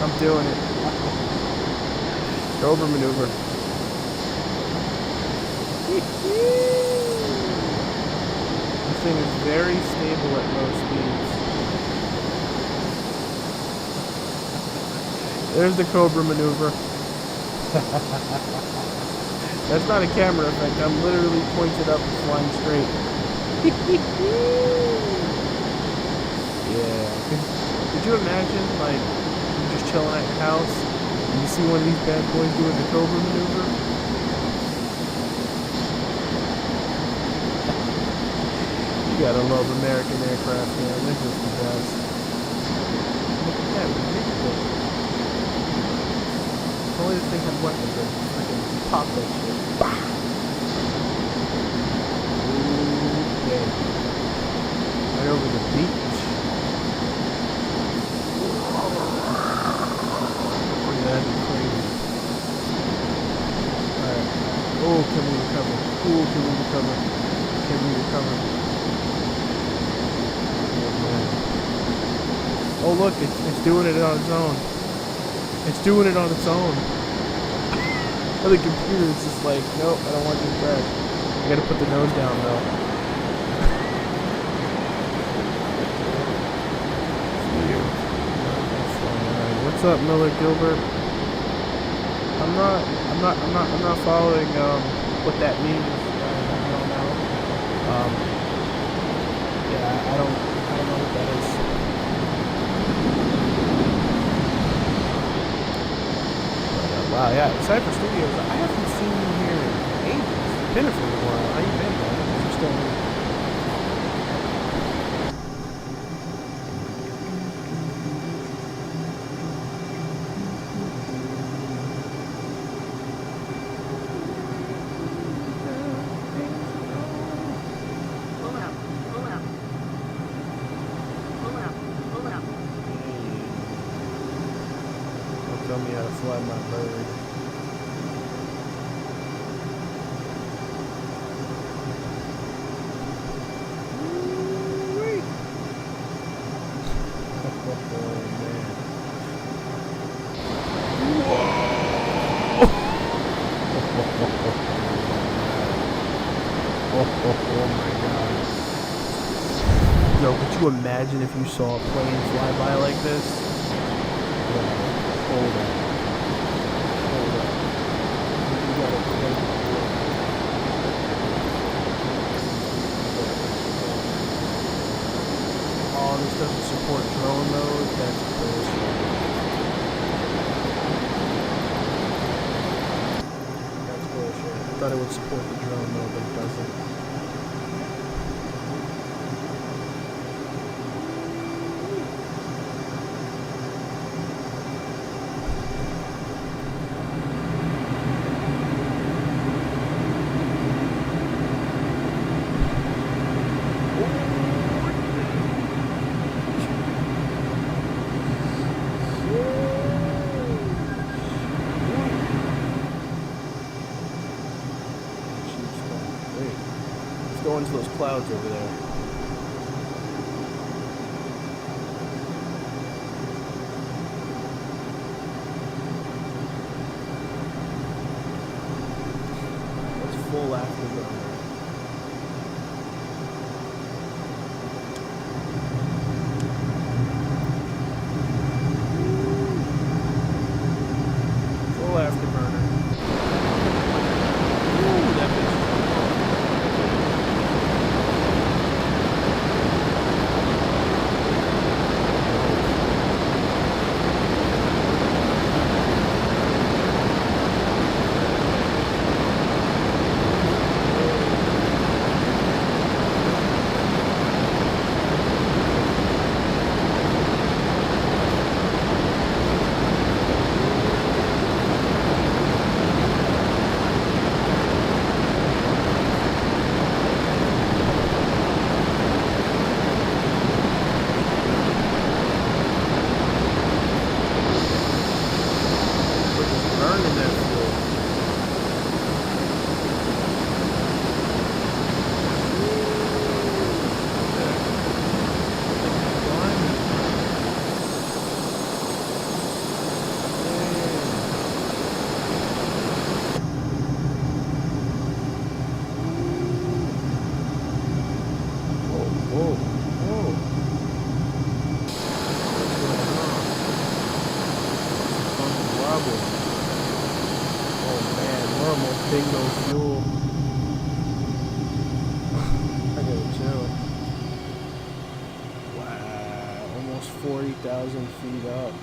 I'm doing it. Cobra maneuver. This thing is very stable at low speeds. There's the Cobra maneuver. That's not a camera effect. I'm literally pointed up and flying straight. Yeah. Could you imagine, like, you're just chilling at your house and you see one of these bad boys doing the Cobra maneuver? You gotta love American aircraft, man. They're just the best. Look at that ridiculous. If only this thing had weapons, I could freaking pop that shit. Bah! Okay. Right over the beach. That'd be crazy. Alright. Oh, can we recover? Oh, can we recover? Can we recover? Oh, man. Oh, look, it's doing it on its own. It's doing it on its own. The computer is just like, nope, I don't want you to crash. I gotta put the nose down, though. What's up, Miller Gilbert? I'm not following what that means. I don't know. Yeah, I don't know what that is. But, wow, yeah, Cypher Studios. I haven't seen you here in ages. It's been for a while. How you been, man? You're still here. Tell me how to fly my bird. Woo-wee. Oh, man. Whoa! Oh my God. Yo, could you imagine if you saw a plane fly by like this? Hold up. Hold up. You gotta play. thought it would support the drone though, but it doesn't. Go into those clouds over there. That's full afterburner. Full afterburner. Ooh, that bitch. Bingo fuel. I gotta chill. Wow, almost 40,000 feet up.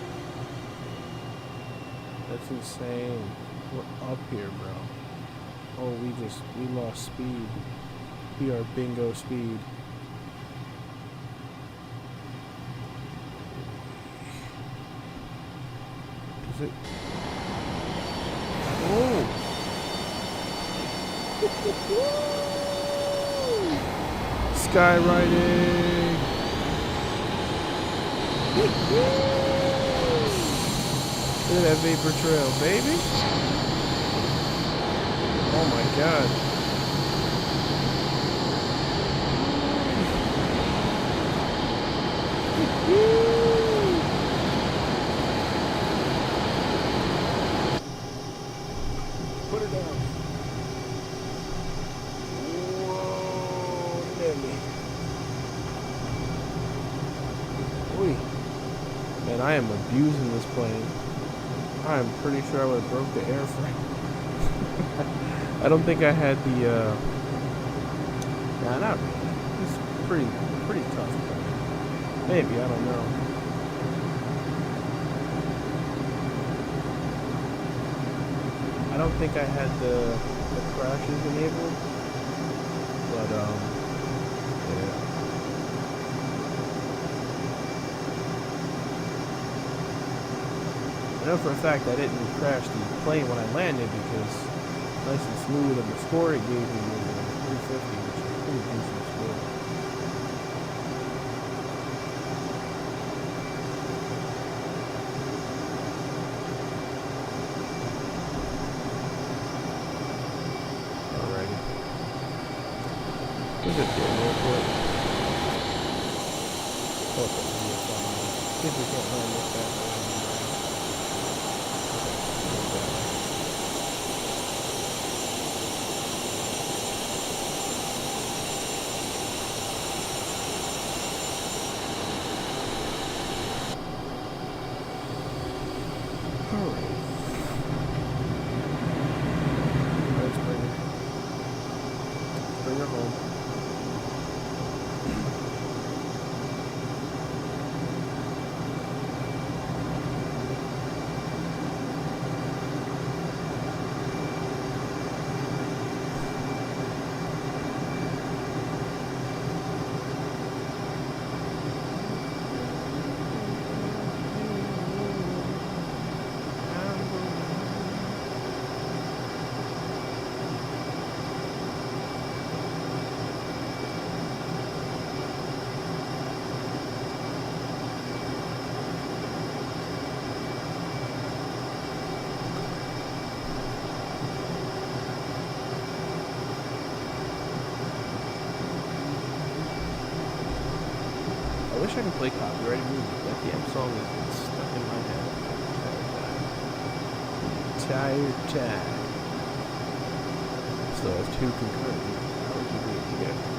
That's insane. We're up here, bro. Oh, we lost speed. We are bingo speed. Is it? Oh! Skyriding! Look at that vapor trail, baby! Oh my god. Put it down. Man, I am abusing this plane. I am pretty sure I would have broke the airframe. I don't think I had the, nah, not really. It's pretty tough. Maybe, I don't know. I don't think I had the crashes enabled. But, yeah. I know for a fact I didn't crash the plane when I landed because nice and smooth, and the score it gave me was 350, which is a pretty decent score. Alrighty. We'll just get real quick. See if we can't land this back. Bring her home. wish I could play copyrighted music. That damn song has been stuck in my head the entire time. So if two concurrently, how would you be together?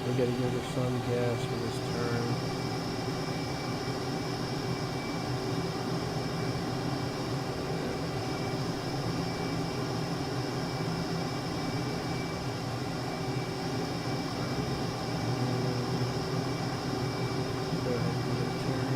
We gotta give her some gas for this turn. Go ahead and get a turn.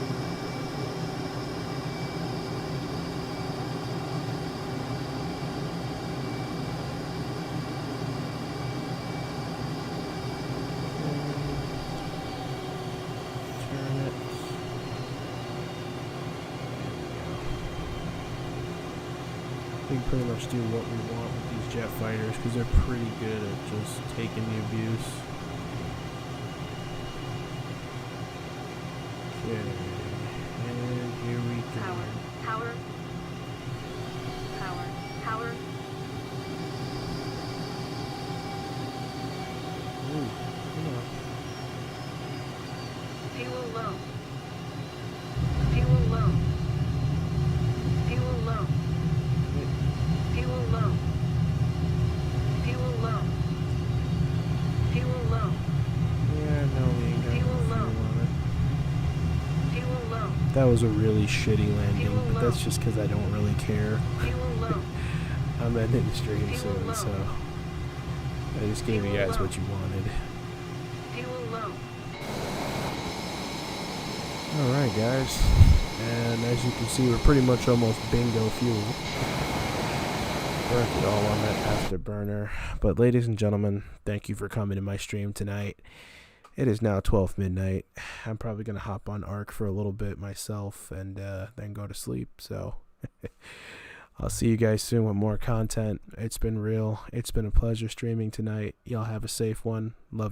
We can pretty much do what we want with these jet fighters because they're pretty good at just taking the abuse. Okay, and here we go.
Power.
Ooh, come on.
Fuel low.
Yeah, no, we ain't got fuel on it. That was a really shitty landing, but that's just because I don't really care. I'm ending the stream soon, so I just gave you guys what you wanted. Alright guys, and as you can see we're pretty much almost bingo fuel. Burnt it all on that afterburner. But ladies and gentlemen, thank you for coming to my stream tonight. It is now 12 midnight. I'm probably going to hop on Ark for a little bit myself and then go to sleep. So I'll see you guys soon with more content. It's been real. It's been a pleasure streaming tonight. Y'all have a safe one. Love you.